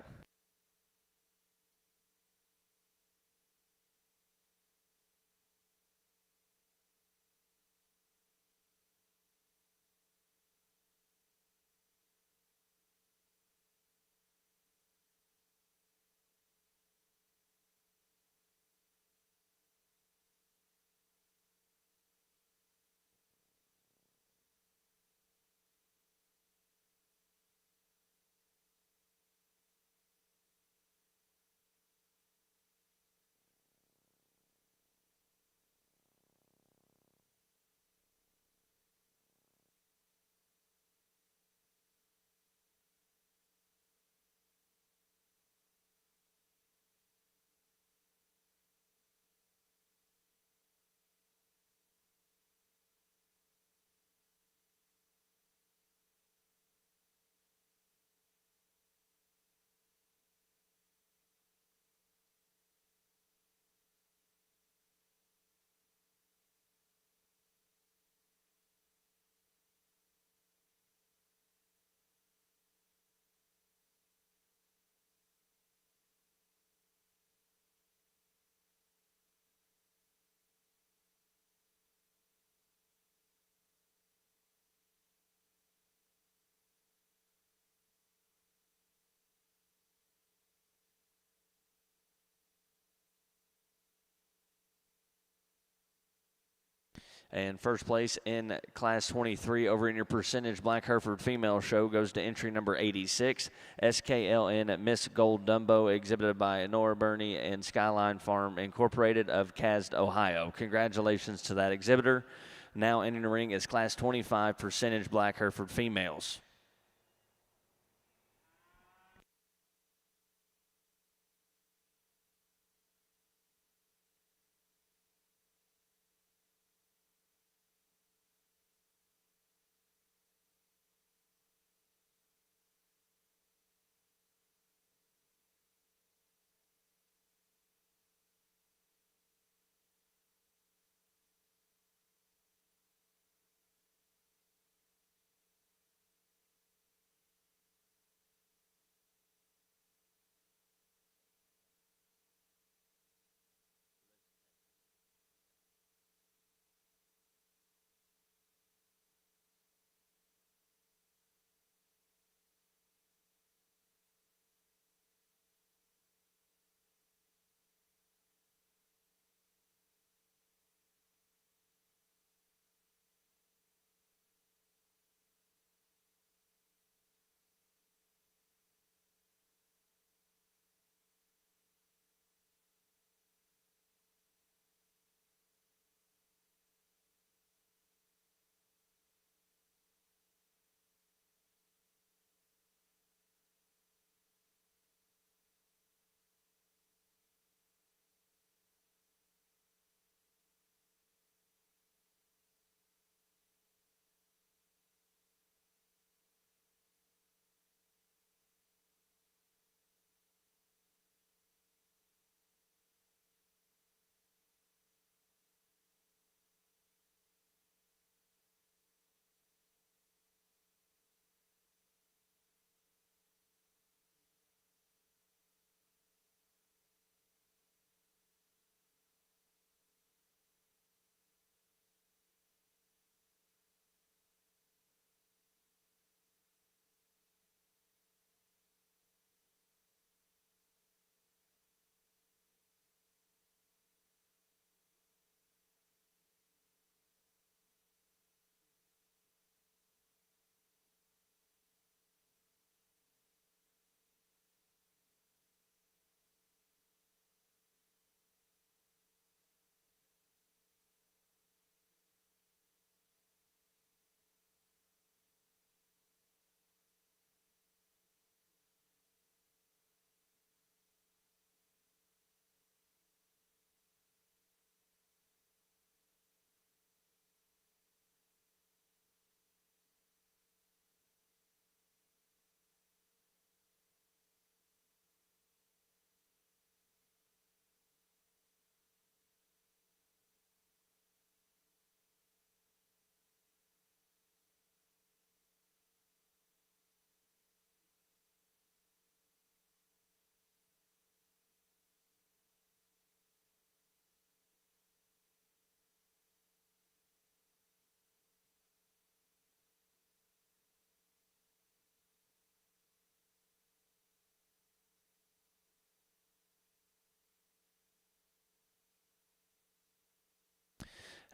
S1: And first place in Class 23 over in your percentage Black Hereford female show goes to entry number 86, SKLN Miss Gold Dumbo, exhibited by Nora Burney and Skyline Farm Incorporated of Casd, Ohio. Congratulations to that exhibitor. Now entering the ring is Class 25 percentage Black Hereford females.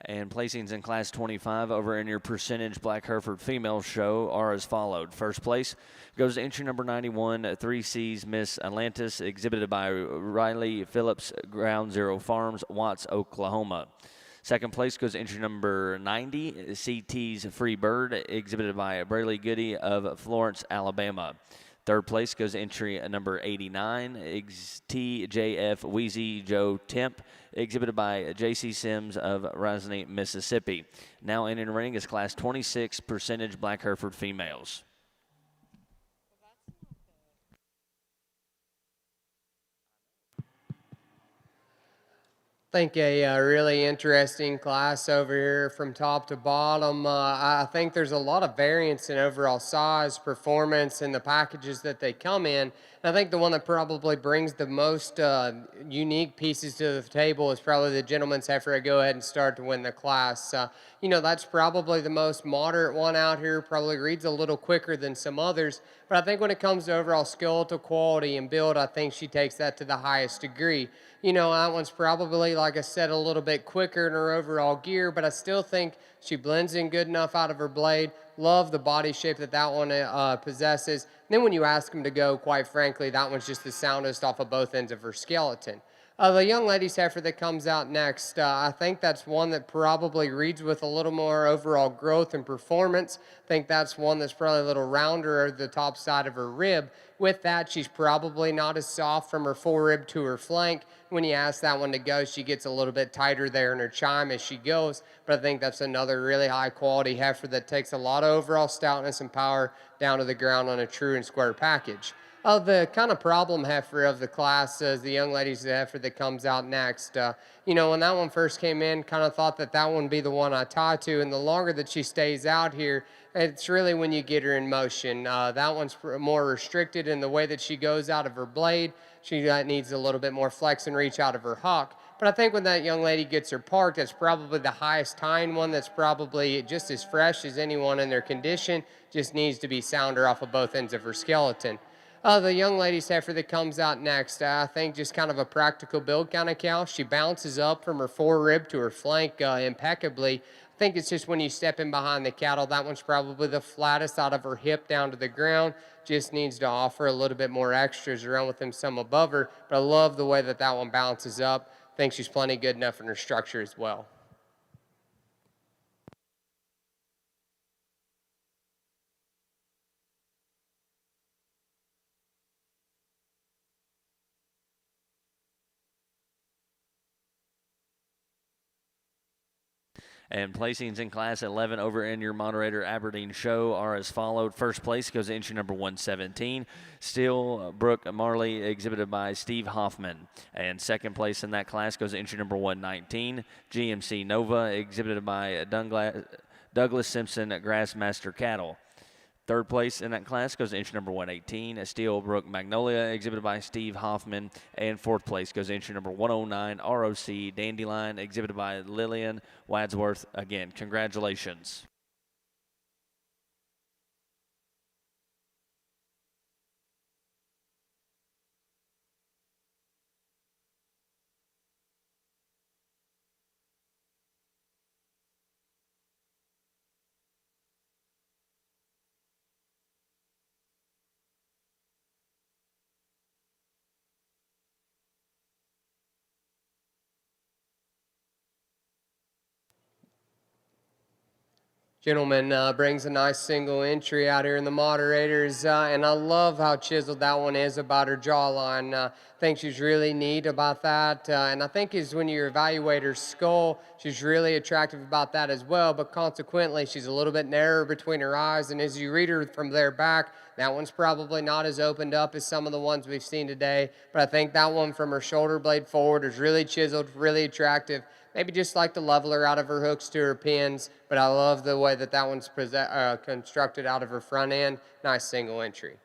S1: And placings in Class 25 over in your percentage Black Hereford female show are as followed. First place goes to entry number 91, 3 C's Miss Atlantis, exhibited by Riley Phillips, Ground Zero Farms, Watts, Oklahoma. Second place goes to entry number 90, CT's Free Bird, exhibited by Brayley Goody of Florence, Alabama. Third place goes to entry number 89, TJF Wheezy Joe Temp, exhibited by J.C. Sims of Rosny, Mississippi. Now in the ring is Class 26 percentage Black Hereford females.
S3: I think a really interesting class over here from top to bottom. I think there's a lot of variance in overall size, performance, and the packages that they come in. And I think the one that probably brings the most unique pieces to the table is probably the gentleman's heifer. I go ahead and start to win the class. That's probably the most moderate one out here. Probably reads a little quicker than some others. But I think when it comes to overall skeletal quality and build, I think she takes that to the highest degree. That one's probably, like I said, a little bit quicker in her overall gear, but I still think she blends in good enough out of her blade. Love the body shape that one possesses. And then when you ask them to go, quite frankly, that one's just the soundest off of both ends of her skeleton. The young lady's heifer that comes out next, I think that's one that probably reads with a little more overall growth and performance. I think that's one that's probably a little rounder at the top side of her rib. With that, she's probably not as soft from her forerib to her flank. When you ask that one to go, she gets a little bit tighter there in her chime as she goes. But I think that's another really high quality heifer that takes a lot of overall stoutness and power down to the ground on a true and square package. The kind of problem heifer of the class is the young lady's heifer that comes out next. When that one first came in, kind of thought that one would be the one I tie to. And the longer that she stays out here, it's really when you get her in motion. That one's more restricted in the way that she goes out of her blade. She needs a little bit more flex and reach out of her hock. But I think when that young lady gets her parked, that's probably the highest tying one that's probably just as fresh as anyone in their condition, just needs to be sounder off of both ends of her skeleton. The young lady's heifer that comes out next, I think just kind of a practical build kind of cow. She bounces up from her forerib to her flank impeccably. I think it's just when you step in behind the cattle, that one's probably the flattest out of her hip down to the ground. Just needs to offer a little bit more extras around with them some above her. But I love the way that one bounces up. I think she's plenty good enough in her structure as well.
S1: And placings in Class 11 over in your moderator Aberdeen show are as followed. First place goes to entry number 117, Steel Brook Marley, exhibited by Steve Hoffman. And second place in that class goes to entry number 119, GMC Nova, exhibited by Douglas Simpson Grassmaster Cattle. Third place in that class goes to entry number 118, Steelbrook Magnolia, exhibited by Steve Hoffman. And fourth place goes to entry number 109, ROC Dandelion, exhibited by Lillian Wadsworth. Again, congratulations.
S3: Gentleman brings a nice single entry out here in the moderators, and I love how chiseled that one is about her jawline. I think she's really neat about that, and I think is when you evaluate her skull, she's really attractive about that as well, but consequently, she's a little bit narrower between her eyes, and as you read her from there back, that one's probably not as opened up as some of the ones we've seen today, but I think that one from her shoulder blade forward is really chiseled, really attractive. Maybe just like to level her out of her hooks to her pins, but I love the way that one's constructed out of her front end. Nice single entry.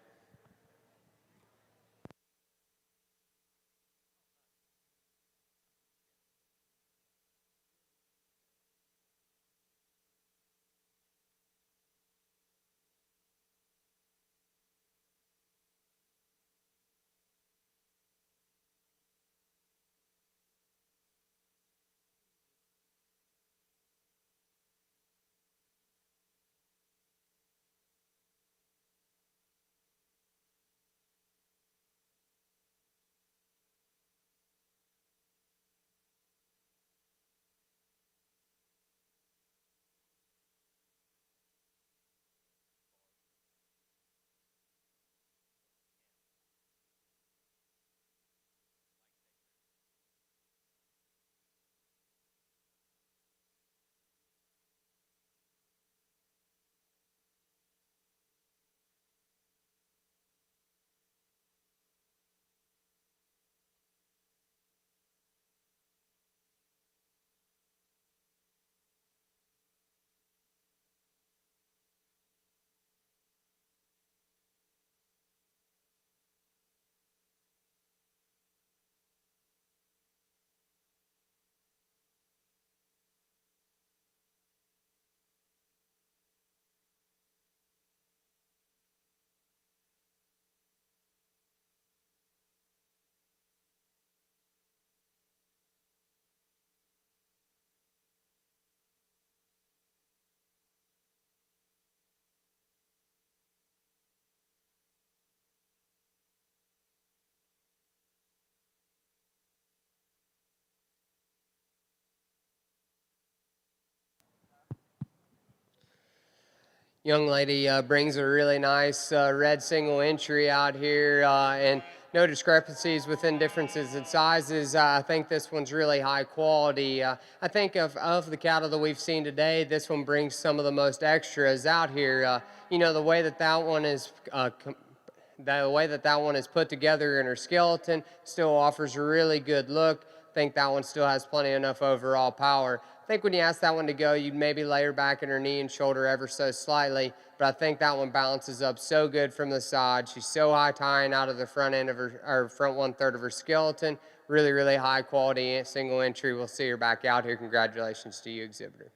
S3: young lady brings a really nice red single entry out here, and no discrepancies within differences in sizes. I think this one's really high quality. I think of the cattle that we've seen today, this one brings some of the most extras out here. The way that one is the way that one is put together in her skeleton still offers a really good look. I think that one still has plenty enough overall power. I think when you ask that one to go, you'd maybe lay her back in her knee and shoulder ever so slightly, but I think that one balances up so good from the side. She's so high tying out of the front end of her front 1/3 of her skeleton. Really, really high quality single entry. We'll see her back out here. Congratulations to you, exhibitor.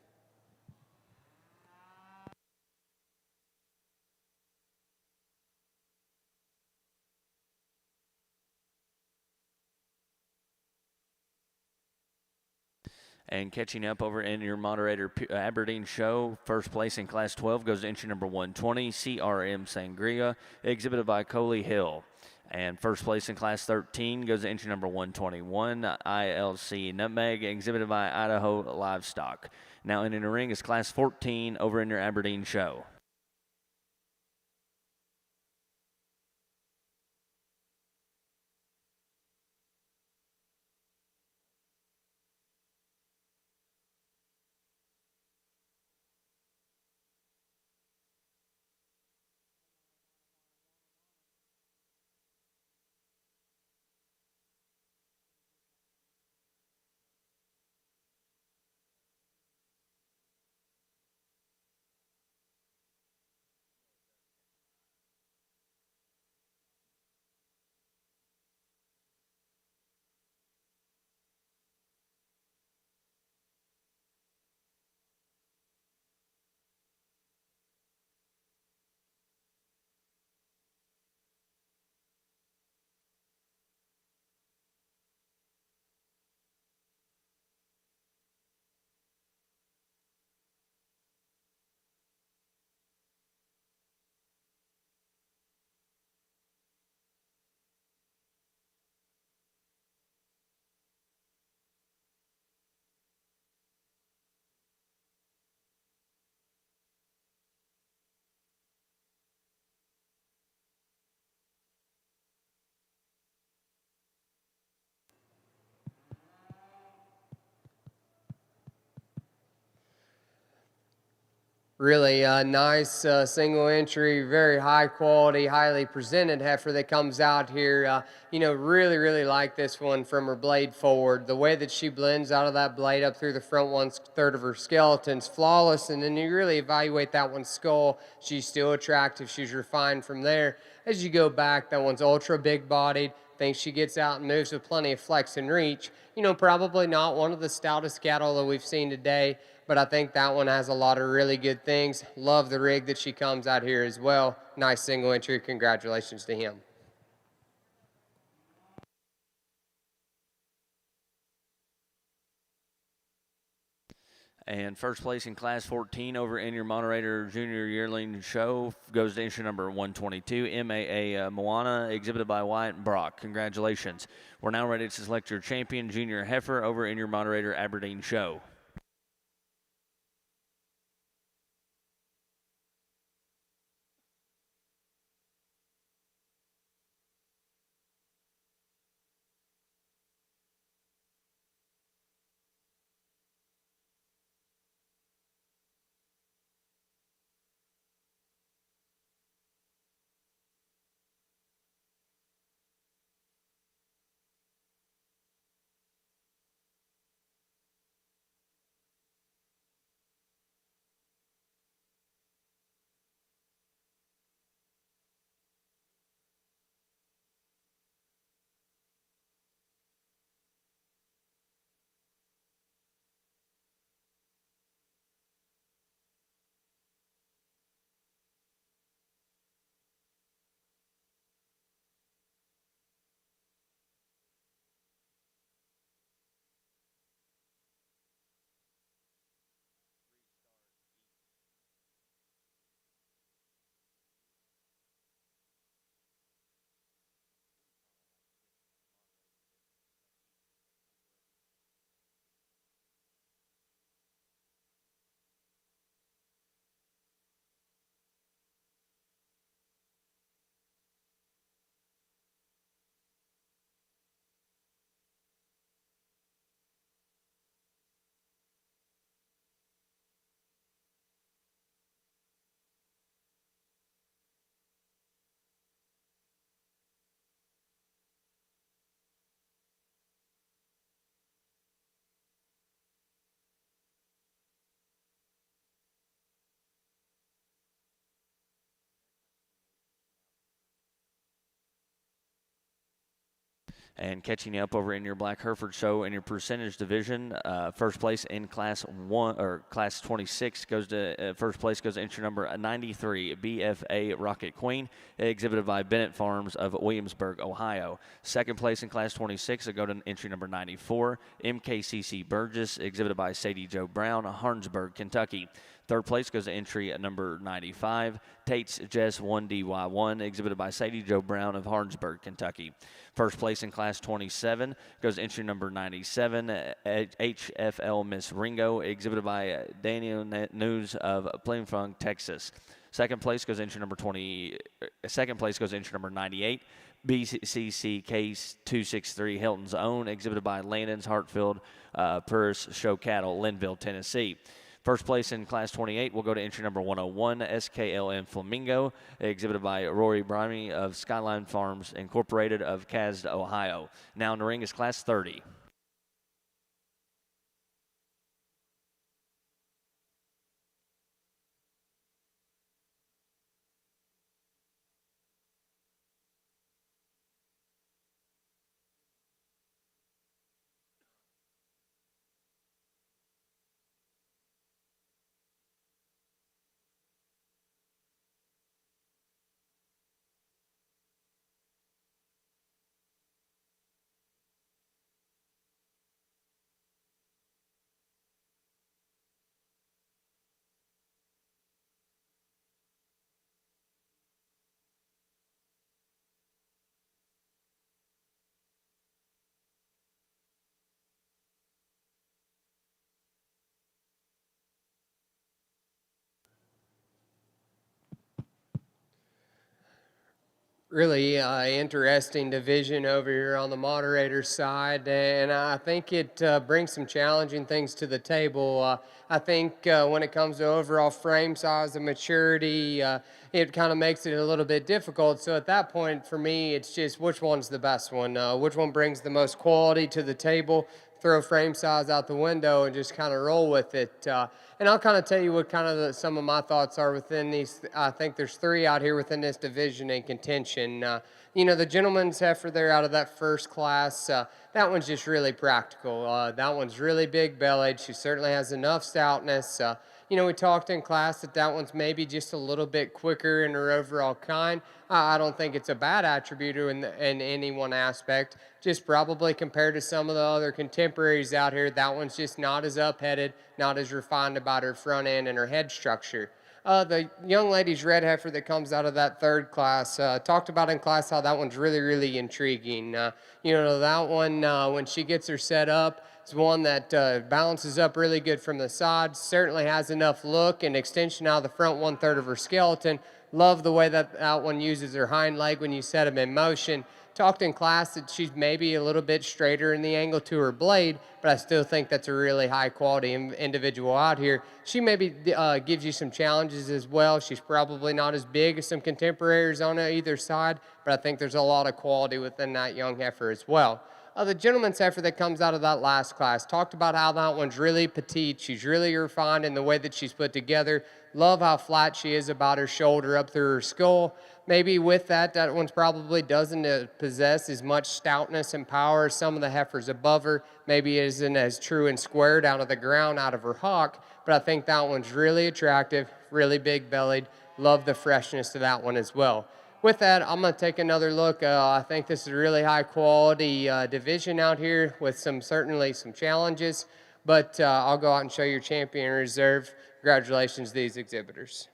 S1: And catching up over in your moderator Aberdeen show, first place in Class 12 goes to entry number 120, CRM Sangria, exhibited by Coley Hill. And first place in Class 13 goes to entry number 121, ILC Nutmeg, exhibited by Idaho Livestock. Now in the ring is Class 14 over in your Aberdeen show.
S3: Really nice single entry, very high quality, highly presented heifer that comes out here. Really, really like this one from her blade forward. The way that she blends out of that blade up through the front 1/3 of her skeleton's flawless. And then you really evaluate that one's skull. She's still attractive. She's refined from there. As you go back, that one's ultra big bodied. Thinks she gets out and moves with plenty of flex and reach. Probably not one of the stoutest cattle that we've seen today, but I think that one has a lot of really good things. Love the rig that she comes out here as well. Nice single entry. Congratulations to him.
S1: And first place in Class 14 over in your moderator junior yearling show goes to entry number 122, MAA Moana, exhibited by Wyatt and Brock. Congratulations. We're now ready to select your champion junior heifer over in your moderator Aberdeen show. And catching you up over in your Black Hereford show in your percentage division, first place in Class 1 or Class 26 goes to first place goes to entry number 93, BFA Rocket Queen, exhibited by Bennett Farms of Williamsburg, Ohio. Second place in Class 26 will go to entry number 94, MKCC Burgess, exhibited by Sadie Jo Brown, Harnsburg, Kentucky. Third place goes to entry number 95, Tate's Jess 1DY1, exhibited by Sadie Jo Brown of Harnsburg, Kentucky. First place in Class 27 goes to entry number 97, HFL Miss Ringo, exhibited by Daniel News of Plainfung, Texas. Second place goes to entry number 98, BCC Case 263 Hilton's Own, exhibited by Landon's Hartfield Purse Show Cattle, Linville, Tennessee. First place in Class 28 will go to entry number 101, SKLM Flamingo, exhibited by Rory Brimey of Skyline Farms Incorporated of Casd, Ohio. Now in the ring is Class 30.
S3: Really interesting division over here on the moderator side, and I think it brings some challenging things to the table. I think when it comes to overall frame size and maturity, it kind of makes it a little bit difficult. So at that point, for me, it's just which one's the best one, which one brings the most quality to the table. Throw frame size out the window and just kind of roll with it. And I'll kind of tell you what kind of some of my thoughts are within these. I think there's three out here within this division in contention. The gentleman's heifer there out of that first class, that one's just really practical. That one's really big bellied. She certainly has enough stoutness. We talked in class that one's maybe just a little bit quicker in her overall kind. I don't think it's a bad attribute in any one aspect. Just probably compared to some of the other contemporaries out here, that one's just not as up-headed, not as refined about her front end and her head structure. The young lady's red heifer that comes out of that third class, talked about in class how that one's really, really intriguing. That one, when she gets her set up, it's one that balances up really good from the sides, certainly has enough look and extension out of the front 1/3 of her skeleton. Love the way that one uses her hind leg when you set them in motion. Talked in class that she's maybe a little bit straighter in the angle to her blade, but I still think that's a really high quality individual out here. She maybe gives you some challenges as well. She's probably not as big as some contemporaries on either side, but I think there's a lot of quality within that young heifer as well. The gentleman's heifer that comes out of that last class, talked about how that one's really petite. She's really refined in the way that she's put together. Love how flat she is about her shoulder up through her skull. Maybe with that one's probably doesn't possess as much stoutness and power as some of the heifers above her. Maybe isn't as true and square down to the ground out of her hock, but I think that one's really attractive, really big bellied. Love the freshness to that one as well. With that, I'm going to take another look. I think this is a really high quality division out here with certainly some challenges, but I'll go out and show your champion reserve. Congratulations to these exhibitors.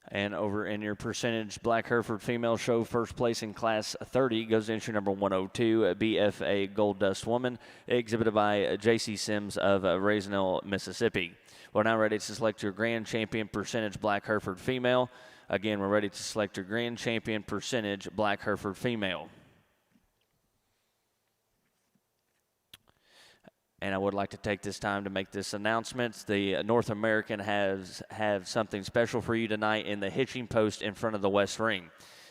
S1: And over in your percentage Black Hereford female show, first place in Class 30 goes to entry number 102, BFA Gold Dust Woman, exhibited by J.C. Sims of Raisinell, Mississippi. We're now ready to select your grand champion percentage Black Hereford female. Again, we're ready to select your grand champion percentage Black Hereford female. And I would like to take this time to make this announcement. The North American have something special for you tonight in the hitching post in front of the West Ring.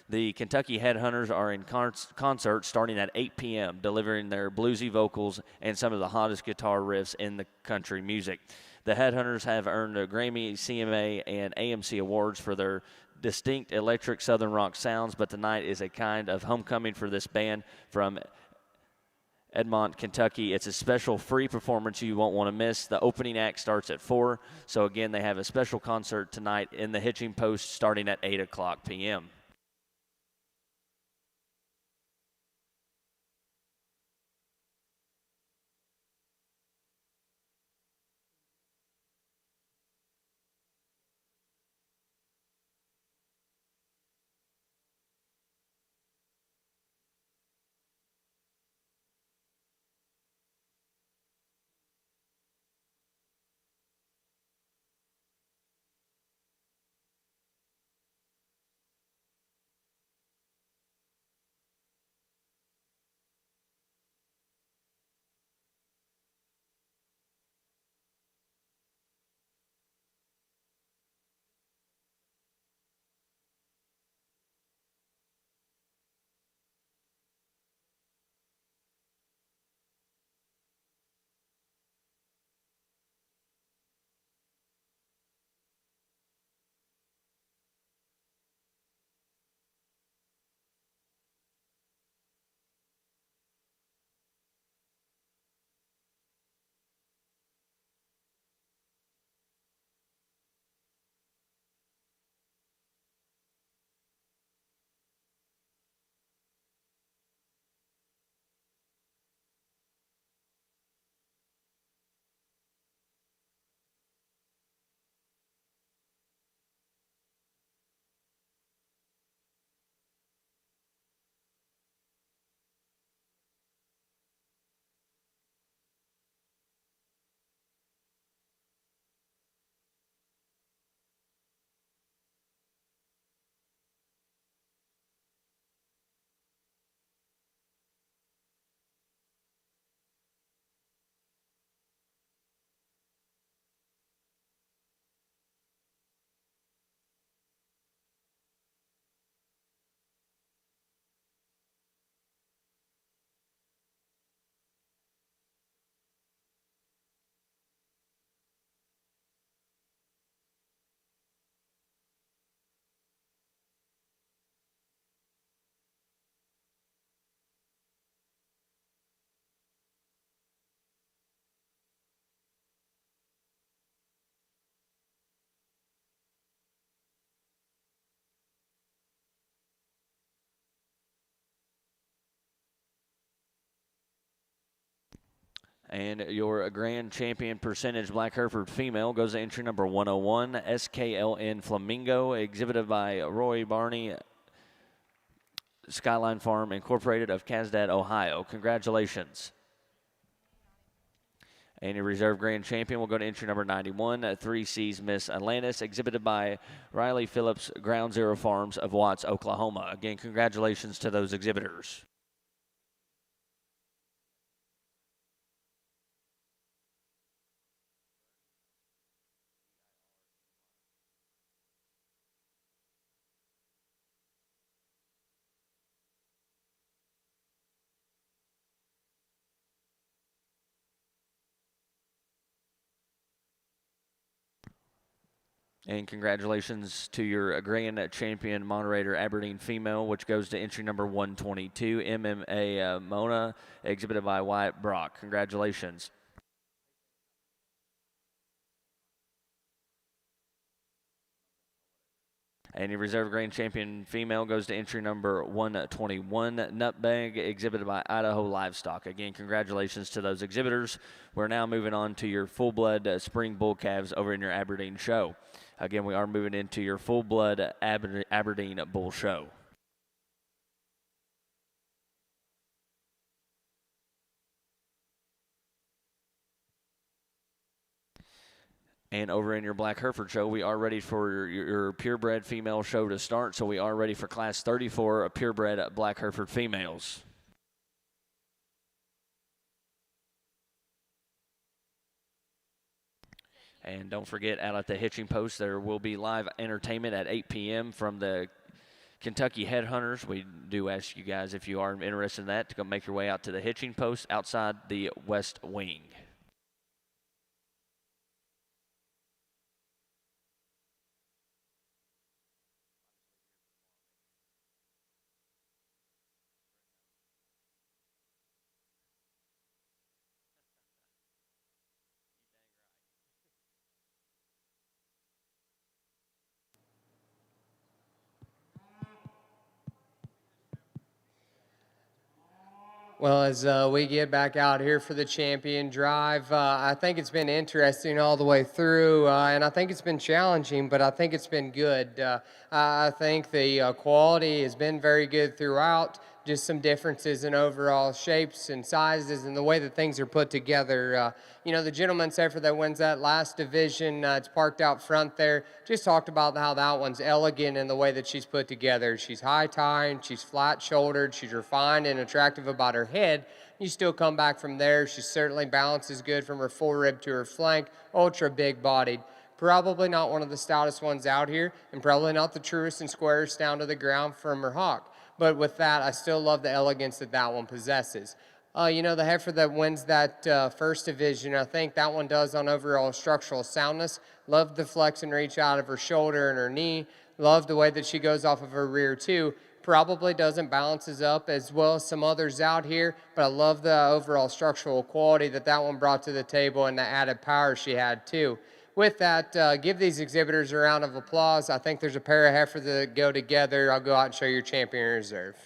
S1: The Kentucky Headhunters are in concert starting at 8 p.m., delivering their bluesy vocals and some of the hottest guitar riffs in the country music. The Headhunters have earned a Grammy, CMA, and AMC awards for their distinct electric Southern rock sounds, but tonight is a kind of homecoming for this band from Edmont, Kentucky. It's a special free performance you won't want to miss. The opening act starts at 4, so again, they have a special concert tonight in the Hitching Post starting at 8 o'clock p.m. And your grand champion percentage Black Hereford female goes to entry number 101, SKLN Flamingo, exhibited by Roy Barney, Skyline Farm Incorporated of Casdad, Ohio. Congratulations. And your reserve grand champion will go to entry number 91, 3 C's Miss Atlantis, exhibited by Riley Phillips, Ground Zero Farms of Watts, Oklahoma. Again, congratulations to those exhibitors. And congratulations to your grand champion moderator Aberdeen female, which goes to entry number 122, MMA Mona, exhibited by Wyatt Brock. Congratulations. And your reserve grand champion female goes to entry number 121, Nutbag, exhibited by Idaho Livestock. Again, congratulations to those exhibitors. We're now moving on to your full-blood spring bull calves over in your Aberdeen show. Again, we are moving into your full-blood Aberdeen bull show. And over in your Black Hereford show, we are ready for your purebred female show to start. So we are ready for Class 34 purebred Black Hereford females. And don't forget, out at the Hitching Post, there will be live entertainment at 8 p.m. from the Kentucky Headhunters. We do ask you guys, if you are interested in that, to go make your way out to the Hitching Post outside the West Wing.
S3: Well, as we get back out here for the champion drive, I think it's been interesting all the way through, and I think it's been challenging, but I think it's been good. I think the quality has been very good throughout. Just some differences in overall shapes and sizes and the way that things are put together. The gentleman's heifer that wins that last division, it's parked out front there. Just talked about how that one's elegant in the way that she's put together. She's high tined, she's flat shouldered, she's refined and attractive about her head. You still come back from there. She certainly balances good from her forerib to her flank, ultra big bodied. Probably not one of the stoutest ones out here, and probably not the truest and squarest down to the ground from her hock. But with that, I still love the elegance that that one possesses. The heifer that wins that first division, I think that one does on overall structural soundness. Love the flex and reach out of her shoulder and her knee. Love the way that she goes off of her rear too. Probably doesn't balances up as well as some others out here, but I love the overall structural quality that that one brought to the table and the added power she had too. With that, give these exhibitors a round of applause. I think there's a pair of heifers that go together. I'll go out and show your champion reserve.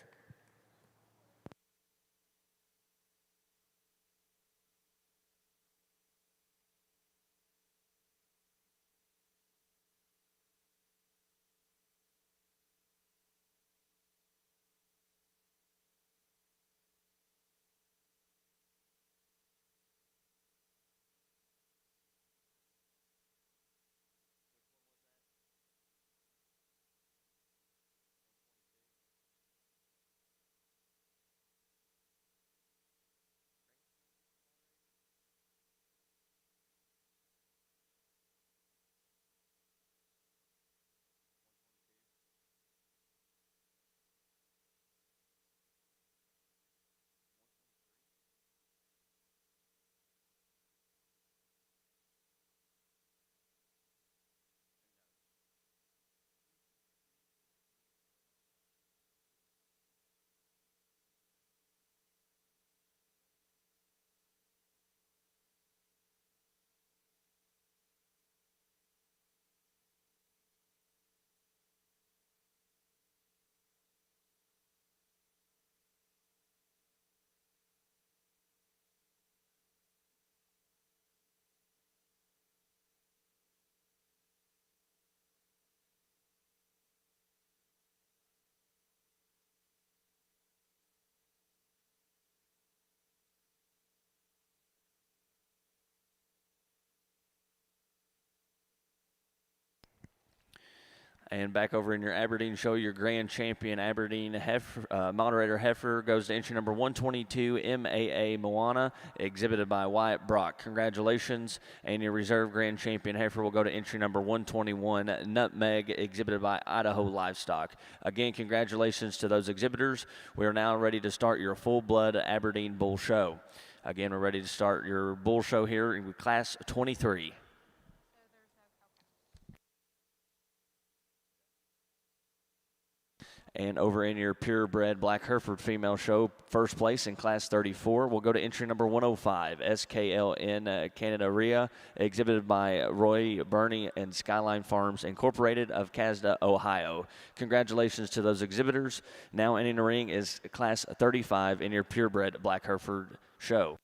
S1: And back over in your Aberdeen show, your grand champion Aberdeen moderator heifer goes to entry number 122, MAA Moana, exhibited by Wyatt Brock. Congratulations. And your reserve grand champion heifer will go to entry number 121, Nutmeg, exhibited by Idaho Livestock. Again, congratulations to those exhibitors. We are now ready to start your full-blood Aberdeen Bull Show. Again, we're ready to start your Bull Show here in Class 23. And over in your purebred Black Hereford female show, first place in Class 34, we'll go to entry number 105, SKLN Canada Rhea, exhibited by Roy Burney and Skyline Farms Incorporated of Casda, Ohio. Congratulations to those exhibitors. Now entering the ring is Class 35 in your purebred Black Hereford show.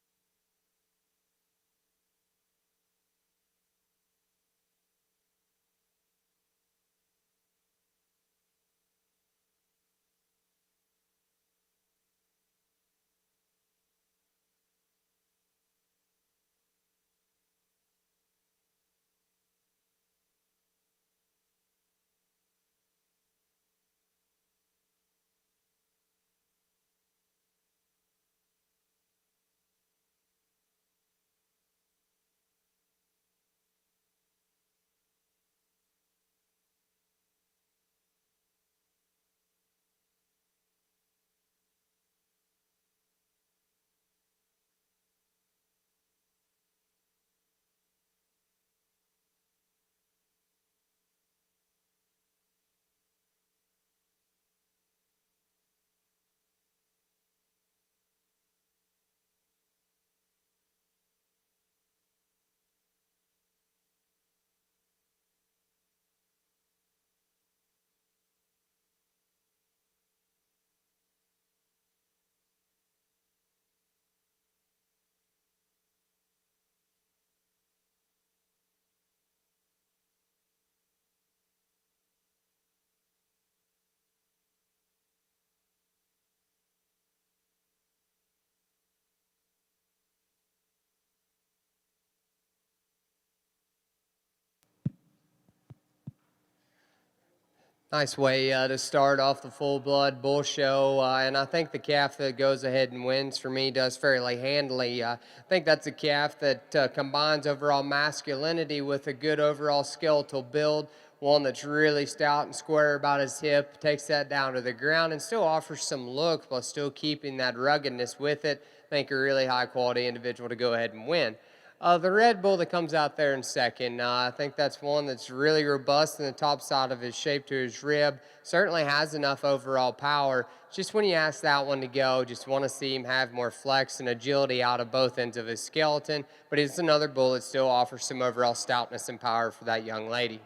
S3: Nice way to start off the full blood bull show, and I think the calf that goes ahead and wins for me does fairly handily. I think that's a calf that combines overall masculinity with a good overall skeletal build. One that's really stout and square about his hip, takes that down to the ground, and still offers some look while still keeping that ruggedness with it. I think a really high quality individual to go ahead and win. The Red Bull that comes out there in second, I think that's one that's really robust in the top side of his shape to his rib. Certainly has enough overall power. Just when you ask that one to go, just want to see him have more flex and agility out of both ends of his skeleton. But it's another bull that still offers some overall stoutness and power for that young lady.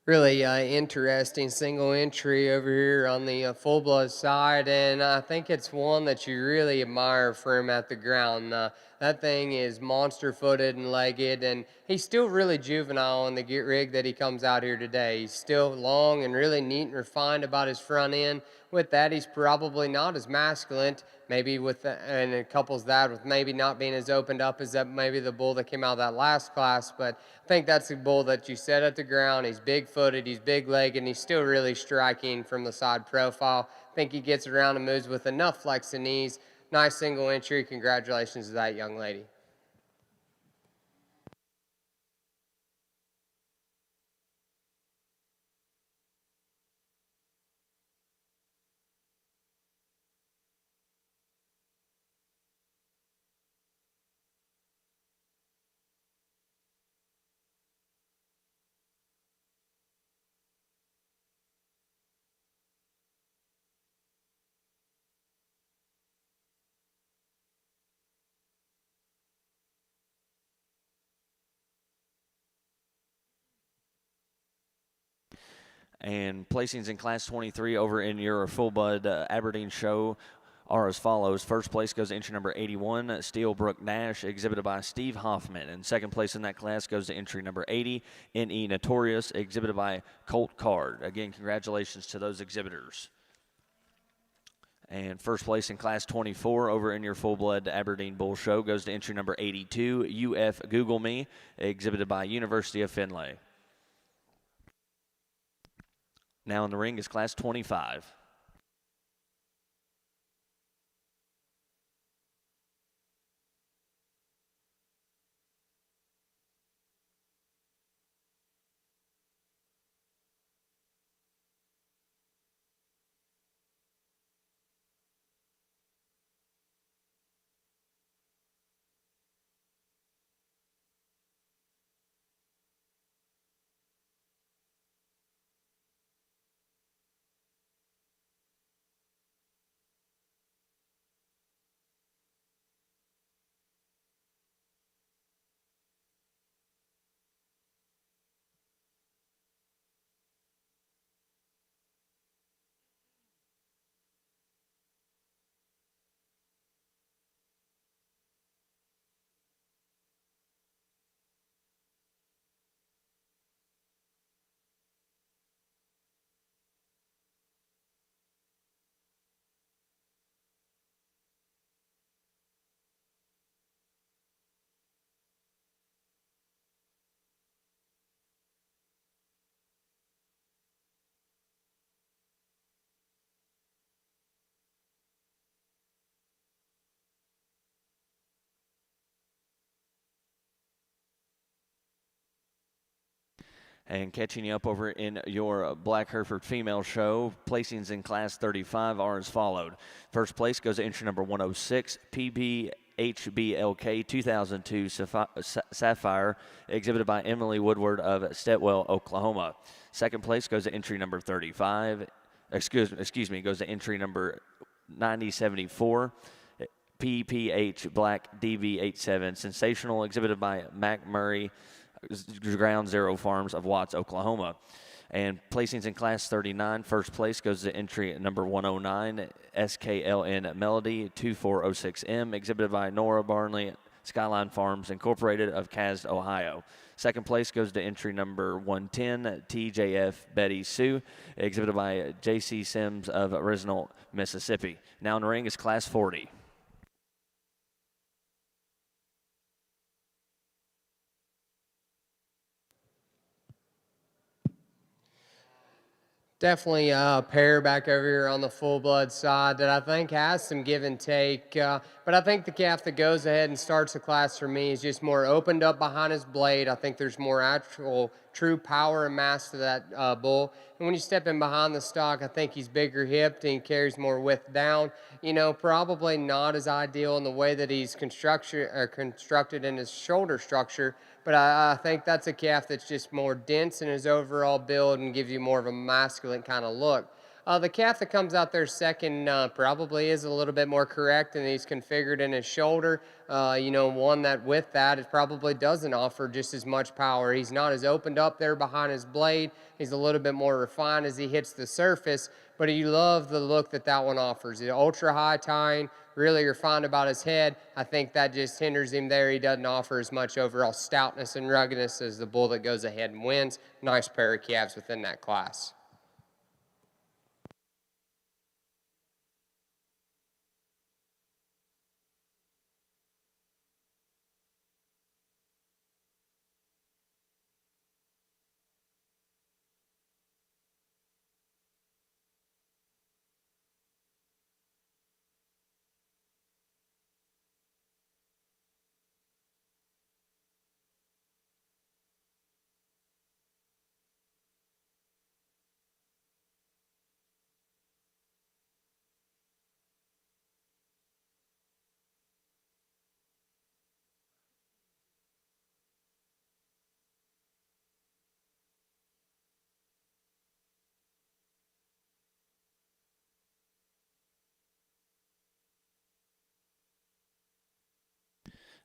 S3: Really interesting single entry over here on the full blood side, and I think it's one that you really admire for him at the ground. That thing is monster footed and legged, and he's still really juvenile in the get rig that he comes out here today. He's still long and really neat and refined about his front end. With that, he's probably not as masculine, maybe and it couples that with maybe not being as opened up as that maybe the bull that came out of that last class. But I think that's the bull that you set at the ground. He's big footed, he's big legged, and he's still really striking from the side profile. I think he gets around and moves with enough flex and ease. Nice single entry. Congratulations to that young lady.
S1: And placings in Class 23 over in your full blood Aberdeen show are as follows. First place goes to entry number 81, Steelbrook Nash, exhibited by Steve Hoffman. And second place in that class goes to entry number 80, N.E. Notorious, exhibited by Colt Card. Again, congratulations to those exhibitors. And first place in Class 24 over in your full blood Aberdeen Bull Show goes to entry number 82, UF Google Me, exhibited by University of Findlay. Now in the ring is Class 25. And catching you up over in your Black Hereford female show, placings in Class 35 are as followed. First place goes to entry number 106, PBHBLK 2002 Sapphire, exhibited by Emily Woodward of Stetwell, Oklahoma. Second place goes to entry number 35, goes to entry number 9074, PPH Black DV87 Sensational, exhibited by Mac Murray, Ground Zero Farms of Watts, Oklahoma. And placings in Class 39, first place goes to entry number 109, SKLN Melody 2406M, exhibited by Nora Barnley, Skyline Farms Incorporated of Casd, Ohio. Second place goes to entry number 110, TJF Betty Sue, exhibited by JC Sims of Original, Mississippi. Now in the ring is Class 40.
S3: Definitely a pair back over here on the full blood side that I think has some give and take. But I think the calf that goes ahead and starts the class for me is just more opened up behind his blade. I think there's more actual true power and mass to that bull. And when you step in behind the stock, I think he's bigger hipped and he carries more width down. You know, probably not as ideal in the way that he's constructed in his shoulder structure. But I think that's a calf that's just more dense in his overall build and gives you more of a masculine kind of look. The calf that comes out there second probably is a little bit more correct, and he's configured in his shoulder. You know, one that with that, it probably doesn't offer just as much power. He's not as opened up there behind his blade. He's a little bit more refined as he hits the surface, but you love the look that that one offers. The ultra high tying, really refined about his head. I think that just hinders him there. He doesn't offer as much overall stoutness and ruggedness as the bull that goes ahead and wins. Nice pair of calves within that class.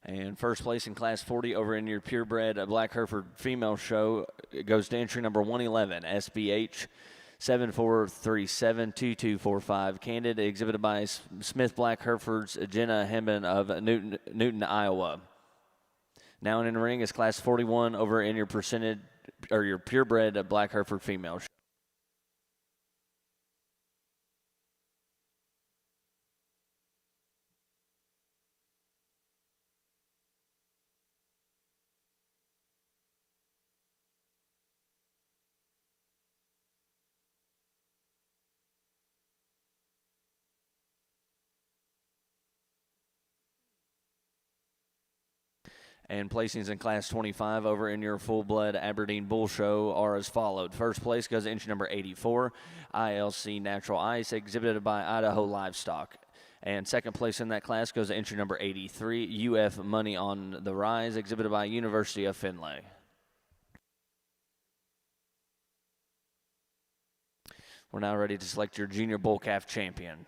S1: And first place in Class 40 over in your purebred Black Hereford female show goes to entry number 111, SBH 74372245, candid, exhibited by Smith Black Hereford's Jenna Hemben of Newton, Iowa. Now in the ring is Class 41 over in your purebred Black Hereford female show. And placings in Class 25 over in your full-blood Aberdeen Bull Show are as followed. First place goes to entry number 84, ILC Natural Ice, exhibited by Idaho Livestock. And second place in that class goes to entry number 83, UF Money on the Rise, exhibited by University of Findlay. We're now ready to select your junior bull calf champion.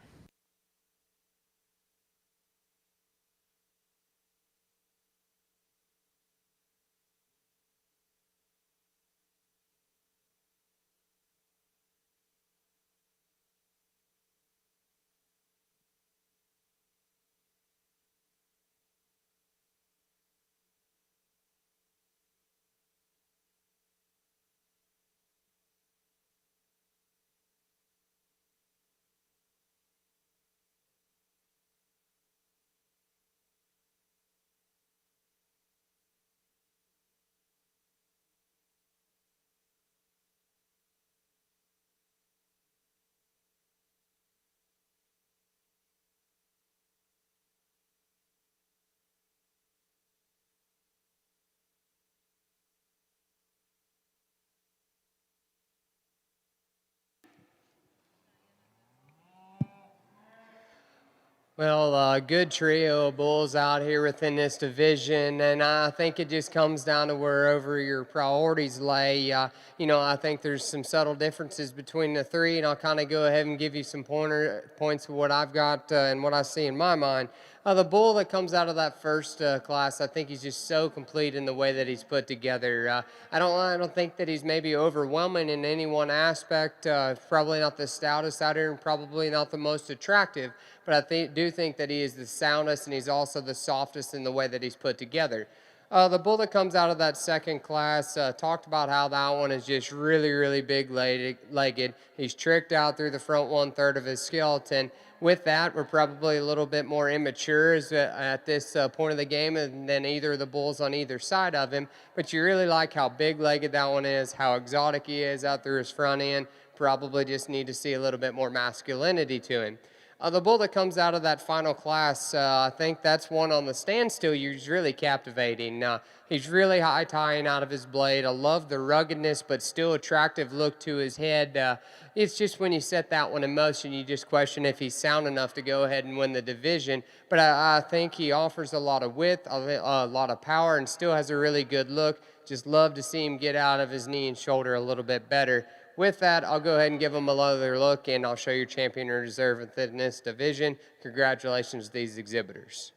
S3: Well, good trio of bulls out here within this division, and I think it just comes down to wherever your priorities lay. I think there's some subtle differences between the three, and I'll kind of go ahead and give you some points of what I've got and what I see in my mind. The bull that comes out of that first class, I think he's just so complete in the way that he's put together. I don't think that he's maybe overwhelming in any one aspect. Probably not the stoutest out here, and probably not the most attractive. But do think that he is the soundest, and he's also the softest in the way that he's put together. The bull that comes out of that second class talked about how that one is just really, really big legged. He's tricked out through the front 1/3 of his skeleton. With that, we're probably a little bit more immature at this point of the game than either of the bulls on either side of him. But you really like how big-legged that one is, how exotic he is out through his front end. Probably just need to see a little bit more masculinity to him. The bull that comes out of that final class, I think that's one on the standstill. He's really captivating. He's really high tying out of his blade. I love the ruggedness, but still attractive look to his head. It's just when you set that one in motion, you just question if he's sound enough to go ahead and win the division. But I think he offers a lot of width, a lot of power, and still has a really good look. Just love to see him get out of his knee and shoulder a little bit better. With that, I'll go ahead and give them another look, and I'll show you champion and reserve within this division. Congratulations to these exhibitors.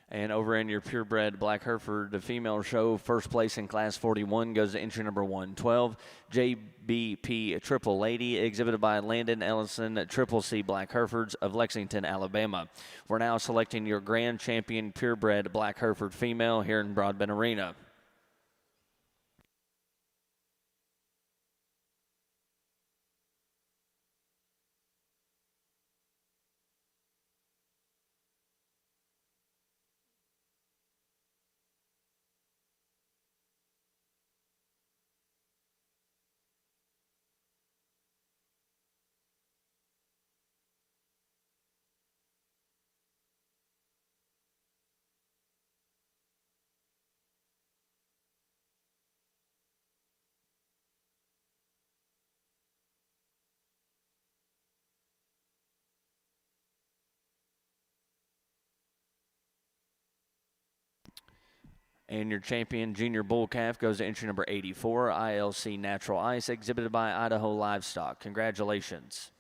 S1: And over in your purebred Black Hereford, the female show, first place in Class 41 goes to entry number 112, JBP Triple Lady, exhibited by Landon Ellison, Triple C Black Herefords of Lexington, Alabama. We're now selecting your grand champion purebred Black Hereford female here in Broadbent Arena. And your champion junior bull calf goes to entry number 84, ILC Natural Ice, exhibited by Idaho Livestock. Congratulations.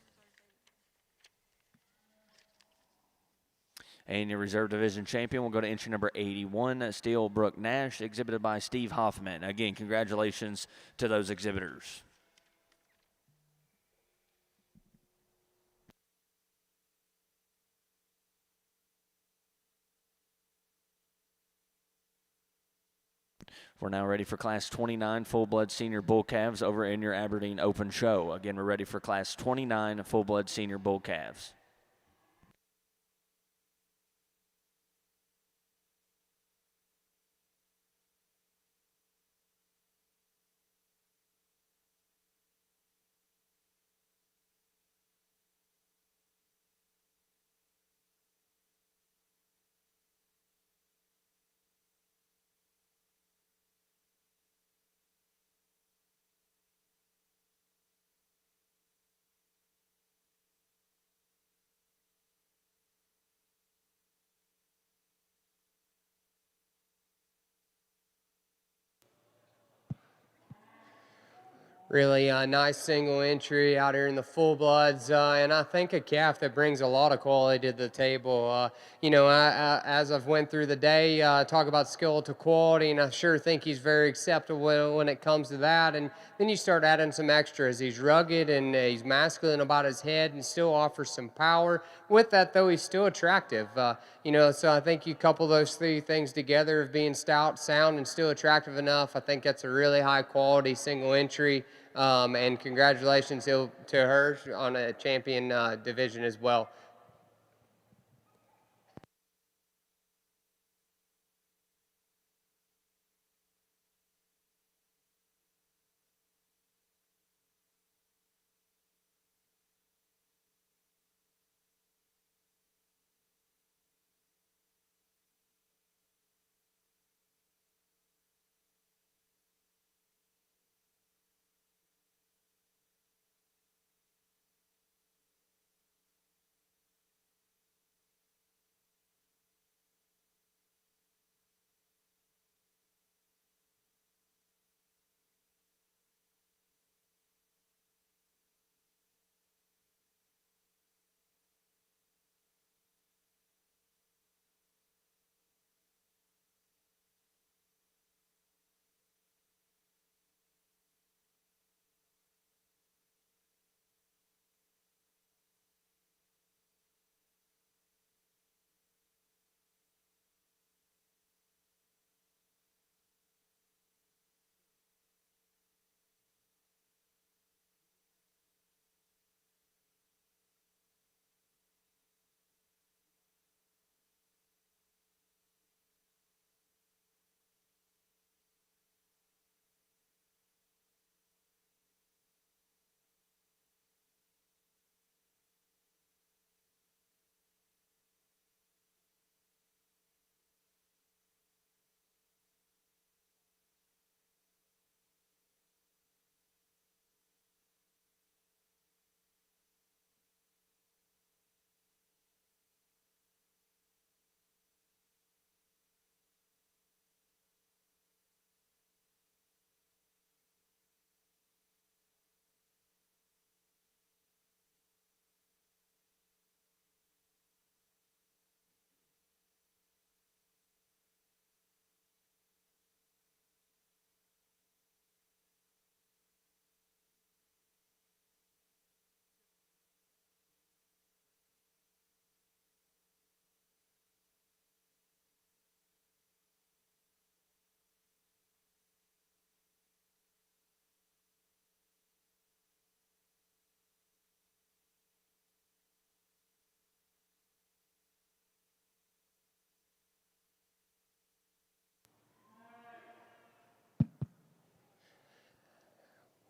S1: And your reserve division champion will go to entry number 81, Steelbrook Nash, exhibited by Steve Hoffman. Again, congratulations to those exhibitors. We're now ready for Class 29 full-blood senior bull calves over in your Aberdeen Open Show. Again, we're ready for Class 29 full-blood senior bull calves.
S3: Really nice single entry out here in the full bloods, and I think a calf that brings a lot of quality to the table. As I've went through the day, talk about skill to quality, and I sure think he's very acceptable when it comes to that. And then you start adding some extras. He's rugged and he's masculine about his head, and still offers some power. With that, though, he's still attractive. So I think you couple those three things together of being stout, sound, and still attractive enough. I think that's a really high quality single entry. And congratulations to her on a champion division as well.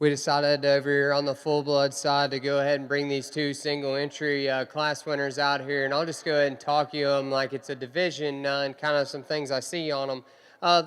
S3: We decided over here on the full blood side to go ahead and bring these two single entry class winners out here, and I'll just go ahead and talk you them like it's a division and kind of some things I see on them.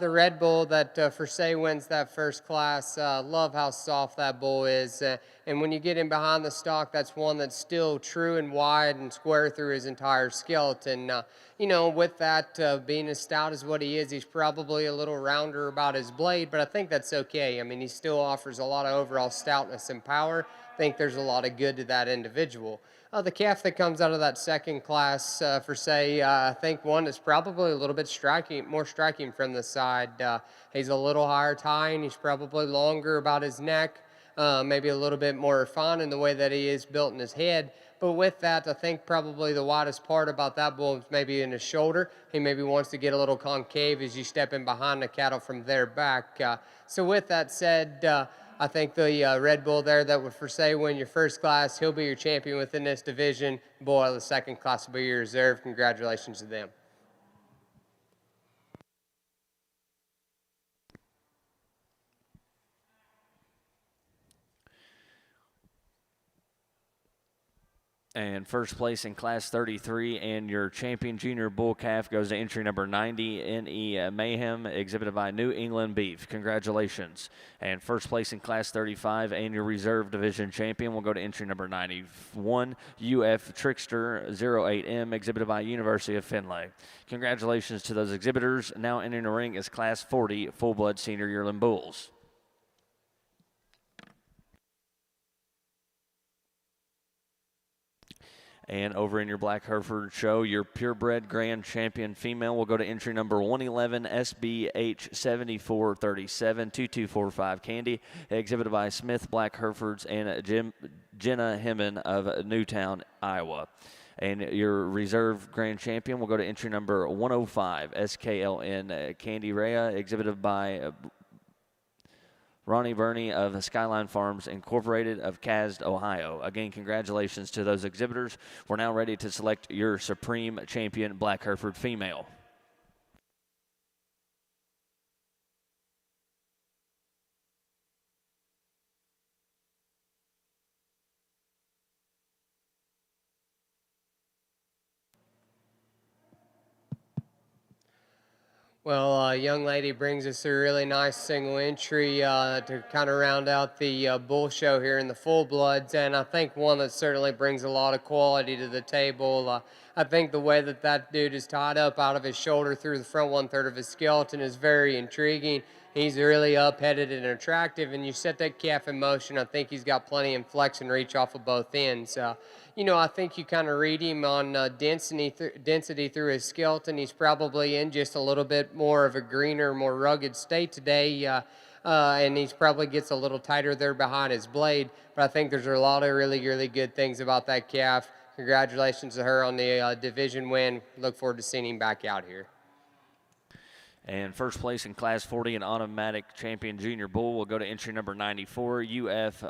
S3: The Red Bull that for say wins that first class, love how soft that bull is, and when you get in behind the stock, that's one that's still true and wide and square through his entire skeleton. You know, with that being as stout as what he is, he's probably a little rounder about his blade, but I think that's okay. I mean, he still offers a lot of overall stoutness and power. I think there's a lot of good to that individual. The calf that comes out of that second class, for say, I think one is probably a little bit more striking from the side. He's a little higher tying. He's probably longer about his neck, maybe a little bit more refined in the way that he is built in his head. But with that, I think probably the widest part about that bull is maybe in his shoulder. He maybe wants to get a little concave as you step in behind the cattle from their back. So with that said, I think the Red Bull there that would for say win your first class, he'll be your champion within this division. Bull out of the second class will be your reserve. Congratulations to them.
S1: And first place in Class 33 and your champion junior bull calf goes to entry number 90, N.E. Mayhem, exhibited by New England Beef. Congratulations. And first place in Class 35 and your reserve division champion will go to entry number 91, UF Trickster 08M, exhibited by University of Findlay. Congratulations to those exhibitors. Now entering the ring is Class 40 full-blood senior yearling bulls. And over in your Black Hereford show, your purebred grand champion female will go to entry number 111, SBH 7437, 2245 Candy, exhibited by Smith Black Herefords and Jenna Hemman of Newtown, Iowa. And your reserve grand champion will go to entry number 105, SKLN Candy Rhea, exhibited by Ronnie Burney of Skyline Farms Incorporated of Casd, Ohio. Again, congratulations to those exhibitors. We're now ready to select your Supreme Champion Black Hereford female.
S3: Well, young lady brings us a really nice single entry to kind of round out the bull show here in the full bloods, and I think one that certainly brings a lot of quality to the table. I think the way that that dude is tied up out of his shoulder through the front 1/3 of his skeleton is very intriguing. He's really up-headed and attractive, and you set that calf in motion, I think he's got plenty of flex and reach off of both ends. You know, I think you kind of read him on density through his skeleton. He's probably in just a little bit more of a greener, more rugged state today, and he's probably gets a little tighter there behind his blade. But I think there's a lot of really, really good things about that calf. Congratulations to her on the division win. Look forward to seeing him back out here.
S1: And first place in Class 40 and automatic champion junior bull will go to entry number 94, UF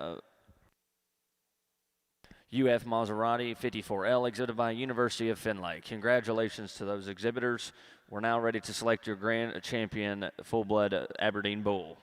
S1: Maserati 54L, exhibited by University of Findlay. Congratulations to those exhibitors. We're now ready to select your grand champion full-blood Aberdeen bull.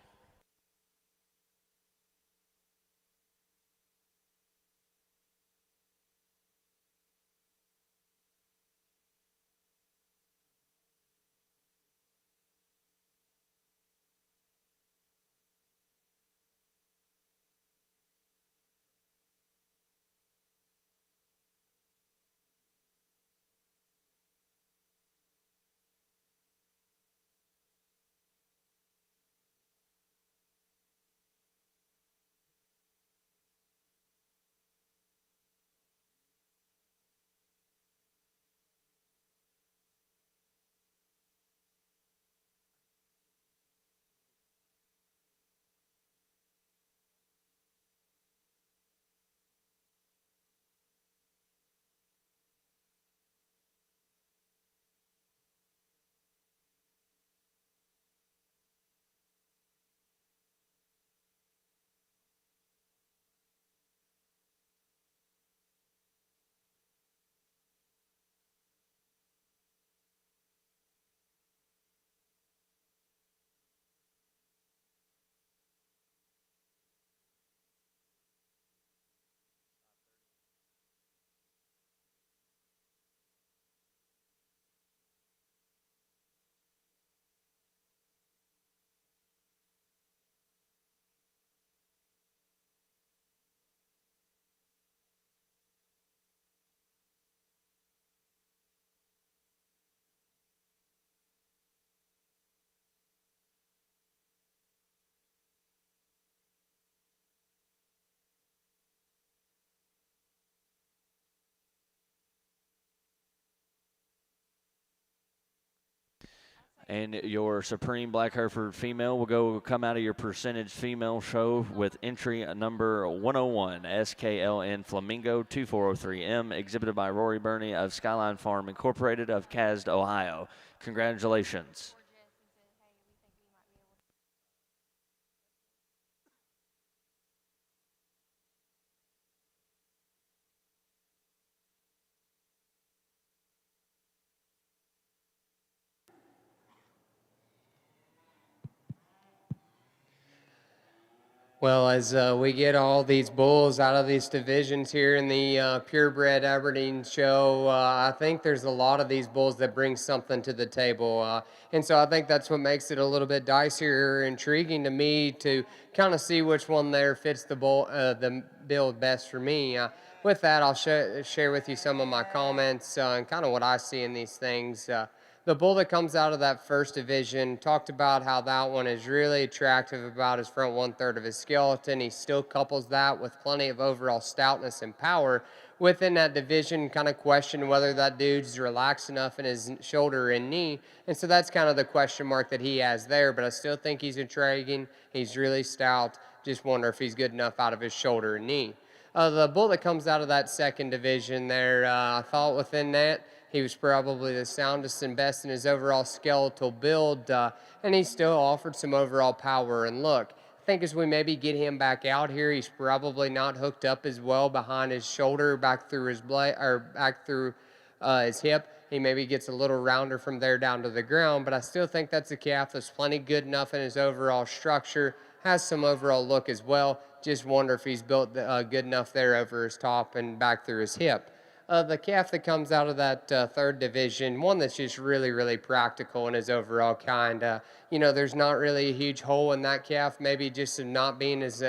S1: And your Supreme Black Hereford female will come out of your percentage female show with entry number 101, SKLN Flamingo 2403M, exhibited by Rory Burney of Skyline Farm Incorporated of Casd, Ohio. Congratulations.
S3: Well, as we get all these bulls out of these divisions here in the Purebred Aberdeen show, I think there's a lot of these bulls that bring something to the table. And so I think that's what makes it a little bit dicier or intriguing to me to kind of see which one there fits the bill best for me. With that, I'll share with you some of my comments and kind of what I see in these things. The bull that comes out of that first division talked about how that one is really attractive about his front 1/3 of his skeleton. He still couples that with plenty of overall stoutness and power within that division. Kind of question whether that dude's relaxed enough in his shoulder and knee, and so that's kind of the question mark that he has there. But I still think he's intriguing. He's really stout. Just wonder if he's good enough out of his shoulder and knee. The bull that comes out of that second division there, I thought within that he was probably the soundest and best in his overall skeletal build, and he still offered some overall power and look. I think as we maybe get him back out here, he's probably not hooked up as well behind his shoulder, back through his back through his hip. He maybe gets a little rounder from there down to the ground, but I still think that's a calf that's plenty good enough in his overall structure, has some overall look as well. Just wonder if he's built good enough there over his top and back through his hip. The calf that comes out of that third division, one that's just really, really practical in his overall kind. There's not really a huge hole in that calf, maybe just in not being as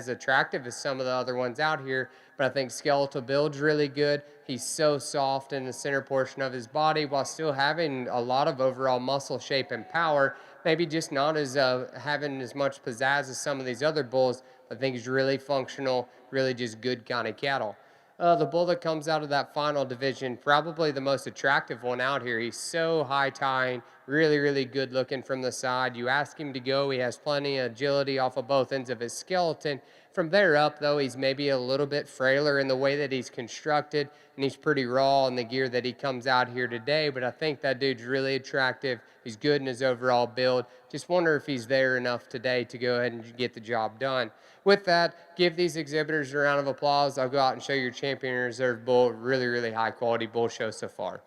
S3: attractive as some of the other ones out here. But I think skeletal build's really good. He's so soft in the center portion of his body while still having a lot of overall muscle shape and power. Maybe just not as having as much pizzazz as some of these other bulls. I think he's really functional, really just good kind of cattle. The bull that comes out of that final division, probably the most attractive one out here. He's so high tying, really, really good looking from the side. You ask him to go, he has plenty of agility off of both ends of his skeleton. From there up, though, he's maybe a little bit frailer in the way that he's constructed, and he's pretty raw in the gear that he comes out here today. But I think that dude's really attractive. He's good in his overall build. Just wonder if he's there enough today to go ahead and get the job done. With that, give these exhibitors a round of applause. I'll go out and show your champion reserve bull. Really, really high quality bull show so far.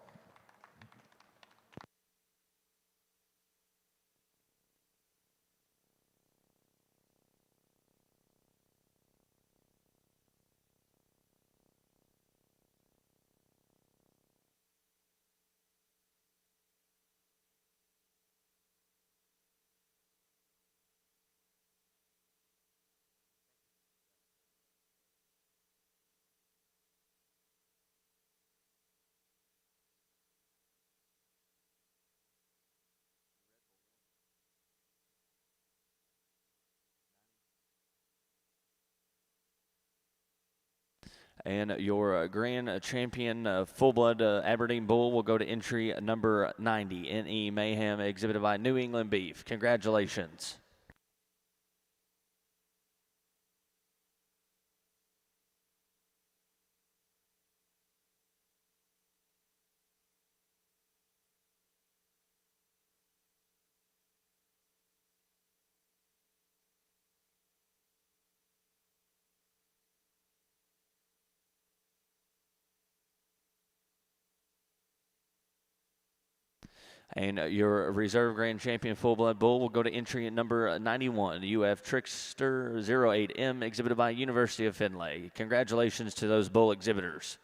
S1: And your grand champion full-blood Aberdeen bull will go to entry number 90, NE Mayhem, exhibited by New England Beef. Congratulations. And your reserve grand champion full-blood bull will go to entry at number 91, UF Trickster 08M, exhibited by University of Findlay. Congratulations to those bull exhibitors.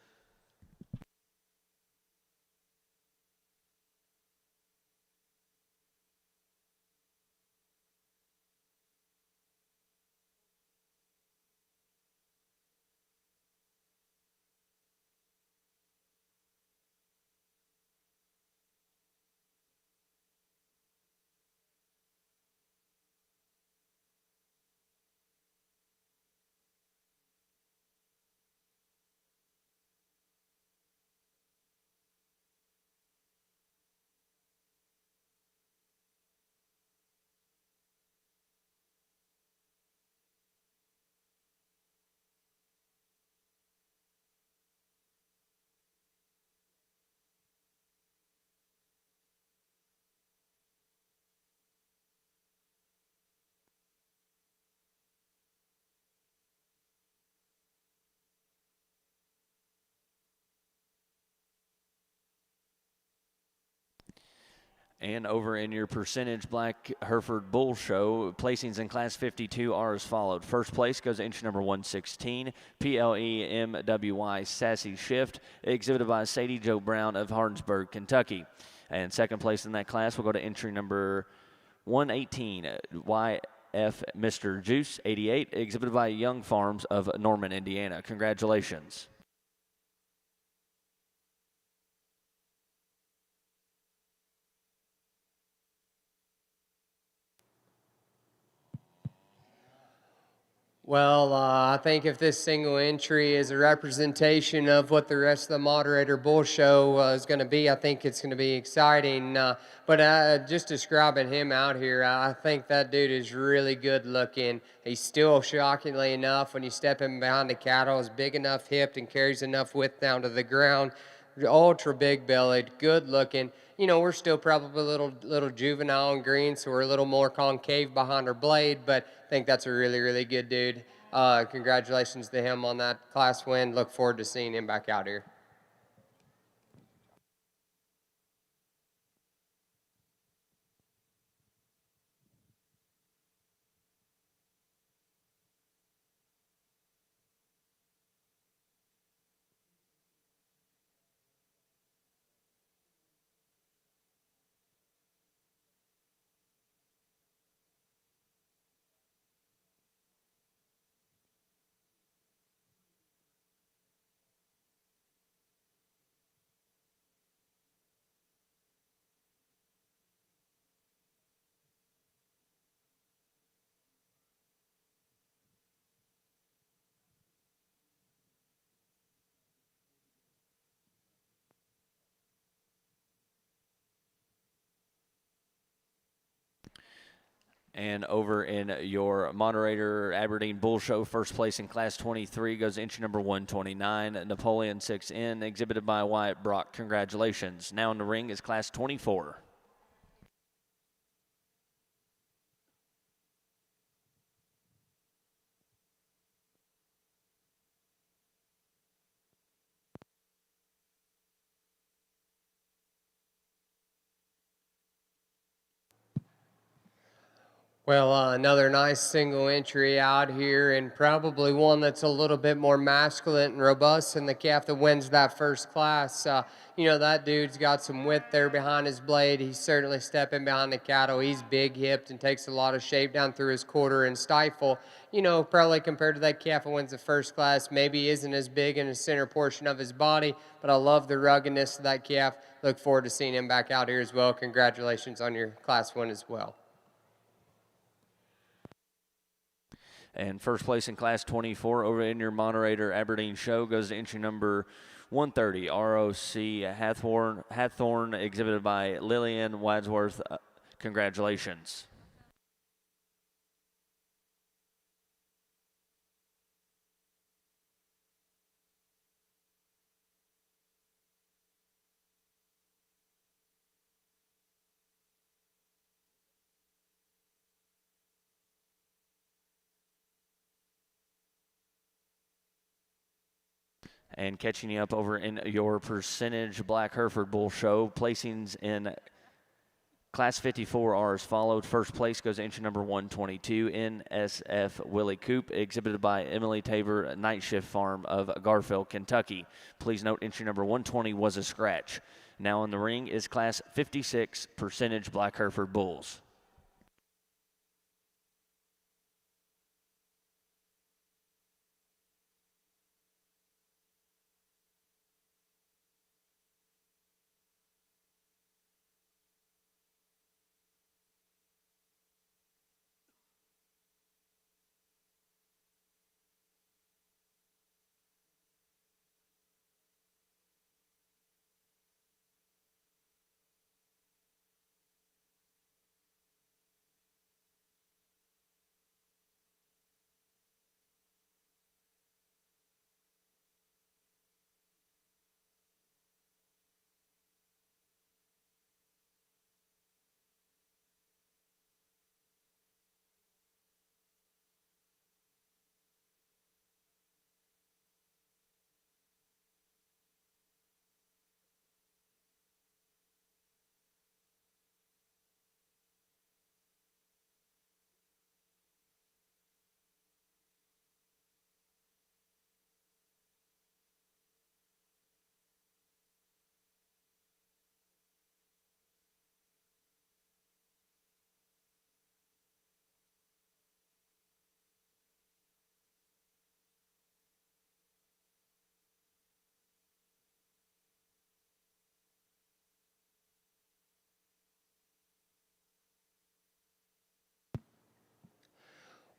S1: And over in your percentage Black Hereford Bull Show, placings in Class 52 are as followed. First place goes to entry number 116, PLEMWY Sassy Shift, exhibited by Sadie Jo Brown of Hardinsburg, Kentucky. And second place in that class will go to entry number 118, YF Mr. Juice 88, exhibited by Young Farms of Norman, Indiana. Congratulations.
S3: Well, I think if this single entry is a representation of what the rest of the moderator bull show is going to be, I think it's going to be exciting. But just describing him out here, I think that dude is really good looking. He's still, shockingly enough, when you step in behind the cattle, is big enough hipped and carries enough width down to the ground. Ultra big bellied, good looking. You know, we're still probably a little juvenile and green, so we're a little more concave behind our blade, but I think that's a really, really good dude. Congratulations to him on that class win. Look forward to seeing him back out here.
S1: And over in your moderator Aberdeen Bull Show, first place in Class 23 goes entry number 129, Napoleon 6N, exhibited by Wyatt Brock. Congratulations. Now in the ring is Class 24.
S3: Well, another nice single entry out here, and probably one that's a little bit more masculine and robust than the calf that wins that first class. You know, that dude's got some width there behind his blade. He's certainly stepping behind the cattle. He's big hipped and takes a lot of shape down through his quarter and stifle. You know, probably compared to that calf that wins the first class, maybe isn't as big in the center portion of his body, but I love the ruggedness of that calf. Look forward to seeing him back out here as well. Congratulations on your class win as well.
S1: And first place in Class 24 over in your moderator Aberdeen Show goes to entry number 130, ROC Hathorn, exhibited by Lillian Wadsworth. Congratulations. And catching you up over in your percentage Black Hereford Bull Show, placings in Class 54 are as followed. First place goes to entry number 122, NSF Willie Coop, exhibited by Emily Tabor, Night Shift Farm of Garfield, Kentucky. Please note entry number 120 was a scratch. Now in the ring is Class 56 percentage Black Hereford Bulls.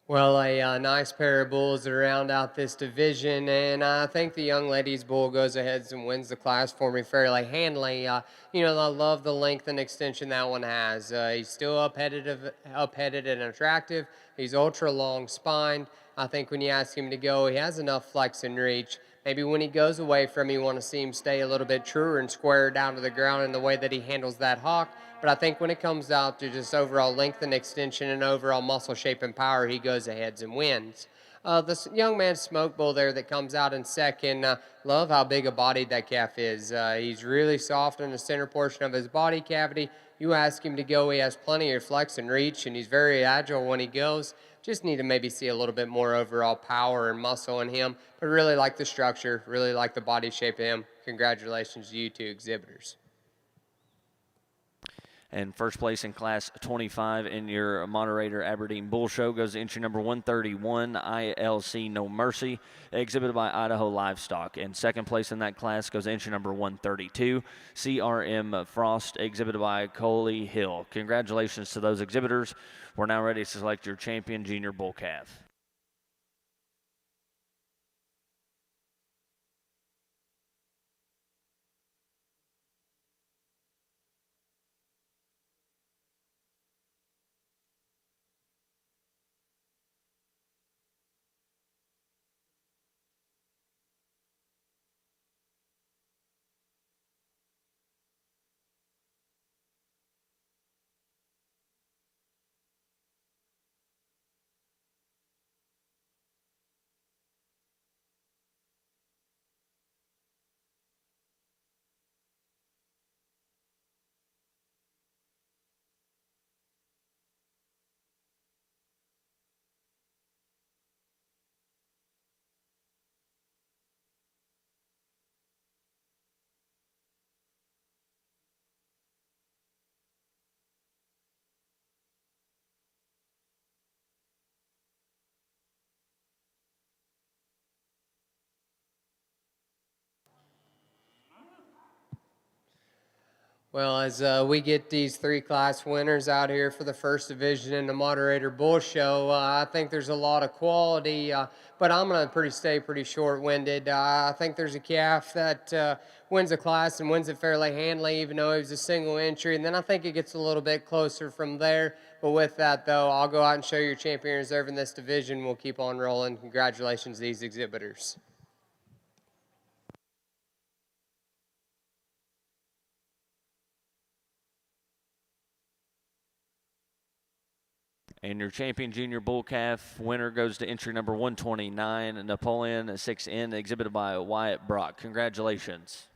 S3: Well, a nice pair of bulls that round out this division, and I think the young ladies bull goes ahead and wins the class for me fairly handily. I love the length and extension that one has. He's still up-headed and attractive. He's ultra long spined. I think when you ask him to go, he has enough flex and reach. Maybe when he goes away from you, want to see him stay a little bit truer and square down to the ground in the way that he handles that hawk. But I think when it comes out to just overall length and extension and overall muscle shape and power, he goes ahead and wins. The young man Smoke Bull there that comes out in second, love how big a bodied that calf is. He's really soft in the center portion of his body cavity. You ask him to go, he has plenty of flex and reach, and he's very agile when he goes. Just need to maybe see a little bit more overall power and muscle in him, but really like the structure, really like the body shape of him. Congratulations to you two exhibitors.
S1: And first place in Class 25 in your moderator Aberdeen Bull Show goes to entry number 131, ILC No Mercy, exhibited by Idaho Livestock. And second place in that class goes to entry number 132, CRM Frost, exhibited by Coley Hill. Congratulations to those exhibitors. We're now ready to select your champion junior bull calf.
S3: Well, as we get these three class winners out here for the first division in the moderator bull show, I think there's a lot of quality, but I'm going to stay pretty short-winded. I think there's a calf that wins the class and wins it fairly handily, even though it was a single entry, and then I think it gets a little bit closer from there. But with that, though, I'll go out and show your champion reserve in this division. We'll keep on rolling. Congratulations to these exhibitors.
S1: And your champion junior bull calf winner goes to entry number 129, Napoleon 6N, exhibited by Wyatt Brock. Congratulations.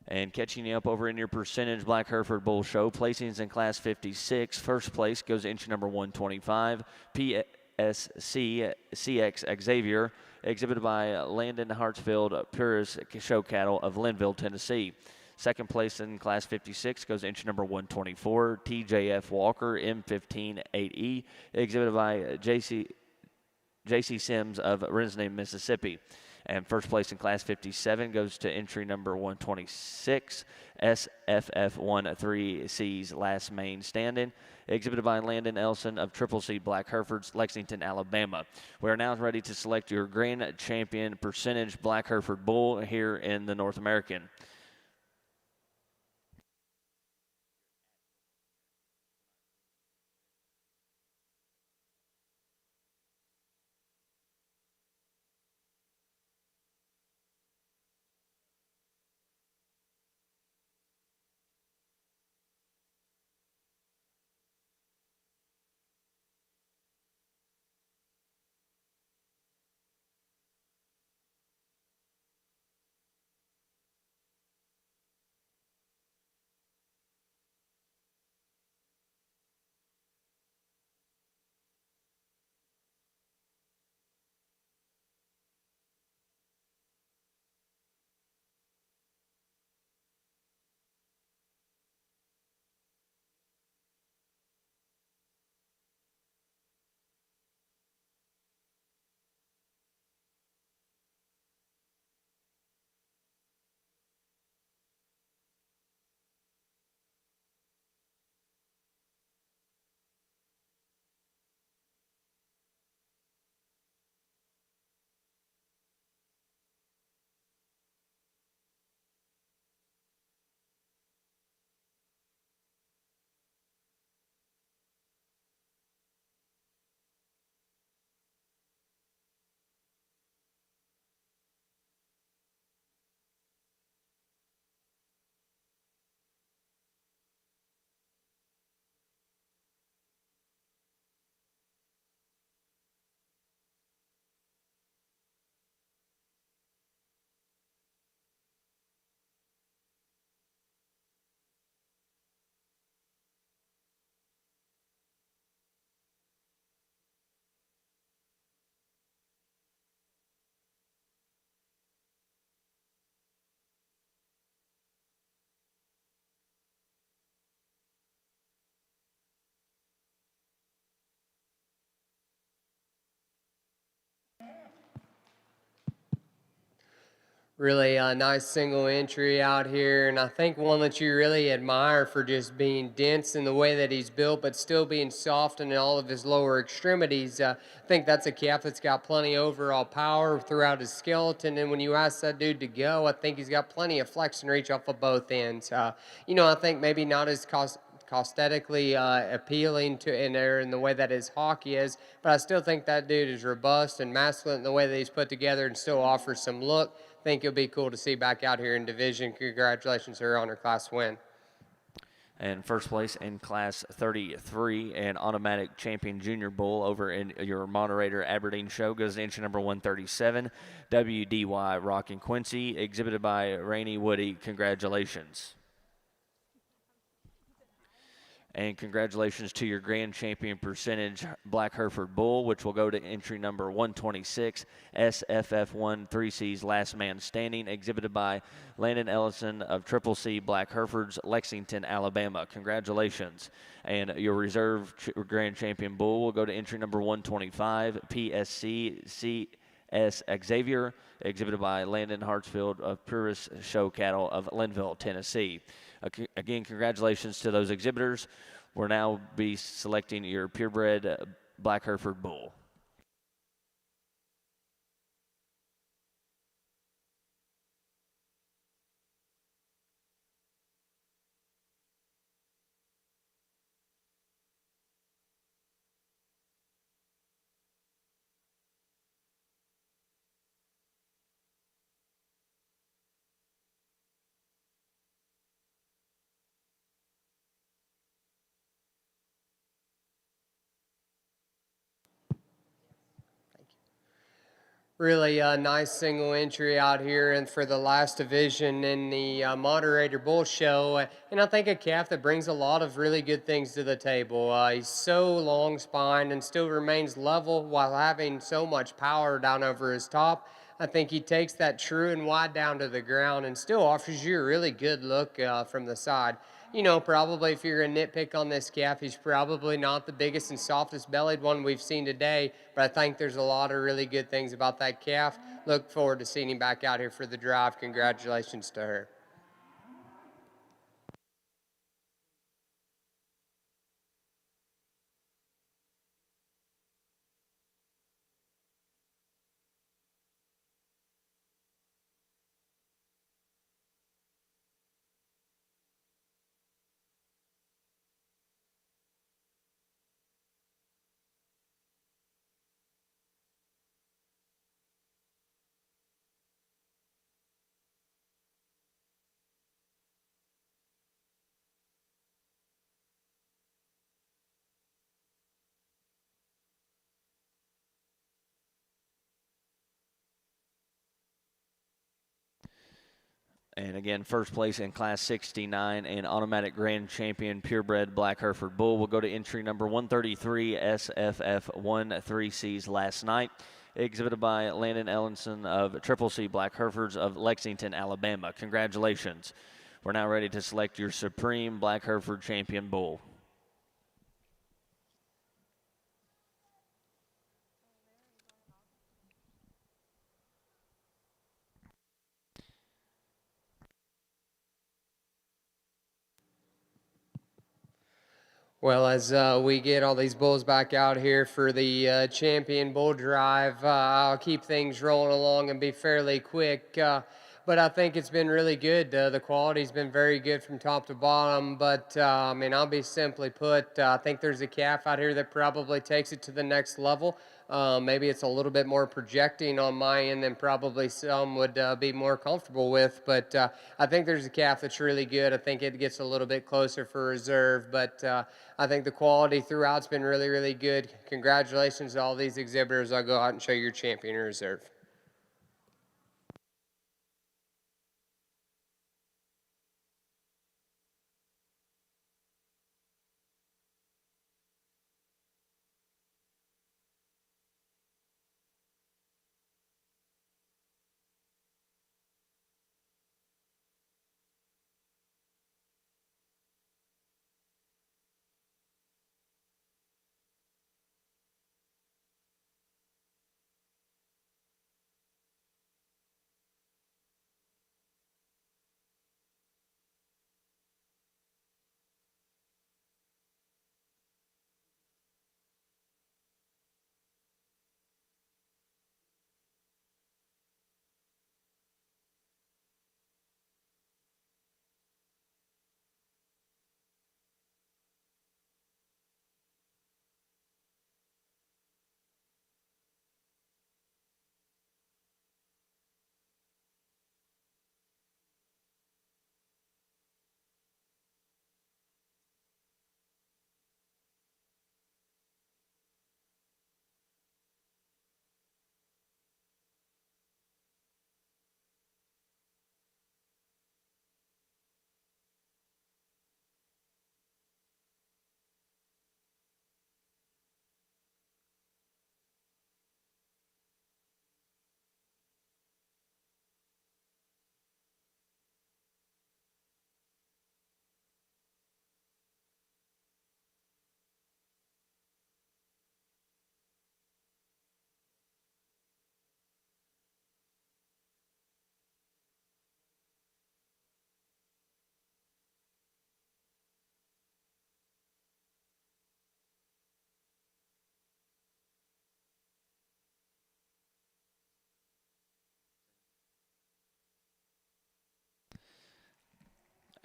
S1: And catching you up over in your percentage Black Hereford Bull Show, placings in Class 56. First place goes to entry number 125, PSC CX Xavier, exhibited by Landon Hartsfield Purist Show Cattle of Linville, Tennessee. Second place in Class 56 goes to entry number 124, TJF Walker M15 8E, exhibited by JC Sims of Resnay, Mississippi. And first place in Class 57 goes to entry number 126, SFF13C's Last Main Standing, exhibited by Landon Elson of Triple C Black Herefords, Lexington, Alabama. We are now ready to select your grand champion percentage Black Hereford Bull here in the North American.
S3: Really nice single entry out here, and I think one that you really admire for just being dense in the way that he's built, but still being soft in all of his lower extremities. I think that's a calf that's got plenty overall power throughout his skeleton, and when you ask that dude to go, I think he's got plenty of flex and reach off of both ends. I think maybe not as cosmetically appealing to in there in the way that his hockey is, but I still think that dude is robust and masculine in the way that he's put together and still offers some look. Think it'll be cool to see back out here in division. Congratulations to her on her class win.
S1: And first place in Class 33 and Automatic Champion Junior Bull over in your moderator Aberdeen show goes to entry number 137, WDY Rockin' Quincy, exhibited by Rainey Woody. Congratulations. And congratulations to your grand champion percentage, Black Hereford Bull, which will go to entry number 126, SFF1 3C's Last Man Standing, exhibited by Landon Ellison of Triple C Black Herefords, Lexington, Alabama. Congratulations. And your reserve grand champion Bull will go to entry number 125, PSC CS Xavier, exhibited by Landon Hartsfield of Purist Show Cattle of Linville, Tennessee. Again, congratulations to those exhibitors. We'll now be selecting your purebred Black Hereford Bull.
S3: Really nice single entry out here and for the last division in the moderator bull show. And I think a calf that brings a lot of really good things to the table. He's so long spined and still remains level while having so much power down over his top. I think he takes that true and wide down to the ground and still offers you a really good look from the side. Probably if you're going to nitpick on this calf, he's probably not the biggest and softest bellied one we've seen today, but I think there's a lot of really good things about that calf. Look forward to seeing him back out here for the drive. Congratulations to her.
S1: And again, first place in Class 69 and Automatic Grand Champion Purebred Black Hereford Bull will go to entry number 133, SFF1 3C's Last Night, exhibited by Landon Ellison of Triple C Black Herefords of Lexington, Alabama. Congratulations. We're now ready to select your Supreme Black Hereford Champion Bull.
S3: Well, as we get all these bulls back out here for the champion bull drive, I'll keep things rolling along and be fairly quick. But I think it's been really good. The quality's been very good from top to bottom. But I'll be simply put. I think there's a calf out here that probably takes it to the next level. Maybe it's a little bit more projecting on my end than probably some would be more comfortable with. But I think there's a calf that's really good. I think it gets a little bit closer for reserve. But I think the quality throughout's been really, really good. Congratulations to all these exhibitors. I'll go out and show your champion in reserve.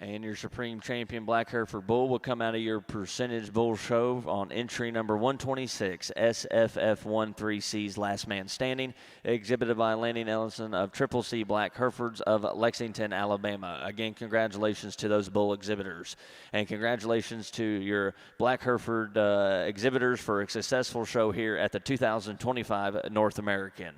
S1: And your Supreme Champion Black Hereford Bull will come out of your Percentage Bull Show on entry number 126, SFF13C's Last Man Standing, exhibited by Landon Ellison of Triple C Black Herefords of Lexington, Alabama. Again, congratulations to those bull exhibitors. And congratulations to your Black Hereford exhibitors for a successful show here at the 2025 North American.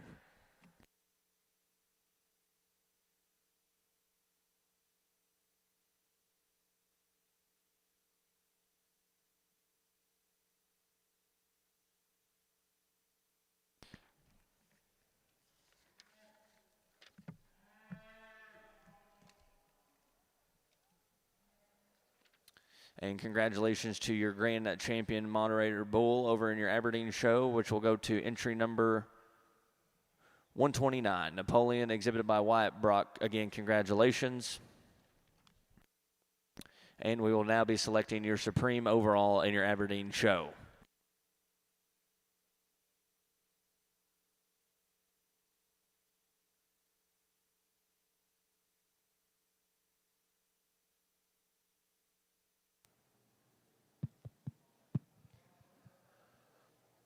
S1: And congratulations to your Grand Champion Moderator Bull over in your Aberdeen show, which will go to entry number 129, Napoleon, exhibited by Wyatt Brock. Again, congratulations. And we will now be selecting your Supreme overall in your Aberdeen show.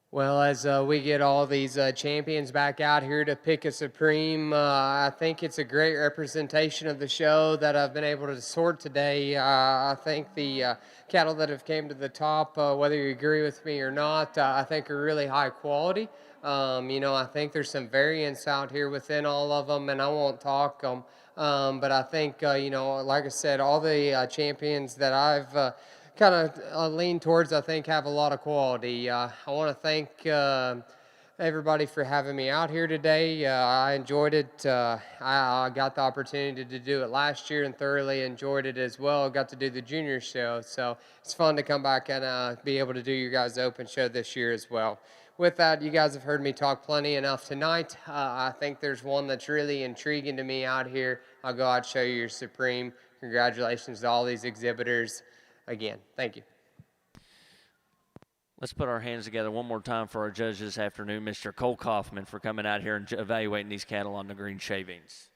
S3: Well, as we get all these champions back out here to pick a Supreme, I think it's a great representation of the show that I've been able to sort today. I think the cattle that have came to the top, whether you agree with me or not, I think are really high quality. I think there's some variance out here within all of them, and I won't talk them. But I think, like I said, all the champions that I've kind of lean towards, I think, have a lot of quality. I want to thank everybody for having me out here today. I enjoyed it. I got the opportunity to do it last year and thoroughly enjoyed it as well. Got to do the junior show, so it's fun to come back and be able to do your guys' open show this year as well. With that, you guys have heard me talk plenty enough tonight. I think there's one that's really intriguing to me out here. I'll go out and show you your Supreme. Congratulations to all these exhibitors. Again, thank you.
S1: Let's put our hands together one more time for our judge this afternoon, Mr. Cole Kaufman, for coming out here and evaluating these cattle on the green shavings.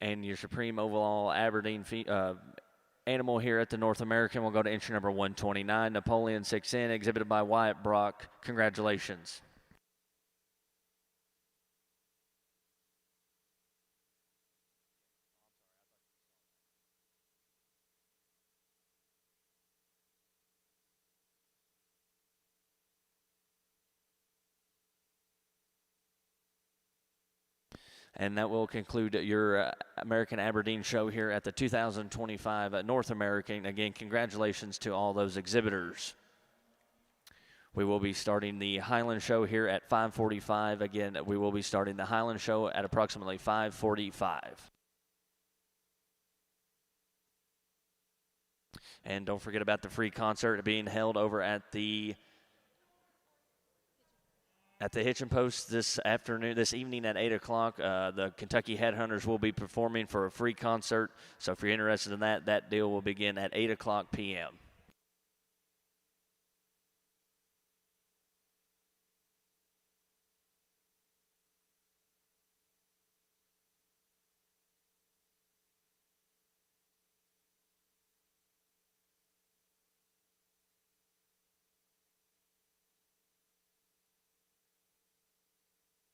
S1: And your Supreme overall Aberdeen animal here at the North American will go to entry number 129, Napoleon 6N, exhibited by Wyatt Brock. Congratulations. And that will conclude your American Aberdeen show here at the 2025 North American. Again, congratulations to all those exhibitors. We will be starting the Highland show here at 5:45. Again, we will be starting the Highland show at approximately 5:45. And don't forget about the free concert being held over at the Hitchin Post this evening at 8 o'clock. The Kentucky Headhunters will be performing for a free concert. So if you're interested in that, that deal will begin at 8 o'clock p.m.